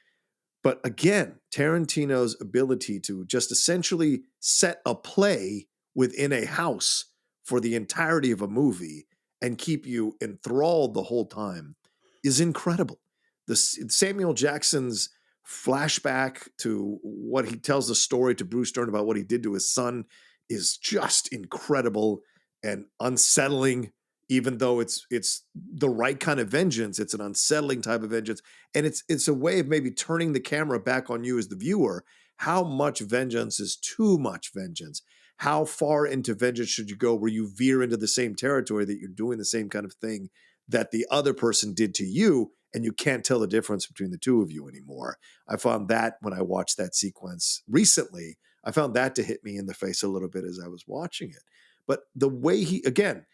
But again, Tarantino's ability to just essentially set a play within a house for the entirety of a movie and keep you enthralled the whole time is incredible. The Samuel Jackson's flashback to what he tells the story to Bruce Dern about what he did to his son is just incredible and unsettling. Even though it's the right kind of vengeance, it's an unsettling type of vengeance, and it's a way of maybe turning the camera back on you as the viewer. How much vengeance is too much vengeance? How far into vengeance should you go where you veer into the same territory that you're doing the same kind of thing that the other person did to you, and you can't tell the difference between the two of you anymore? I found that when I watched that sequence recently, I found that to hit me in the face a little bit as I was watching it. But the way again,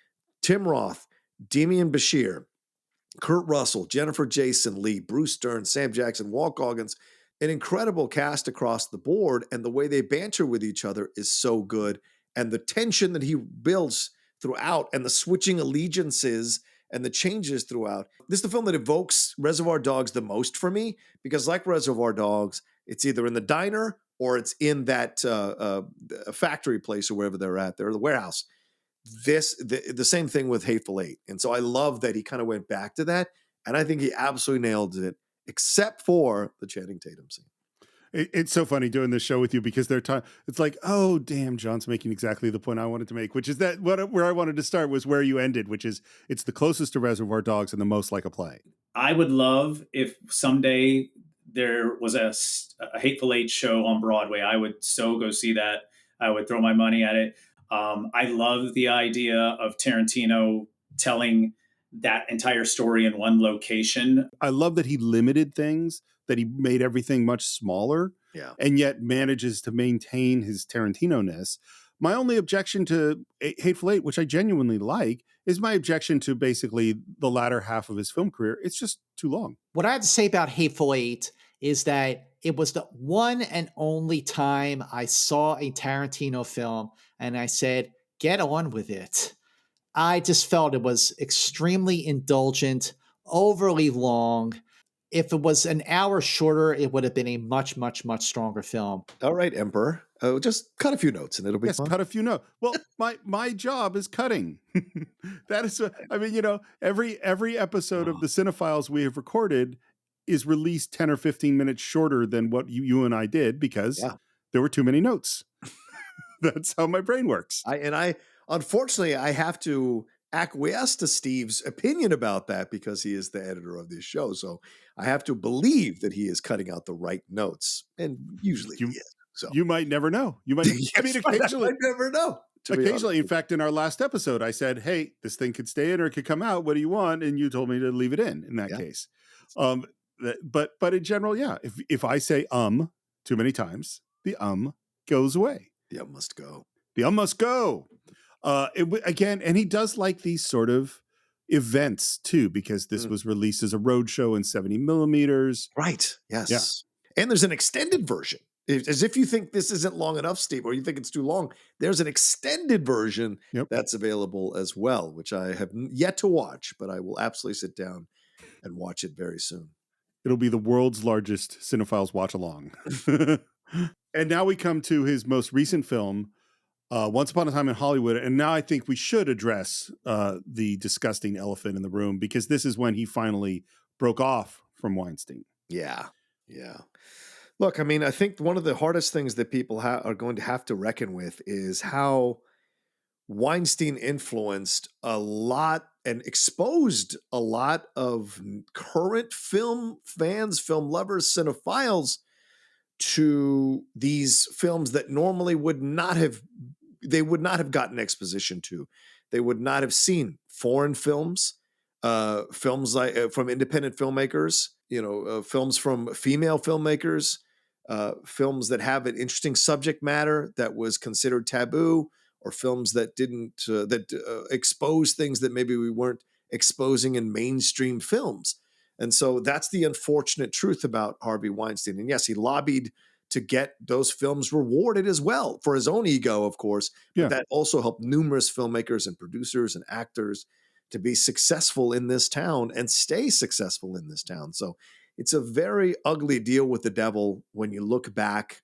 Tim Roth, Demian Bashir, Kurt Russell, Jennifer Jason Leigh, Bruce Dern, Sam Jackson, Walt Goggins, an incredible cast across the board. And the way they banter with each other is so good. And the tension that he builds throughout and the switching allegiances and the changes throughout. This is the film that evokes Reservoir Dogs the most for me, because like Reservoir Dogs, it's either in the diner or it's in that factory place or wherever they're at. They're the warehouse. The same thing with Hateful Eight. And so I love that he kind of went back to that. And I think he absolutely nailed it, except for the Channing Tatum scene. It's so funny doing this show with you because it's like, oh, damn, John's making exactly the point I wanted to make, which is that where I wanted to start was where you ended, which is it's the closest to Reservoir Dogs and the most like a play. I would love if someday there was a Hateful Eight show on Broadway. I would so go see that. I would throw my money at it. I love the idea of Tarantino telling that entire story in one location. I love that he limited things, that he made everything much smaller, and yet manages to maintain his Tarantino-ness. My only objection to Hateful Eight, which I genuinely like, is my objection to basically the latter half of his film career. It's just too long. What I have to say about Hateful Eight is that it was the one and only time I saw a Tarantino film and I said, get on with it. I just felt it was extremely indulgent, overly long. If it was an hour shorter, it would have been a much, much, much stronger film. All right, Emperor. Just cut a few notes and it'll be fun. Cut a few notes. Well, my job is cutting. That is, every episode of the Cine-Files we have recorded is released 10 or 15 minutes shorter than what you and I did because there were too many notes. That's how my brain works. Unfortunately, I have to acquiesce to Steve's opinion about that because he is the editor of this show. So I have to believe that he is cutting out the right notes, and usually he is. So you might never know. You might. Occasionally, I never know. Occasionally, in fact, in our last episode, I said, "Hey, this thing could stay in or it could come out. What do you want?" And you told me to leave it in that case. But in general, if I say too many times, the goes away. The must go. The must go. Again, and he does like these sort of events too, because this was released as a road show in 70 millimeters. Right. Yes. Yeah. And there's an extended version. As if you think this isn't long enough, Steve, or you think it's too long, there's an extended version that's available as well, which I have yet to watch, but I will absolutely sit down and watch it very soon. It'll be the world's largest Cine-Files watch along. And now we come to his most recent film, Once Upon a Time in Hollywood. And now I think we should address the disgusting elephant in the room, because this is when he finally broke off from Weinstein. Yeah. Look, I mean, I think one of the hardest things that people are going to have to reckon with is how Weinstein influenced a lot and exposed a lot of current film fans, film lovers, cinephiles to these films that normally would not have gotten exposition to. They would not have seen foreign films, films like from independent filmmakers, films from female filmmakers, films that have an interesting subject matter that was considered taboo, or films that didn't expose things that maybe we weren't exposing in mainstream films. And so that's the unfortunate truth about Harvey Weinstein. And yes, he lobbied to get those films rewarded as well for his own ego, of course. But that also helped numerous filmmakers and producers and actors to be successful in this town and stay successful in this town. So it's a very ugly deal with the devil when you look back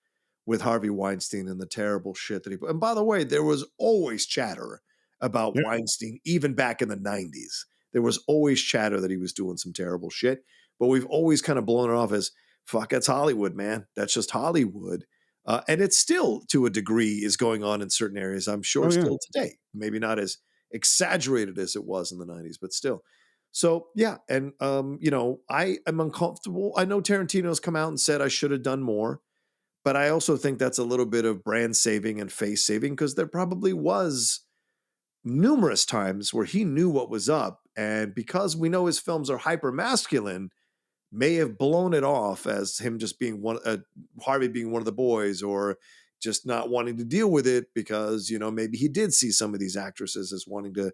with Harvey Weinstein and the terrible shit that he put. And by the way, there was always chatter about Weinstein, even back in the 90s. There was always chatter that he was doing some terrible shit, but we've always kind of blown it off as fuck, that's Hollywood, man. That's just Hollywood. And it still, to a degree, is going on in certain areas, I'm sure, Oh, yeah. still today. Maybe not as exaggerated as it was in the 90s, but still. So, yeah. And, I am uncomfortable. I know Tarantino's come out and said I should have done more, but I also think that's a little bit of brand saving and face saving, because there probably was numerous times where he knew what was up. And because we know his films are hyper masculine, may have blown it off as him just being Harvey being one of the boys, or just not wanting to deal with it because, maybe he did see some of these actresses as wanting to,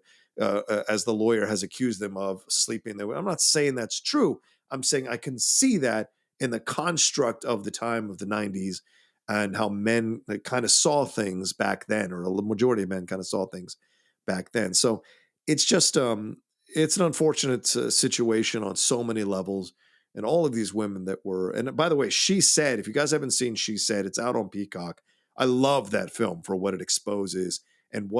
as the lawyer has accused them of, sleeping there. I'm not saying that's true. I'm saying I can see that in the construct of the time of the 90s and how men kind of saw things back then, or a majority of men kind of saw things back then. So it's just, it's an unfortunate situation on so many levels. And all of these women that were, and by the way, She Said, if you guys haven't seen She Said, it's out on Peacock. I love that film for what it exposes and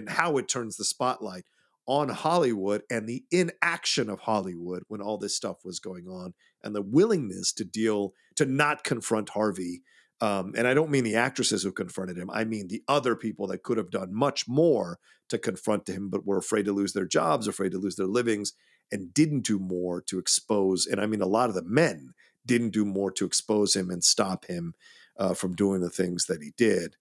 how it turns the spotlight on Hollywood and the inaction of Hollywood when all this stuff was going on, and the willingness to not confront Harvey. And I don't mean the actresses who confronted him. I mean the other people that could have done much more to confront him, but were afraid to lose their jobs, afraid to lose their livings, and didn't do more to expose. And I mean, a lot of the men didn't do more to expose him and stop him from doing the things that he did.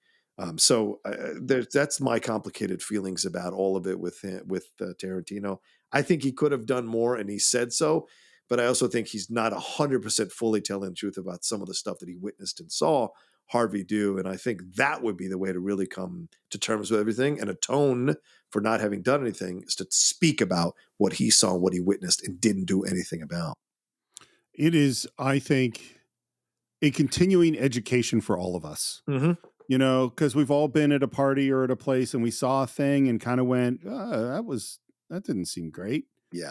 So that's my complicated feelings about all of it with Tarantino. I think he could have done more, and he said so. But I also think he's not 100% fully telling the truth about some of the stuff that he witnessed and saw Harvey do. And I think that would be the way to really come to terms with everything, and atone for not having done anything, is to speak about what he saw, what he witnessed, and didn't do anything about. It is, I think, a continuing education for all of us. Mm-hmm. Because we've all been at a party or at a place and we saw a thing and kind of went, that didn't seem great. Yeah.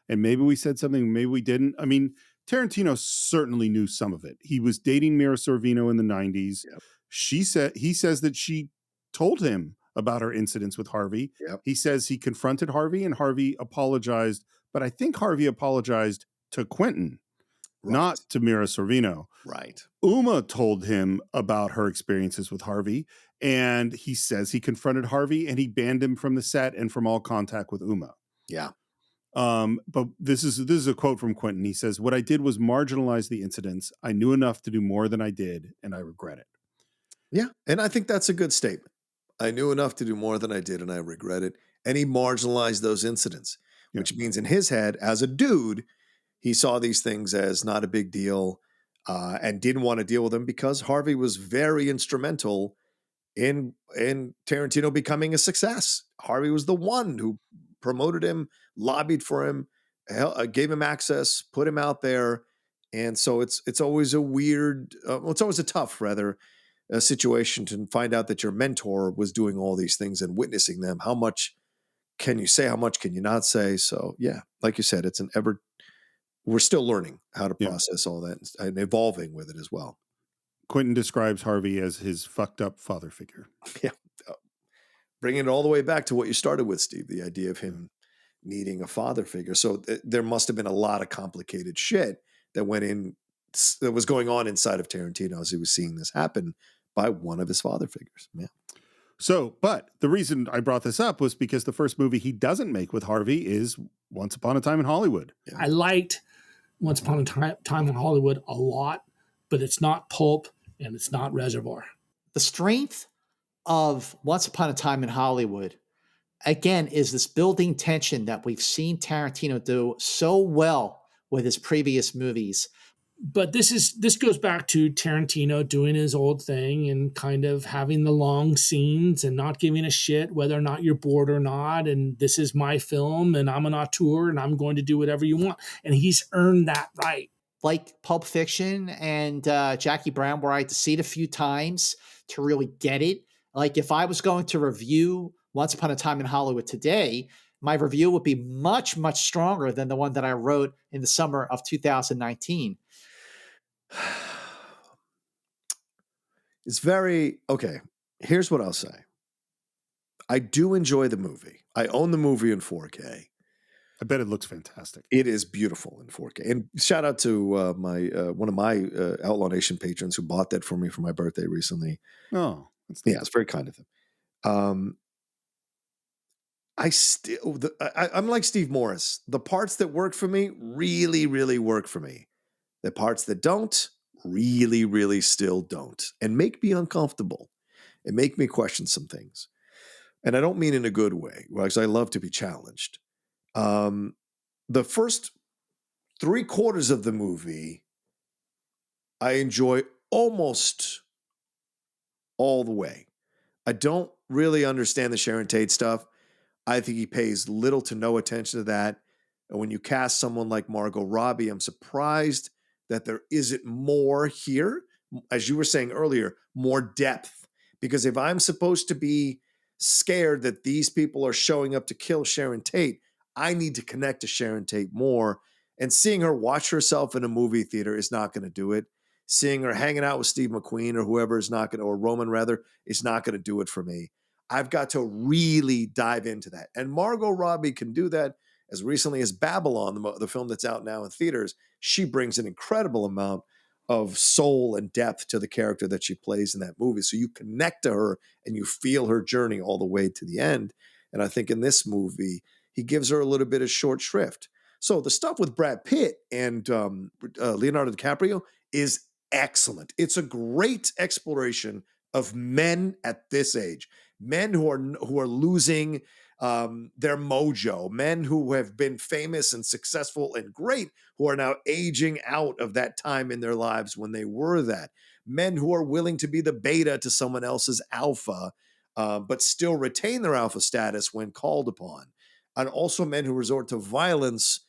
And maybe we said something, maybe we didn't. I mean, Tarantino certainly knew some of it. He was dating Mira Sorvino in the 90s. Yep. He says that she told him about her incidents with Harvey. Yep. He says he confronted Harvey and Harvey apologized, but I think Harvey apologized to Quentin, not to Mira Sorvino. Right. Uma told him about her experiences with Harvey, and he says he confronted Harvey and he banned him from the set and from all contact with Uma. Yeah. But this is a quote from Quentin. He says, "What I did was marginalize the incidents. I knew enough to do more than I did, and I regret it." Yeah. And I think that's a good statement. I knew enough to do more than I did, and I regret it. And he marginalized those incidents, which means in his head, as a dude, he saw these things as not a big deal, and didn't want to deal with them because Harvey was very instrumental in Tarantino becoming a success. Harvey was the one who promoted him, lobbied for him, gave him access, put him out there. And so it's always a weird, it's always a tough, rather, situation to find out that your mentor was doing all these things and witnessing them. How much can you say? How much can you not say? So yeah, like you said, we're still learning how to process all that and evolving with it as well. Quentin describes Harvey as his fucked up father figure. Yeah. Bringing it all the way back to what you started with, Steve, the idea of him needing a father figure. So there must have been a lot of complicated shit that was going on inside of Tarantino as he was seeing this happen by one of his father figures. Yeah. So, but the reason I brought this up was because the first movie he doesn't make with Harvey is Once Upon a Time in Hollywood. Yeah. I liked Once Upon a Time in Hollywood a lot, but it's not pulp and it's not Reservoir. The strength of Once Upon a Time in Hollywood, again, is this building tension that we've seen Tarantino do so well with his previous movies. But this goes back to Tarantino doing his old thing and kind of having the long scenes and not giving a shit whether or not you're bored or not. And this is my film and I'm an auteur and I'm going to do whatever you want. And he's earned that right. Like Pulp Fiction and Jackie Brown, where I had to see it a few times to really get it. Like if I was going to review Once Upon a Time in Hollywood today, my review would be much, much stronger than the one that I wrote in the summer of 2019. It's very, okay, here's what I'll say. I do enjoy the movie. I own the movie in 4K. I bet it looks fantastic. It is beautiful in 4K. And shout out to my one of my Outlaw Nation patrons who bought that for me for my birthday recently. Oh, that's Yeah, it's very kind of him. I'm like Steve Morris. The parts that work for me really, really work for me. The parts that don't really, really still don't, and make me uncomfortable and make me question some things. And I don't mean in a good way, because I love to be challenged. The first 3/4 of the movie, I enjoy almost all the way. I don't really understand the Sharon Tate stuff. I think he pays little to no attention to that. And when you cast someone like Margot Robbie, I'm surprised that there isn't more here. As you were saying earlier, more depth. Because if I'm supposed to be scared that these people are showing up to kill Sharon Tate, I need to connect to Sharon Tate more. And seeing her watch herself in a movie theater is not going to do it. Seeing her hanging out with Steve McQueen or whoever is not going to, or Roman rather, is not going to do it for me. I've got to really dive into that. And Margot Robbie can do that. As recently as Babylon, the film that's out now in theaters, she brings an incredible amount of soul and depth to the character that she plays in that movie. So you connect to her and you feel her journey all the way to the end. And I think in this movie, he gives her a little bit of short shrift. So the stuff with Brad Pitt and Leonardo DiCaprio is excellent. It's a great exploration of men at this age, men who are losing their mojo, men who have been famous and successful and great, who are now aging out of that time in their lives when they were that, men who are willing to be the beta to someone else's alpha, but still retain their alpha status when called upon, and also men who resort to violence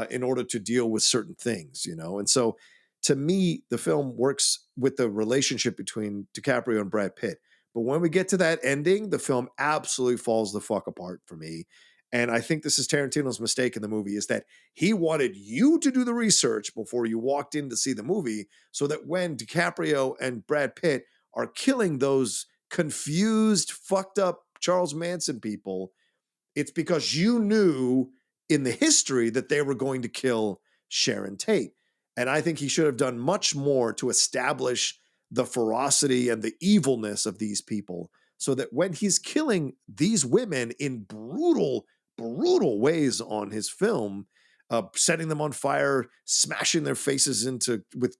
in order to deal with certain things, and so to me, the film works with the relationship between DiCaprio and Brad Pitt. But when we get to that ending, the film absolutely falls the fuck apart for me. And I think this is Tarantino's mistake in the movie, is that he wanted you to do the research before you walked in to see the movie, so that when DiCaprio and Brad Pitt are killing those confused, fucked up Charles Manson people, it's because you knew in the history that they were going to kill Sharon Tate. And I think he should have done much more to establish the ferocity and the evilness of these people, so that when he's killing these women in brutal, brutal ways on his film, setting them on fire, smashing their faces into with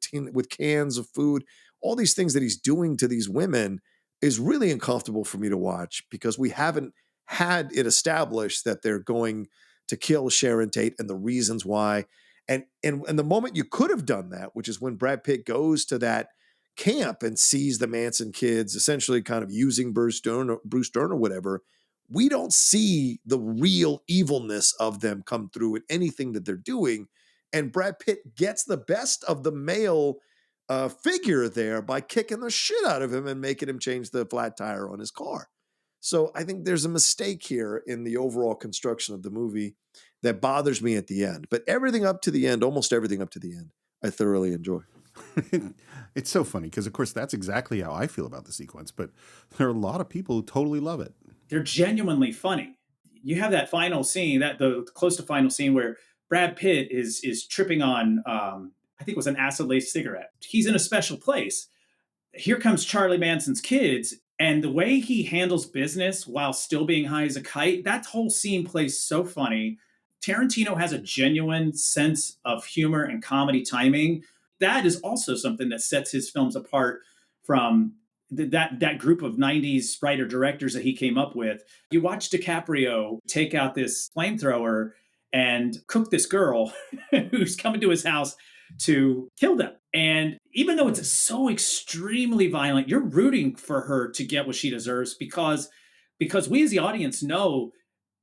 cans of food, all these things that he's doing to these women is really uncomfortable for me to watch, because we haven't had it established that they're going to kill Sharon Tate and the reasons why. And the moment you could have done that, which is when Brad Pitt goes to that camp and sees the Manson kids essentially kind of using Bruce Dern or whatever, we don't see the real evilness of them come through in anything that they're doing. And Brad Pitt gets the best of the male figure there by kicking the shit out of him and making him change the flat tire on his car. So I think there's a mistake here in the overall construction of the movie that bothers me at the end. But everything up to the end, almost everything up to the end, I thoroughly enjoy. It's so funny because, of course, that's exactly how I feel about the sequence. But there are a lot of people who totally love it. They're genuinely funny. You have that final scene, the close to final scene where Brad Pitt is tripping on, I think it was an acid-laced cigarette. He's in a special place. Here comes Charlie Manson's kids. And the way he handles business while still being high as a kite, that whole scene plays so funny. Tarantino has a genuine sense of humor and comedy timing. That is also something that sets his films apart from that group of 90s writer-directors that he came up with. You watch DiCaprio take out this flamethrower and cook this girl who's coming to his house to kill them. And even though it's so extremely violent, you're rooting for her to get what she deserves, because we as the audience know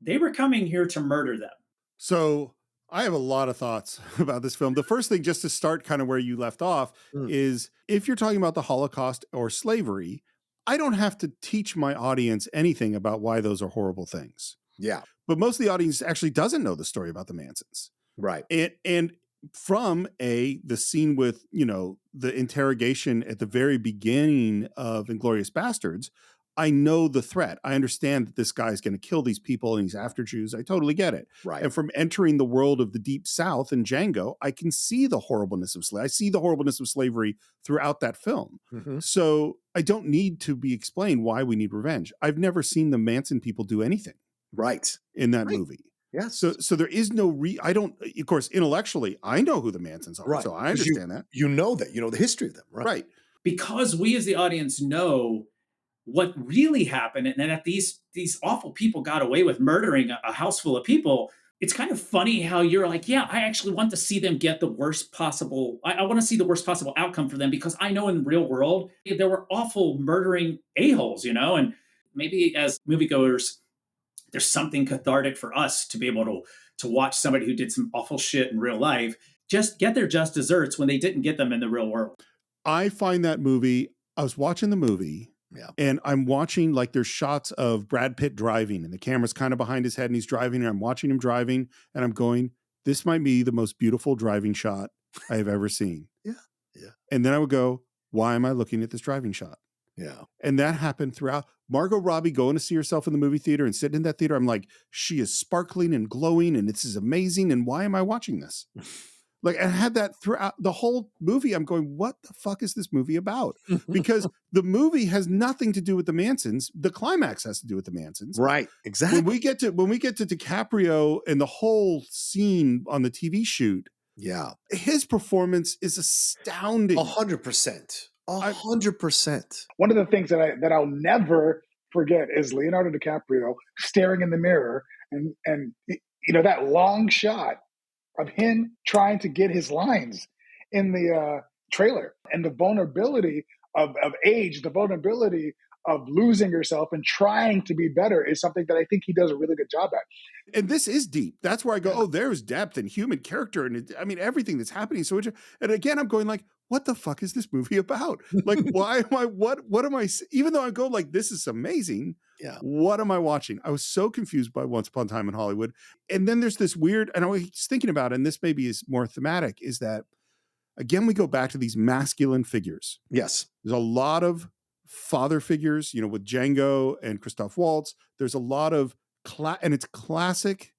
they were coming here to murder them. So I have a lot of thoughts about this film. The first thing, just to start kind of where you left off, is if you're talking about the Holocaust or slavery, I don't have to teach my audience anything about why those are horrible things. Yeah. But most of the audience actually doesn't know the story about the Mansons. Right. And from the scene with, the interrogation at the very beginning of Inglourious Bastards, I know the threat. I understand that this guy's going to kill these people and he's after Jews. I totally get it. Right. And from entering the world of the Deep South and Django, I can see the horribleness of slavery. I see the horribleness of slavery throughout that film. Mm-hmm. So I don't need to be explained why we need revenge. I've never seen the Manson people do anything Right. in that movie. Yes. So there is no I don't, of course, intellectually, I know who the Mansons are. Right. So I understand that. You know that. You know the history of them. Right. Because we as the audience know what really happened and that these awful people got away with murdering a house full of people. It's kind of funny how you're like, yeah, I actually want to see them get the worst possible. I want to see the worst possible outcome for them because I know in the real world there were awful murdering a-holes, and maybe as moviegoers, there's something cathartic for us to be able to watch somebody who did some awful shit in real life just get their just desserts when they didn't get them in the real world. I find that movie, I was watching the movie. Yeah. And I'm watching, like, there's shots of Brad Pitt driving and the camera's kind of behind his head and he's driving and I'm watching him driving and I'm going, this might be the most beautiful driving shot I have ever seen. Yeah. Yeah. And then I would go, why am I looking at this driving shot? Yeah. And that happened throughout. Margot Robbie going to see herself in the movie theater and sitting in that theater. I'm like, she is sparkling and glowing and this is amazing. And why am I watching this? Like, I had that throughout the whole movie. I'm going, what the fuck is this movie about? Because the movie has nothing to do with the Mansons. The climax has to do with the Mansons. Right. Exactly. When we get to DiCaprio and the whole scene on the TV shoot, yeah, his performance is astounding. 100%. 100%. One of the things that I'll never forget is Leonardo DiCaprio staring in the mirror and that long shot of him trying to get his lines in the trailer, and the vulnerability of age, the vulnerability of losing yourself and trying to be better is something that I think he does a really good job at. And this is deep. That's where I go, oh, there's depth and human character. And everything that's happening. So, and again, I'm going like, what the fuck is this movie about? Like, why am I, what am I, even though I go like, this is amazing. Yeah. What am I watching? I was so confused by Once Upon a Time in Hollywood. And then there's this weird, and I was thinking about it, and this maybe is more thematic, is that, again, we go back to these masculine figures. Yes. There's a lot of father figures, with Django and Christoph Waltz. There's a lot of, and it's classic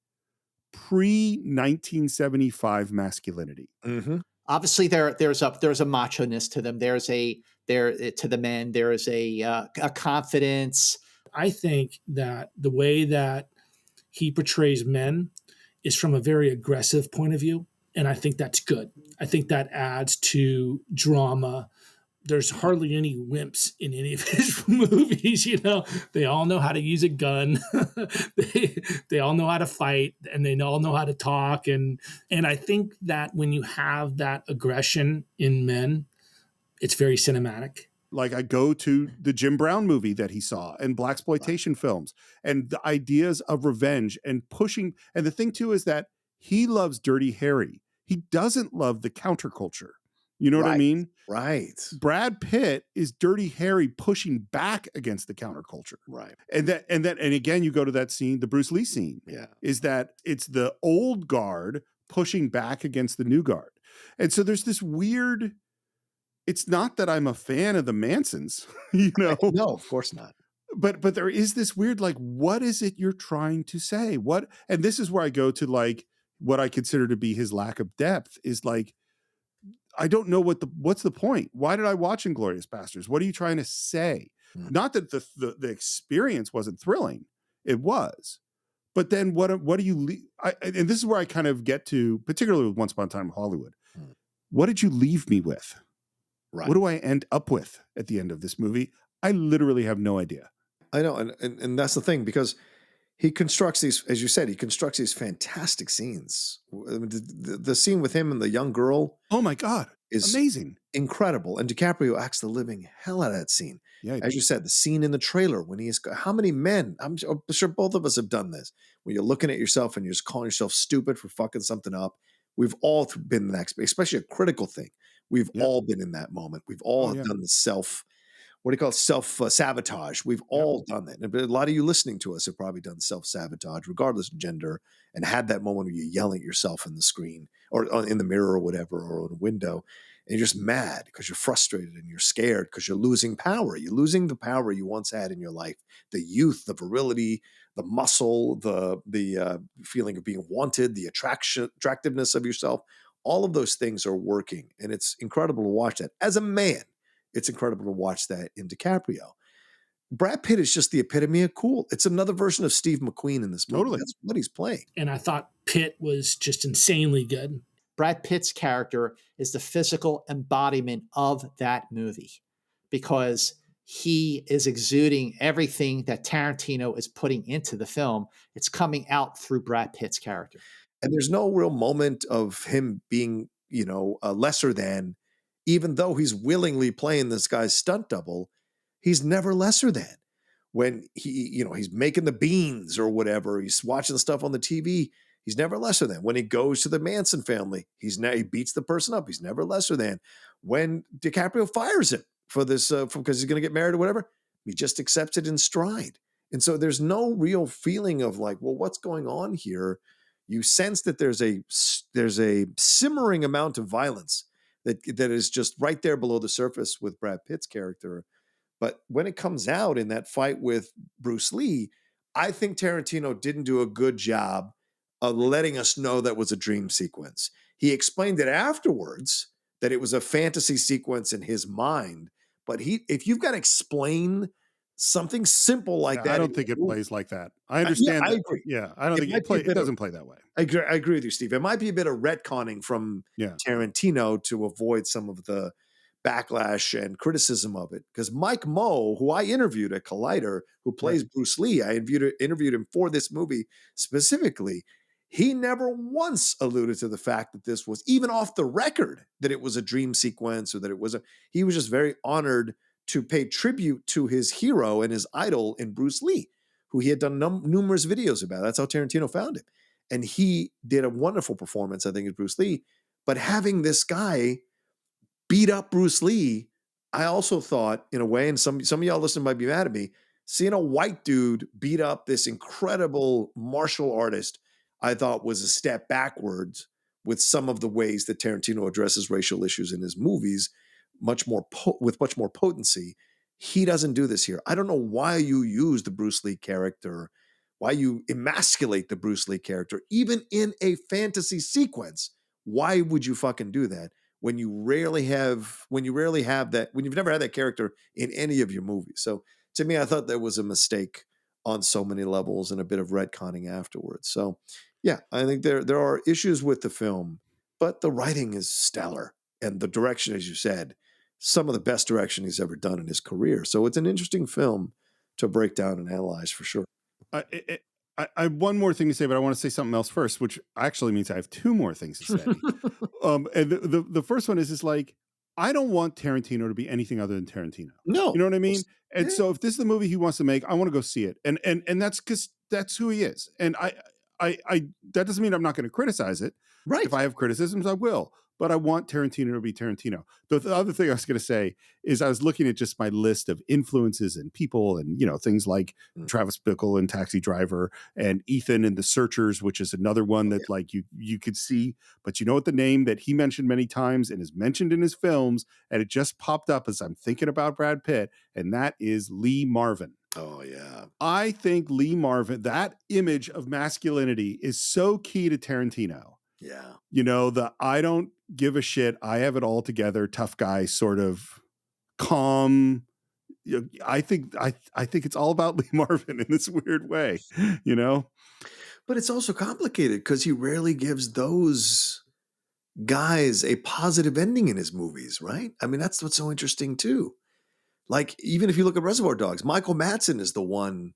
pre-1975 masculinity. Mm-hmm. Obviously, there's a macho-ness to them. To the men, there is a confidence. I think that the way that he portrays men is from a very aggressive point of view. And I think that's good. I think that adds to drama. There's hardly any wimps in any of his movies. They all know how to use a gun. they all know how to fight, and they all know how to talk. And I think that when you have that aggression in men, it's very cinematic. Like, I go to the Jim Brown movie that he saw and blaxploitation films and the ideas of revenge and pushing. And the thing too is that he loves Dirty Harry. He doesn't love the counterculture. You know what I mean? Right. Brad Pitt is Dirty Harry pushing back against the counterculture. Right. And again, you go to that scene, the Bruce Lee scene. Yeah. Is that it's the old guard pushing back against the new guard. And so there's this weird, it's not that I'm a fan of the Mansons, No, of course not. But there is this weird, like, what is it you're trying to say? And this is where I go to, like, what I consider to be his lack of depth is like, I don't know what's the point? Why did I watch Inglourious Basterds? What are you trying to say? Not that the experience wasn't thrilling. It was. But then what do you and this is where I kind of get to, particularly with Once Upon a Time in Hollywood. What did you leave me with? Right. What do I end up with at the end of this movie? I literally have no idea. I know. And that's the thing, because he constructs these, as you said, these fantastic scenes. The scene with him and the young girl. Oh my God. Is amazing. Incredible. And DiCaprio acts the living hell out of that scene. Yeah. As you said, the scene in the trailer when how many men, I'm sure both of us have done this, when you're looking at yourself and you're just calling yourself stupid for fucking something up. We've all been in that, especially a critical thing. We've all been in that moment. We've all done the self-sabotage. We've all done that. And a lot of you listening to us have probably done self-sabotage, regardless of gender, and had that moment where you're yelling at yourself in the screen or in the mirror or whatever, or on a window. and you're just mad because you're frustrated and you're scared because you're losing power. You're losing the power you once had in your life, the youth, the virility, the muscle, the feeling of being wanted, the attractiveness of yourself. All of those things are working, and it's incredible to watch that. As a man, it's incredible to watch that in DiCaprio. Brad Pitt is just the epitome of cool. It's another version of Steve McQueen in this movie. Totally. That's what he's playing. And I thought Pitt was just insanely good. Brad Pitt's character is the physical embodiment of that movie because he is exuding everything that Tarantino is putting into the film. It's coming out through Brad Pitt's character. And there's no real moment of him being, lesser than, even though he's willingly playing this guy's stunt double, he's never lesser than. When he's making the beans or whatever, he's watching the stuff on the TV, he's never lesser than. When he goes to the Manson family, he beats the person up, he's never lesser than. When DiCaprio fires him for this, because he's going to get married or whatever, he just accepts it in stride. And so there's no real feeling of like, well, what's going on here? You sense that there's a simmering amount of violence that is just right there below the surface with Brad Pitt's character. But when it comes out in that fight with Bruce Lee, I think Tarantino didn't do a good job of letting us know that was a dream sequence. He explained it afterwards that it was a fantasy sequence in his mind. But if you've got to explain something simple like that, I don't think it plays like that. I understand. I agree. Yeah, I don't think it doesn't play that way. I agree with you, Steve. It might be a bit of retconning from Tarantino to avoid some of the backlash and criticism of it. Because Mike Moe, who I interviewed at Collider, who plays Bruce Lee, I interviewed him for this movie specifically. He never once alluded to the fact that this was even off the record, that it was a dream sequence or that it was he was just very honored to pay tribute to his hero and his idol in Bruce Lee, who he had done numerous videos about. That's how Tarantino found him. And he did a wonderful performance, I think, as Bruce Lee. But having this guy beat up Bruce Lee, I also thought, in a way, and some of y'all listening might be mad at me, seeing a white dude beat up this incredible martial artist, I thought was a step backwards with some of the ways that Tarantino addresses racial issues in his movies, with much more potency. He doesn't do this here. I don't know why you use the Bruce Lee character, why you emasculate the Bruce Lee character, even in a fantasy sequence. Why would you fucking do that when you've never had that character in any of your movies? So to me, I thought there was a mistake on so many levels and a bit of retconning afterwards. So yeah, I think there are issues with the film, but the writing is stellar. And the direction, as you said, some of the best direction he's ever done in his career. So it's an interesting film to break down and analyze for sure. I have one more thing to say, but I want to say something else first, which actually means I have two more things to say. And the first one is like, I don't want Tarantino to be anything other than Tarantino. No. You know what I mean? And so if this is the movie he wants to make, I want to go see it. And that's because that's who he is. And I that doesn't mean I'm not going to criticize it. Right. If I have criticisms, I will. But I want Tarantino to be Tarantino. The other thing I was going to say is I was looking at just my list of influences and people and, things like Travis Bickle and Taxi Driver and Ethan and The Searchers, which is another one that like you could see. But you know what, the name that he mentioned many times and is mentioned in his films, and it just popped up as I'm thinking about Brad Pitt, and that is Lee Marvin. Oh, yeah. I think Lee Marvin, that image of masculinity is so key to Tarantino. Yeah. The I don't give a shit, I have it all together, tough guy, sort of calm. I think it's all about Lee Marvin in this weird way, But it's also complicated because he rarely gives those guys a positive ending in his movies, right? I mean, that's what's so interesting too. Like, even if you look at Reservoir Dogs, Michael Madsen is the one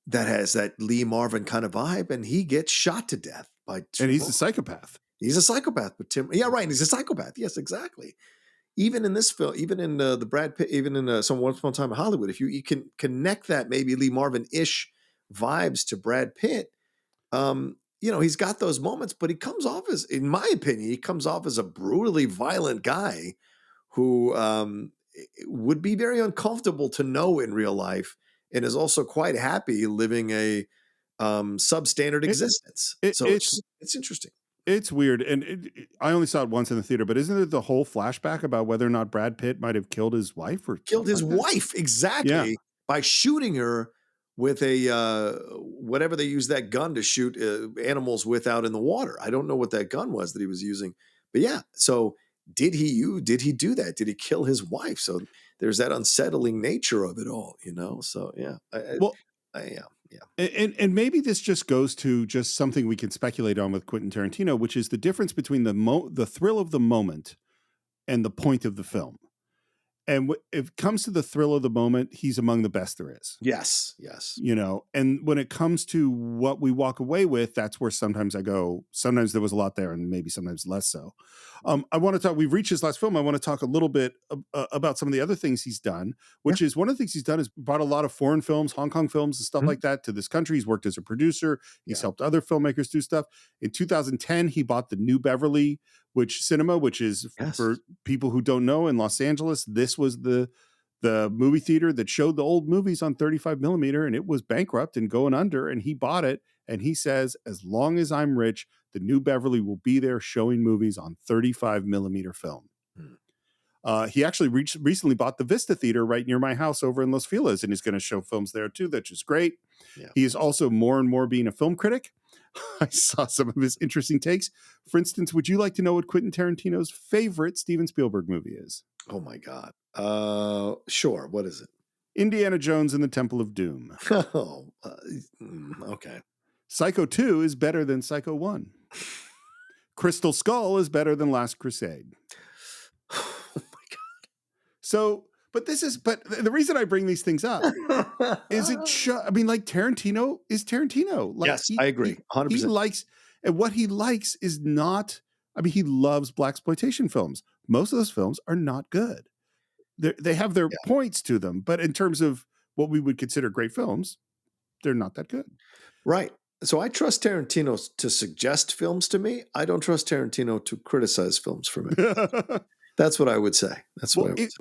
that has that Lee Marvin kind of vibe, and he gets shot to death by two. And he's a psychopath. He's a psychopath, but right. He's a psychopath. Yes, exactly. Even in this film, even in the Brad Pitt, even in some Once Upon a Time in Hollywood, if you can connect that maybe Lee Marvin-ish vibes to Brad Pitt, he's got those moments, but he comes off as, in my opinion, a brutally violent guy who would be very uncomfortable to know in real life, and is also quite happy living a substandard existence. So it's interesting. It's weird. And I only saw it once in the theater, but isn't there the whole flashback about whether or not Brad Pitt might have killed his wife or Killed something his like that? wife, exactly, Yeah. by shooting her with a whatever they use that gun to shoot animals with out in the water. I don't know what that gun was that he was using, but yeah. So did he do that? Did he kill his wife? So there's that unsettling nature of it all, you know. So yeah, Well, yeah. and maybe this just goes to just something we can speculate on with Quentin Tarantino, which is the difference between the thrill of the moment and the point of the film. And if it comes to the thrill of the moment, he's among the best there is. Yes. You know, and when it comes to what we walk away with, that's where sometimes I go, sometimes there was a lot there and maybe sometimes less so. I want to talk, we've reached his last film. I want to talk a little bit about some of the other things he's done, which is one of the things he's done is brought a lot of foreign films, Hong Kong films and stuff like that to this country. He's worked as a producer. He's helped other filmmakers do stuff. In 2010, he bought the New Beverly Cinema, which is for people who don't know, in Los Angeles. This was the movie theater that showed the old movies on 35 millimeter, and it was bankrupt and going under, and he bought it. And he says, as long as I'm rich, the New Beverly will be there showing movies on 35 millimeter film. He actually recently bought the Vista Theater right near my house over in Los Feliz, and he's going to show films there too, that's just great. Yeah. He is also more and more being a film critic. I saw some of his interesting takes. For instance, would you like to know what Quentin Tarantino's favorite Steven Spielberg movie is? Oh my God. Sure. What is it? Indiana Jones and the Temple of Doom. Okay. Psycho 2 is better than Psycho 1. Crystal Skull is better than Last Crusade. Oh my God. So, but the reason I bring these things up is like Tarantino is Tarantino. Like, yes, I agree. 100%. He likes, and what he likes is not, he loves blaxploitation films. Most of those films are not good. They have their points to them, but in terms of what we would consider great films, they're not that good. Right. So I trust Tarantino to suggest films to me. I don't trust Tarantino to criticize films for me. That's what I would say.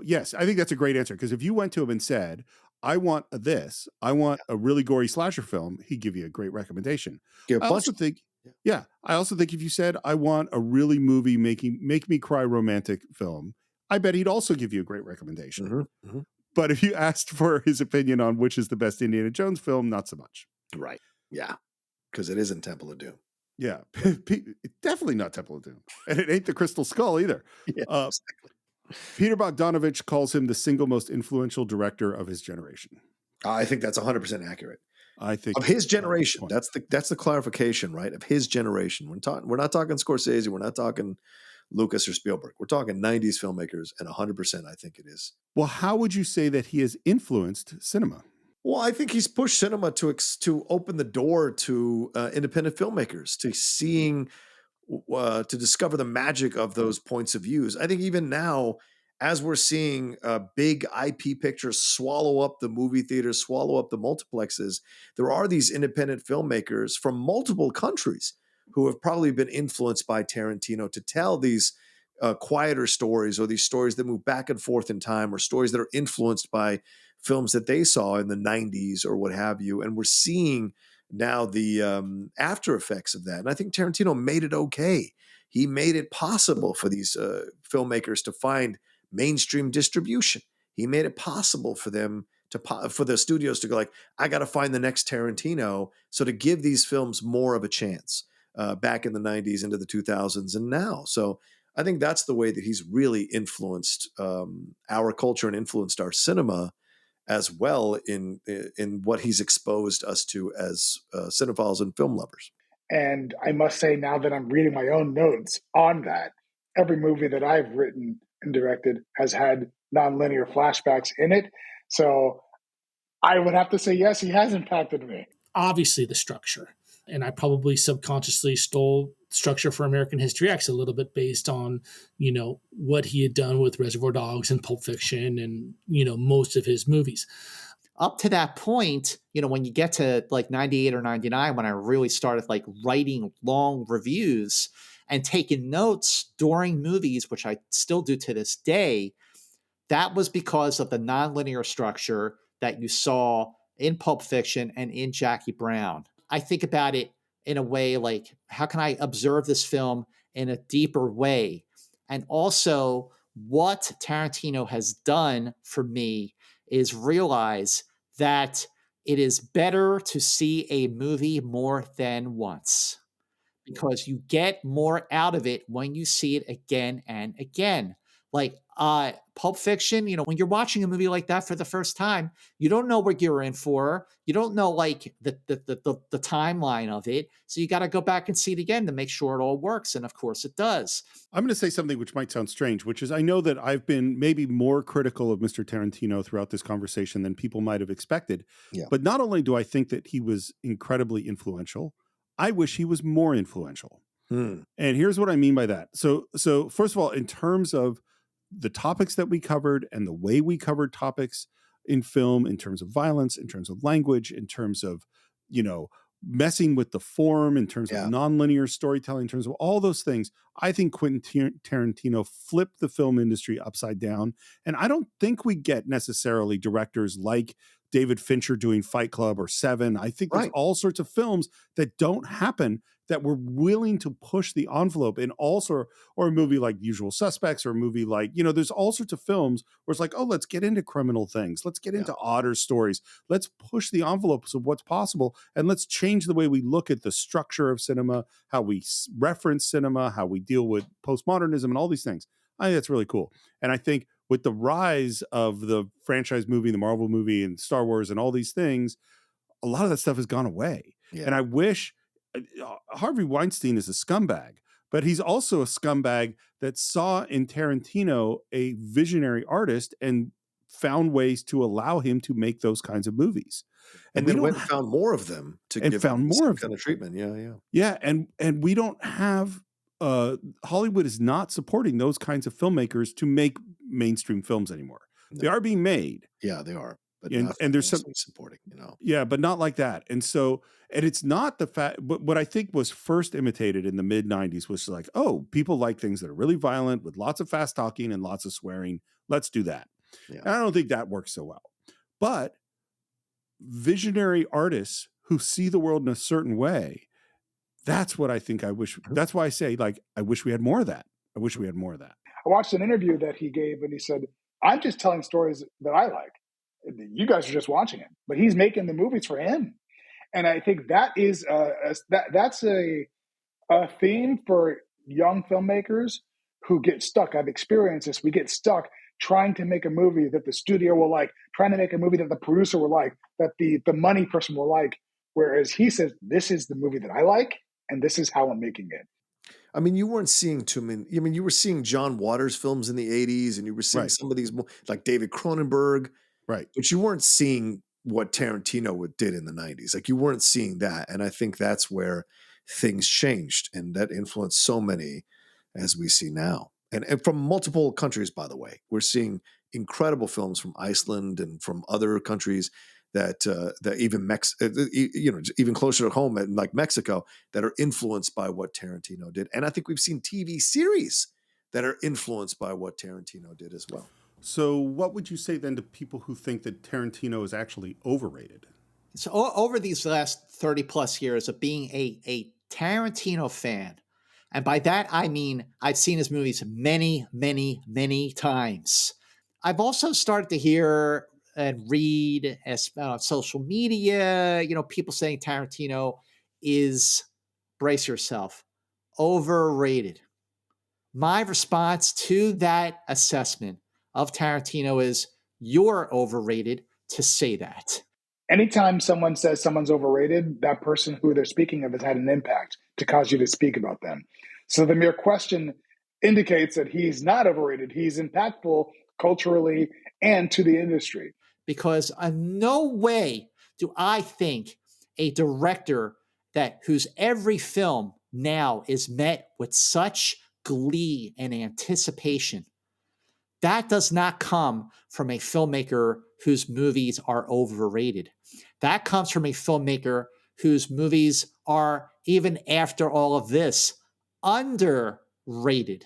Yes, I think that's a great answer, because if you went to him and said, I want a really gory slasher film, he'd give you a great recommendation. I also think if you said, I want a really make me cry romantic film, I bet he'd also give you a great recommendation. Mm-hmm, mm-hmm. But if you asked for his opinion on which is the best Indiana Jones film, not so much. Right. Yeah. Because it isn't Temple of Doom. Yeah. Definitely not Temple of Doom. And it ain't the Crystal Skull either. Yeah, exactly. Peter Bogdanovich calls him the single most influential director of his generation. I think that's 100% accurate. I think of his generation. That's the clarification, right? Of his generation. We're not talking Scorsese. We're not talking Lucas or Spielberg. We're talking 90s filmmakers, and 100% I think it is. Well, how would you say that he has influenced cinema? Well, I think he's pushed cinema to open the door to independent filmmakers, to seeing, to discover the magic of those points of views. I think even now, as we're seeing big IP pictures swallow up the movie theaters, swallow up the multiplexes, there are these independent filmmakers from multiple countries who have probably been influenced by Tarantino to tell these quieter stories, or these stories that move back and forth in time, or stories that are influenced by films that they saw in the 90s or what have you. And we're seeing now the after effects of that. And I think Tarantino made it okay. He made it possible for these filmmakers to find mainstream distribution. He made it possible for them for the studios to go like, I got to find the next Tarantino. So to give these films more of a chance back in the 90s into the 2000s and now. So I think that's the way that he's really influenced our culture and influenced our cinema as well in what he's exposed us to as cinephiles and film lovers. And I must say, now that I'm reading my own notes on that, every movie that I've written and directed has had nonlinear flashbacks in it. So I would have to say, yes, he has impacted me. Obviously, the structure. And I probably subconsciously stole structure for American History X a little bit based on, what he had done with Reservoir Dogs and Pulp Fiction and, most of his movies. Up to that point, when you get to like 98 or 99, when I really started like writing long reviews and taking notes during movies, which I still do to this day, that was because of the nonlinear structure that you saw in Pulp Fiction and in Jackie Brown. I think about it in a way like, how can I observe this film in a deeper way? And also, what Tarantino has done for me is realize that it is better to see a movie more than once, because you get more out of it when you see it again and again. Like Pulp Fiction, when you're watching a movie like that for the first time, you don't know what you're in for. You don't know like the timeline of it. So you got to go back and see it again to make sure it all works. And of course it does. I'm going to say something which might sound strange, which is I know that I've been maybe more critical of Mr. Tarantino throughout this conversation than people might have expected. Yeah. But not only do I think that he was incredibly influential, I wish he was more influential. And here's what I mean by that. So first of all, in terms of the topics that we covered and the way we covered topics in film, in terms of violence, in terms of language, in terms of, messing with the form, in terms of nonlinear storytelling, in terms of all those things, I think Quentin Tarantino flipped the film industry upside down. And I don't think we get necessarily directors like David Fincher doing Fight Club or Seven. I think there's all sorts of films that don't happen that were willing to push the envelope in also, or a movie like Usual Suspects, or a movie like, there's all sorts of films where it's like, oh, let's get into criminal things. Let's get into odder stories. Let's push the envelopes of what's possible. And let's change the way we look at the structure of cinema, how we reference cinema, how we deal with postmodernism and all these things. I think that's really cool. And I think with the rise of the franchise movie, the Marvel movie and Star Wars and all these things, a lot of that stuff has gone away. And I wish Harvey Weinstein is a scumbag, but he's also a scumbag that saw in Tarantino a visionary artist and found ways to allow him to make those kinds of movies. And then went and found more of them to give him more kind of treatment. Yeah. And we don't have, Hollywood is not supporting those kinds of filmmakers to make mainstream films anymore. No. They are being made. Yeah, they are. But and there's some supporting, Yeah, but not like that. And it's not the fact, but what I think was first imitated in the mid 90s was like, oh, people like things that are really violent with lots of fast talking and lots of swearing. Let's do that. Yeah. And I don't think that works so well. But visionary artists who see the world in a certain way, that's what I think I wish. That's why I say, like, I wish we had more of that. I wish we had more of that. I watched an interview that he gave and he said, I'm just telling stories that I like. You guys are just watching him, but he's making the movies for him. And I think that is that's a theme for young filmmakers who get stuck. I've experienced this. We get stuck trying to make a movie that the studio will like, trying to make a movie that the producer will like, that the money person will like. Whereas he says, this is the movie that I like, and this is how I'm making it. I mean, you weren't seeing too many. I mean, you were seeing John Waters films in the 80s, and you were seeing some of these like David Cronenberg. Right. But you weren't seeing what Tarantino did in the 90s. Like, you weren't seeing that. And I think that's where things changed, and that influenced so many as we see now. And from multiple countries, by the way. We're seeing incredible films from Iceland and from other countries that even even closer to home, like Mexico, that are influenced by what Tarantino did. And I think we've seen TV series that are influenced by what Tarantino did as well. So what would you say then to people who think that Tarantino is actually overrated? So over these last 30 plus years of being a Tarantino fan, and by that I mean I've seen his movies many, many, many times. I've also started to hear and read on social media, people saying Tarantino is, brace yourself, overrated. My response to that assessment of Tarantino is, you're overrated to say that. Anytime someone says someone's overrated, that person who they're speaking of has had an impact to cause you to speak about them. So the mere question indicates that he's not overrated. He's impactful culturally and to the industry. Because in no way do I think a director whose every film now is met with such glee and anticipation, that does not come from a filmmaker whose movies are overrated. That comes from a filmmaker whose movies are, even after all of this, underrated.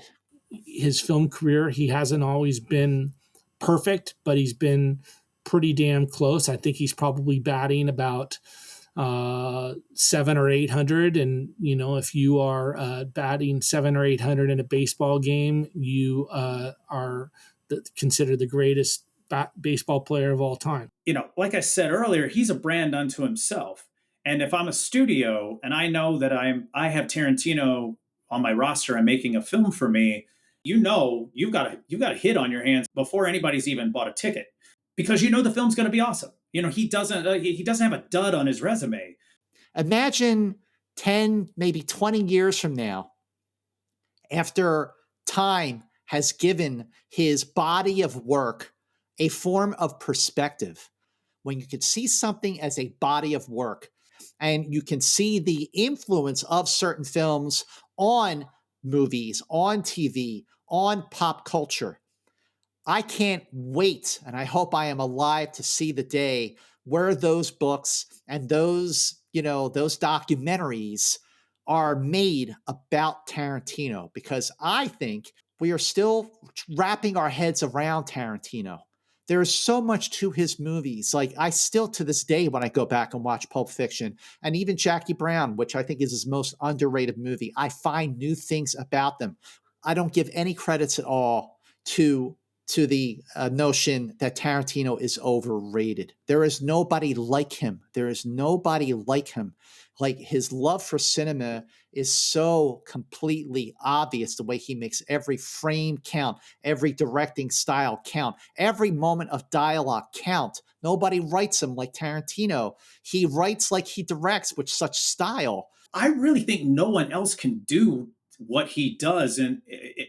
His film career, he hasn't always been perfect, but he's been pretty damn close. I think he's probably batting about 7 or 800. And, if you are batting 7 or 800 in a baseball game, you are considered the greatest baseball player of all time. Like I said earlier, he's a brand unto himself. And if I'm a studio and I know that I have Tarantino on my roster and making a film for me, you've got a hit on your hands before anybody's even bought a ticket, because the film's going to be awesome. He doesn't have a dud on his resume. Imagine 10, maybe 20 years from now, after time has given his body of work a form of perspective, when you can see something as a body of work and you can see the influence of certain films on movies, on TV, on pop culture. I can't wait, and I hope I am alive to see the day where those books and those documentaries are made about Tarantino, because I think we are still wrapping our heads around Tarantino. There's so much to his movies. Like, I still, to this day, when I go back and watch Pulp Fiction and even Jackie Brown, which I think is his most underrated movie, I find new things about them. I don't give any credits at all to the notion that Tarantino is overrated. There is nobody like him. There is nobody like him. Like, his love for cinema is so completely obvious, the way he makes every frame count, every directing style count, every moment of dialogue count. Nobody writes him like Tarantino. He writes like he directs, with such style. I really think no one else can do what he does in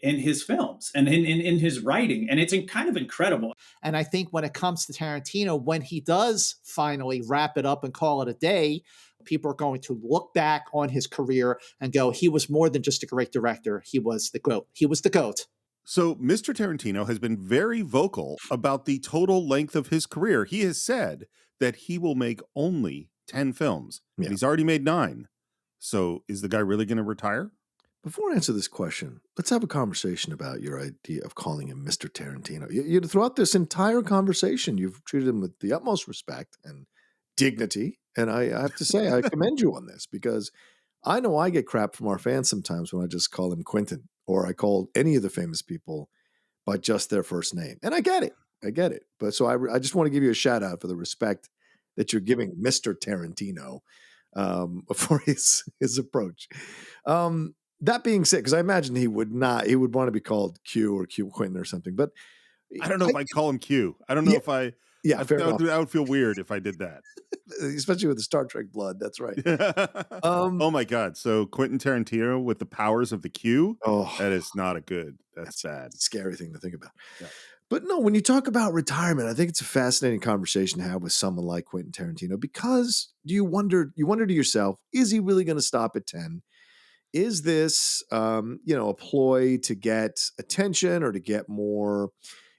his films and in his writing. And it's kind of incredible. And I think when it comes to Tarantino, when he does finally wrap it up and call it a day, people are going to look back on his career and go, he was more than just a great director. He was the GOAT. He was the GOAT. So Mr. Tarantino has been very vocal about the total length of his career. He has said that he will make only 10 films. Yeah. And he's already made 9. So is the guy really going to retire? Before I answer this question, let's have a conversation about your idea of calling him Mr. Tarantino. Throughout this entire conversation, you've treated him with the utmost respect and dignity. And I have to say, I commend you on this, because I know I get crap from our fans sometimes when I just call him Quentin, or I call any of the famous people by just their first name. And I get it. But so I just want to give you a shout out for the respect that you're giving Mr. Tarantino for his approach. That being said, because I imagine he would want to be called Q or Q Quentin or something. But I don't know if I'd call him Q. I don't know if I. Yeah, fair enough. I would feel weird if I did that. Especially with the Star Trek blood. That's right. Oh my God. So Quentin Tarantino with the powers of the Q? Oh, that is not a good. That's sad. A scary thing to think about. Yeah. But no, when you talk about retirement, I think it's a fascinating conversation to have with someone like Quentin Tarantino, because you wonder to yourself, is he really going to stop at 10? Is this, a ploy to get attention or to get more?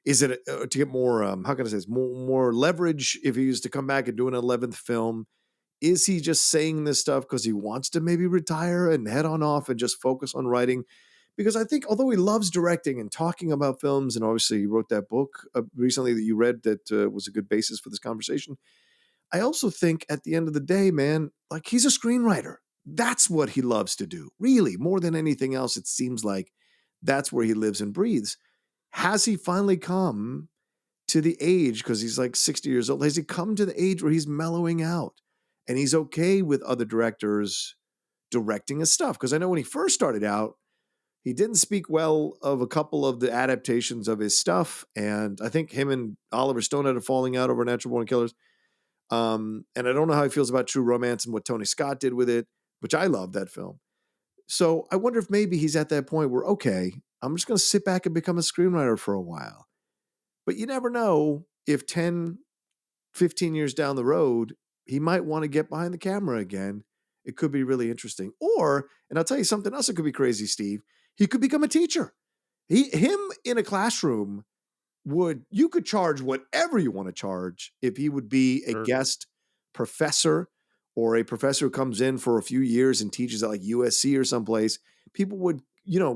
Is it to get more? How can I say this? More leverage if he was to come back and do an 11th film? Is he just saying this stuff because he wants to maybe retire and head on off and just focus on writing? Because I think, although he loves directing and talking about films, and obviously he wrote that book recently that you read that was a good basis for this conversation, I also think at the end of the day, man, like, he's a screenwriter. That's what he loves to do, really, more than anything else. It seems like that's where he lives and breathes. Has he finally come to the age, because he's like 60 years old, has he come to the age where he's mellowing out and he's okay with other directors directing his stuff? Because I know when he first started out, he didn't speak well of a couple of the adaptations of his stuff. And I think him and Oliver Stone had a falling out over Natural Born Killers. And I don't know how he feels about True Romance and what Tony Scott did with it, which I love that film. So I wonder if maybe he's at that point where, okay, I'm just going to sit back and become a screenwriter for a while. But you never know if 10, 15 years down the road, he might want to get behind the camera again. It could be really interesting. Or, and I'll tell you something else that could be crazy, Steve, he could become a teacher. Him in a classroom you could charge whatever you want to charge if he would be a guest professor, or a professor who comes in for a few years and teaches at like USC or someplace. People would,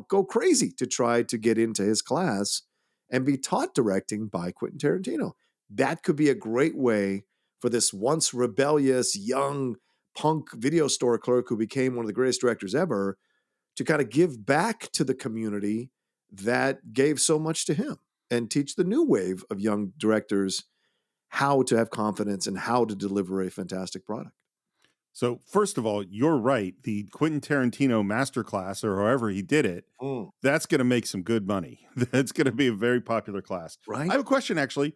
go crazy to try to get into his class and be taught directing by Quentin Tarantino. That could be a great way for this once rebellious, young, punk video store clerk who became one of the greatest directors ever, to kind of give back to the community that gave so much to him and teach the new wave of young directors how to have confidence and how to deliver a fantastic product. So first of all, you're right. The Quentin Tarantino masterclass, or however he did it, that's going to make some good money. That's going to be a very popular class. Right. I have a question, actually.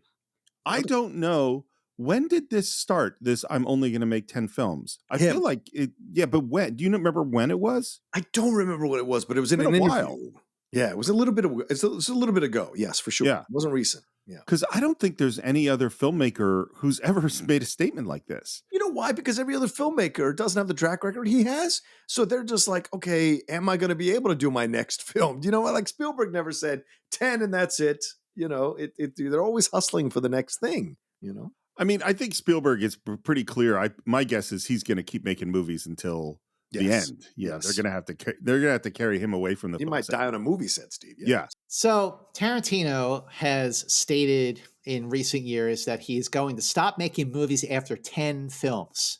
I don't know. When did this start? This I'm only going to make 10 films. I feel like it. Yeah, but when? Do you remember when it was? I don't remember what it was, but it was in an interview. Yeah, it was a little bit of. It's a little bit ago. Yes, for sure. Yeah, it wasn't recent. Yeah, because I don't think there's any other filmmaker who's ever made a statement like this. You know why? Because every other filmmaker doesn't have the track record he has. So they're just like, okay, am I going to be able to do my next film? You know, like Spielberg never said 10 and that's it. You know, they're always hustling for the next thing. You know. I mean, I think Spielberg is pretty clear. My guess is he's going to keep making movies until the end. Yeah, they're going to have to carry him away from the. He might die on a movie set, Steve. Yeah. So Tarantino has stated in recent years that he's going to stop making movies after 10 films.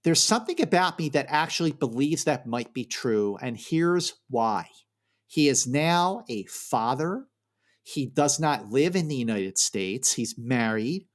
There's something about me that actually believes that might be true, and here's why. He is now a father. He does not live in the United States. He's married.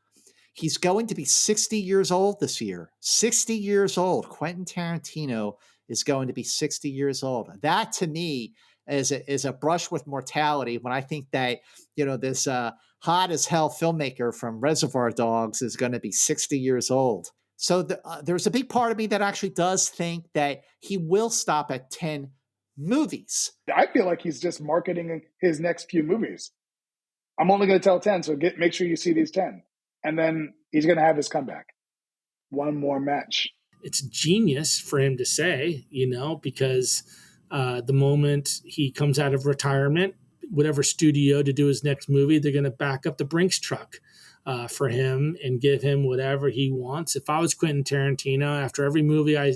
He's going to be 60 years old this year. 60 years old. Quentin Tarantino is going to be 60 years old. That, to me, is a brush with mortality when I think that, you know, this hot as hell filmmaker from Reservoir Dogs is going to be 60 years old. So there's a big part of me that actually does think that he will stop at 10 movies. I feel like he's just marketing his next few movies. I'm only going to tell 10, so make sure you see these 10. And then he's going to have his comeback. One more match. It's genius for him to say, you know, because the moment he comes out of retirement, whatever studio to do his next movie, they're going to back up the Brinks truck for him and give him whatever he wants. If I was Quentin Tarantino, after every movie I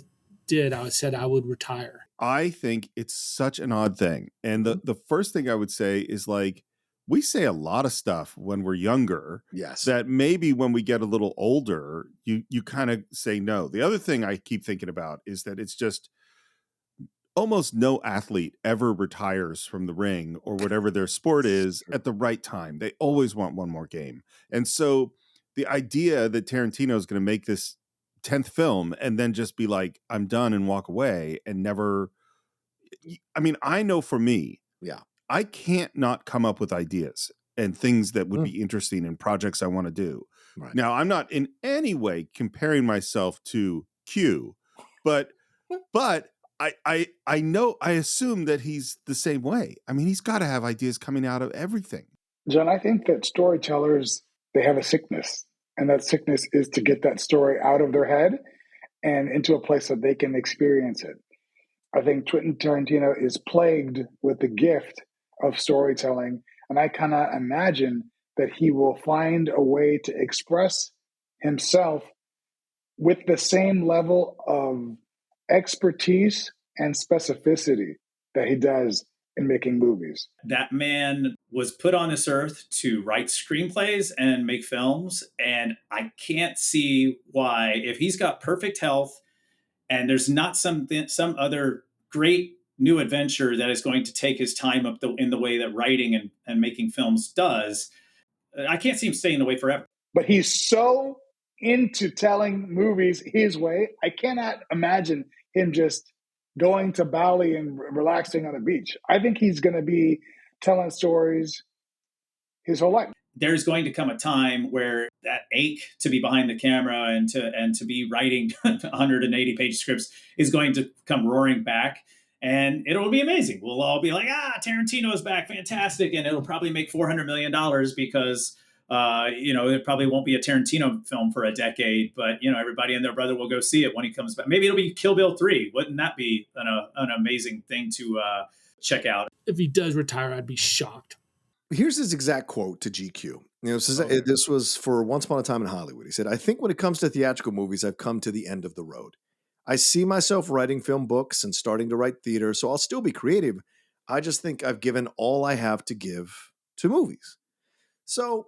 did, I said I would retire. I think it's such an odd thing. And the first thing I would say is, like, we say a lot of stuff when we're younger. Yes. That maybe when we get a little older, you kind of say no. The other thing I keep thinking about is that it's just almost no athlete ever retires from the ring or whatever their sport is at the right time. They always want one more game. And so the idea that Tarantino is going to make this 10th film and then just be like, I'm done, and walk away and never. I mean, I know for me. Yeah. I can't not come up with ideas and things that would be interesting in projects I want to do. Right. Now, I'm not in any way comparing myself to Q, but I know, I assume that he's the same way. I mean, he's got to have ideas coming out of everything. John, I think that storytellers, they have a sickness, and that sickness is to get that story out of their head and into a place that they can experience it. I think Quentin Tarantino is plagued with the gift of storytelling, and I cannot imagine that he will find a way to express himself with the same level of expertise and specificity that he does in making movies. That man was put on this earth to write screenplays and make films, and I can't see why, if he's got perfect health and there's not some other great new adventure that is going to take his time up in the way that writing and making films does, I can't see him staying away forever. But he's so into telling movies his way. I cannot imagine him just going to Bali and relaxing on a beach. I think he's going to be telling stories his whole life. There's going to come a time where that ache to be behind the camera and to be writing 180-page scripts is going to come roaring back. And it'll be amazing. We'll all be like, Tarantino's back, fantastic. And it'll probably make $400 million because, it probably won't be a Tarantino film for a decade. But, everybody and their brother will go see it when he comes back. Maybe it'll be Kill Bill 3. Wouldn't that be an amazing thing to check out? If he does retire, I'd be shocked. Here's his exact quote to GQ. This was for Once Upon a Time in Hollywood. He said, "I think when it comes to theatrical movies, I've come to the end of the road. I see myself writing film books and starting to write theater, so I'll still be creative. I just think I've given all I have to give to movies." So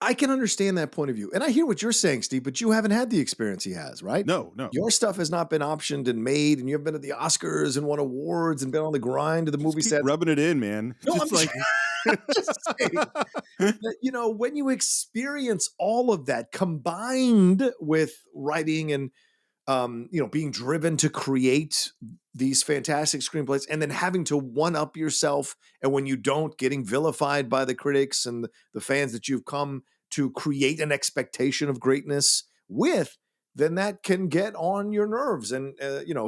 I can understand that point of view. And I hear what you're saying, Steve, but you haven't had the experience he has, right? No. Your stuff has not been optioned and made, and you've been at the Oscars and won awards and been on the grind of the movie Keep sets. rubbing it in, man. No, Just I'm like just saying that, when you experience all of that combined with writing and being driven to create these fantastic screenplays and then having to one up yourself, and when you don't, getting vilified by the critics and the fans that you've come to create an expectation of greatness with, then that can get on your nerves. And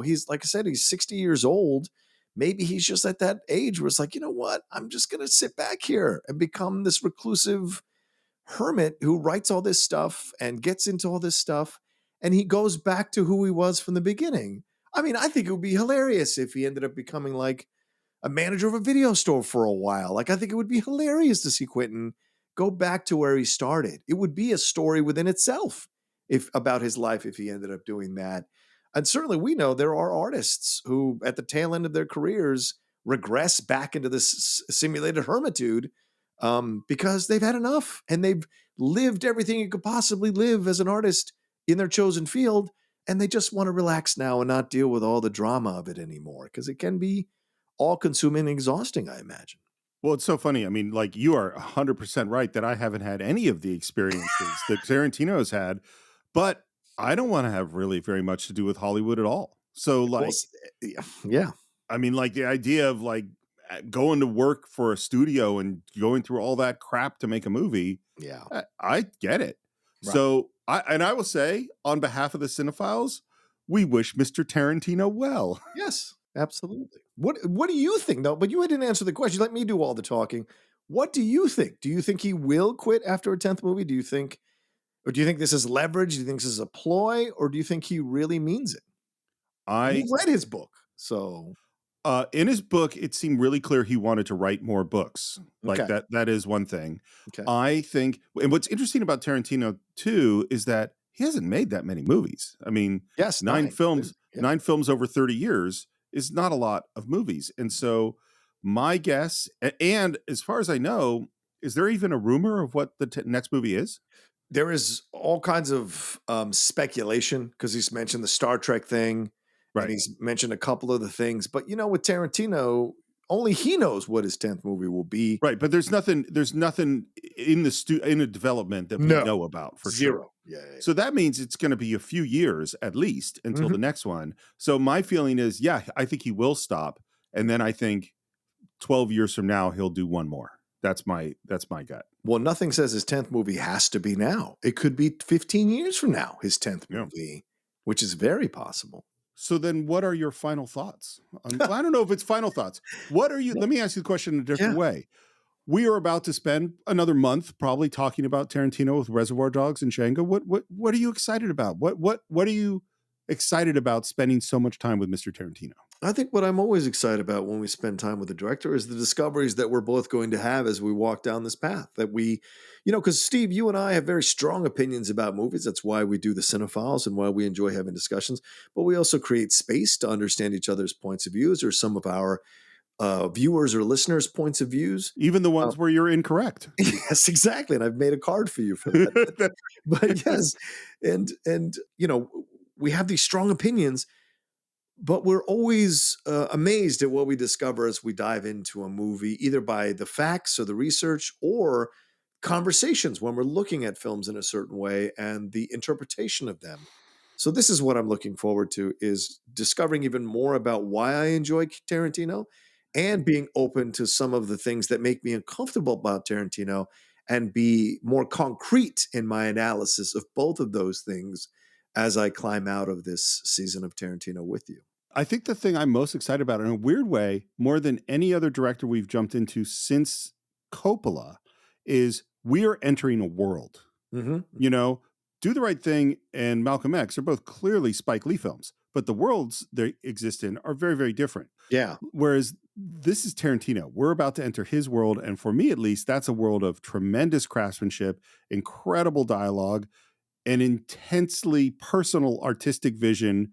he's, like I said, he's 60 years old. Maybe he's just at that age where it's like, you know what, I'm just going to sit back here and become this reclusive hermit who writes all this stuff and gets into all this stuff, and he goes back to who he was from the beginning. I mean, I think it would be hilarious if he ended up becoming like a manager of a video store for a while. Like, I think it would be hilarious to see Quentin go back to where he started. It would be a story within itself about his life if he ended up doing that. And certainly we know there are artists who at the tail end of their careers regress back into this simulated hermitude because they've had enough and they've lived everything you could possibly live as an artist in their chosen field, and they just want to relax now and not deal with all the drama of it anymore, because it can be all-consuming and exhausting, I imagine. Well, it's so funny. I mean, like, you are 100% right that I haven't had any of the experiences that Tarantino has had, but I don't want to have really very much to do with Hollywood at all. So, like, yeah. I mean, like, the idea of like going to work for a studio and going through all that crap to make a movie. Yeah. I get it. Right. So I will say, on behalf of the Cine-Files, we wish Mr. Tarantino well. Yes, absolutely. What do you think, though? But you didn't answer the question. Let me do all the talking. What do you think? Do you think he will quit after a 10th movie? Do you think this is leverage? Do you think this is a ploy? Or do you think he really means it? You've read his book, so... in his book, it seemed really clear he wanted to write more books. Like, Okay. that is one thing. Okay. I think, and what's interesting about Tarantino too, is that he hasn't made that many movies. I mean, Yes, 9 films, Yeah. 9 films over 30 years is not a lot of movies. And so my guess, and as far as I know, is there even a rumor of what the next movie is? There is all kinds of speculation, because he's mentioned the Star Trek thing. Right. And he's mentioned a couple of the things, but with Tarantino, only he knows what his 10th movie will be. Right, but there's nothing in the development that we know about for Zero. sure. Yeah. So that means it's going to be a few years at least until the next one. So my feeling is, I think he will stop, and then I think 12 years from now he'll do one more. That's my gut. Well, nothing says his 10th movie has to be now. It could be 15 years from now, his 10th movie, which is very possible. So then what are your final thoughts? I don't know if it's final thoughts. What are you? Let me ask you the question in a different way. We are about to spend another month probably talking about Tarantino with Reservoir Dogs and Django. What are you excited about? What are you excited about spending so much time with Mr. Tarantino? I think what I'm always excited about when we spend time with the director is the discoveries that we're both going to have as we walk down this path. That we, because Steve, you and I have very strong opinions about movies. That's why we do the Cine-Files and why we enjoy having discussions. But we also create space to understand each other's points of views, or some of our viewers or listeners' points of views. Even the ones where you're incorrect. Yes, exactly. And I've made a card for you for that. But yes, and we have these strong opinions, but we're always amazed at what we discover as we dive into a movie, either by the facts or the research or conversations when we're looking at films in a certain way and the interpretation of them. So this is what I'm looking forward to, is discovering even more about why I enjoy Tarantino and being open to some of the things that make me uncomfortable about Tarantino, and be more concrete in my analysis of both of those things as I climb out of this season of Tarantino with you. I think the thing I'm most excited about, in a weird way, more than any other director we've jumped into since Coppola, is we are entering a world. Mm-hmm. Do the Right Thing and Malcolm X are both clearly Spike Lee films, but the worlds they exist in are very, very different. Yeah. Whereas this is Tarantino. We're about to enter his world. And for me, at least, that's a world of tremendous craftsmanship, incredible dialogue, and intensely personal artistic vision,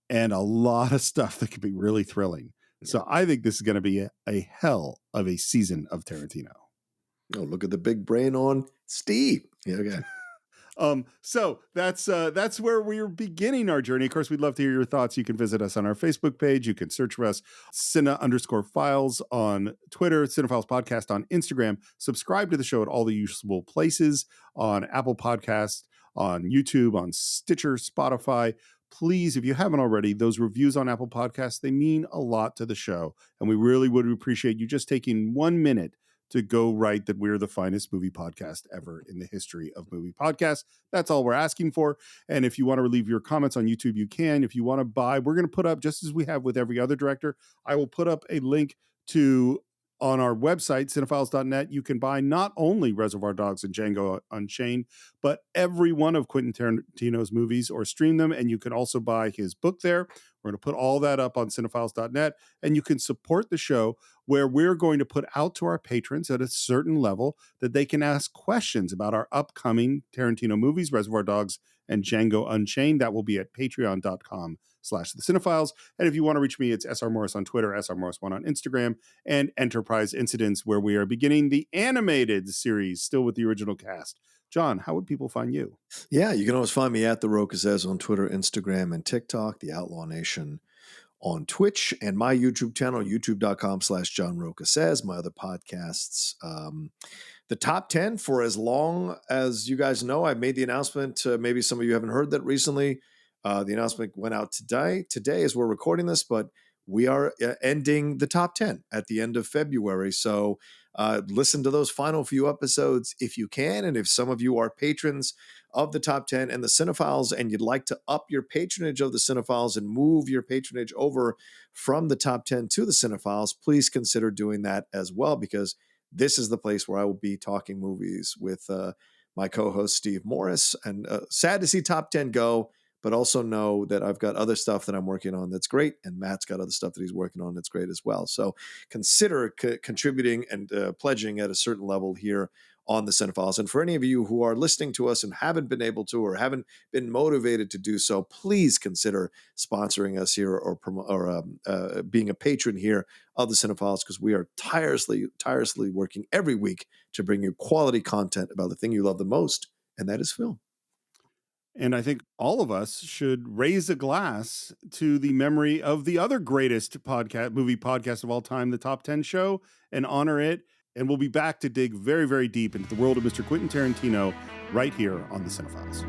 and a lot of stuff that could be really thrilling. Yeah. So I think this is going to be a hell of a season of Tarantino. Oh, look at the big brain on Steve. Yeah, okay. So that's where we're beginning our journey. Of course, we'd love to hear your thoughts. You can visit us on our Facebook page. You can search for us, Cine_Files on Twitter, Cine-Files Podcast on Instagram. Subscribe to the show at all the usable places, on Apple Podcasts, on YouTube, on Stitcher, Spotify. Please, if you haven't already, those reviews on Apple Podcasts, they mean a lot to the show. And we really would appreciate you just taking 1 minute to go write that we're the finest movie podcast ever in the history of movie podcasts. That's all we're asking for. And if you want to leave your comments on YouTube, you can. If you want to buy, we're going to put up, just as we have with every other director, I will put up a link to, on our website, cinephiles.net, you can buy not only Reservoir Dogs and Django Unchained, but every one of Quentin Tarantino's movies, or stream them. And you can also buy his book there. We're going to put all that up on cinephiles.net, and you can support the show, where we're going to put out to our patrons at a certain level that they can ask questions about our upcoming Tarantino movies, Reservoir Dogs and Django Unchained. That will be at patreon.com/thecine-files. And if you want to reach me, it's SR Morris on Twitter, SR Morris1 on Instagram, and Enterprise Incidents, where we are beginning the animated series, still with the original cast. John, how would people find you? Yeah, you can always find me at The Roca Says on Twitter, Instagram, and TikTok, The Outlaw Nation on Twitch, and my YouTube channel, youtube.com/John Roca Says. My other podcasts, the top 10, for as long as you guys know. I made the announcement. Maybe some of you haven't heard that recently. The announcement went out today as we're recording this, but we are ending the top 10 at the end of February. So listen to those final few episodes if you can. And if some of you are patrons of the top 10 and the Cine-Files, and you'd like to up your patronage of the Cine-Files and move your patronage over from the top 10 to the Cine-Files, please consider doing that as well, because this is the place where I will be talking movies with my co-host Steve Morris. And sad to see top 10 go, but also know that I've got other stuff that I'm working on that's great, and Matt's got other stuff that he's working on that's great as well. So consider contributing and pledging at a certain level here on the Cine-Files. And for any of you who are listening to us and haven't been able to, or haven't been motivated to do so, please consider sponsoring us here, or being a patron here of the Cine-Files, because we are tirelessly working every week to bring you quality content about the thing you love the most, and that is film. And I think all of us should raise a glass to the memory of the other greatest movie podcast of all time, the Top 10 Show, and honor it. And we'll be back to dig very, very deep into the world of Mr. Quentin Tarantino right here on the Cine-Files.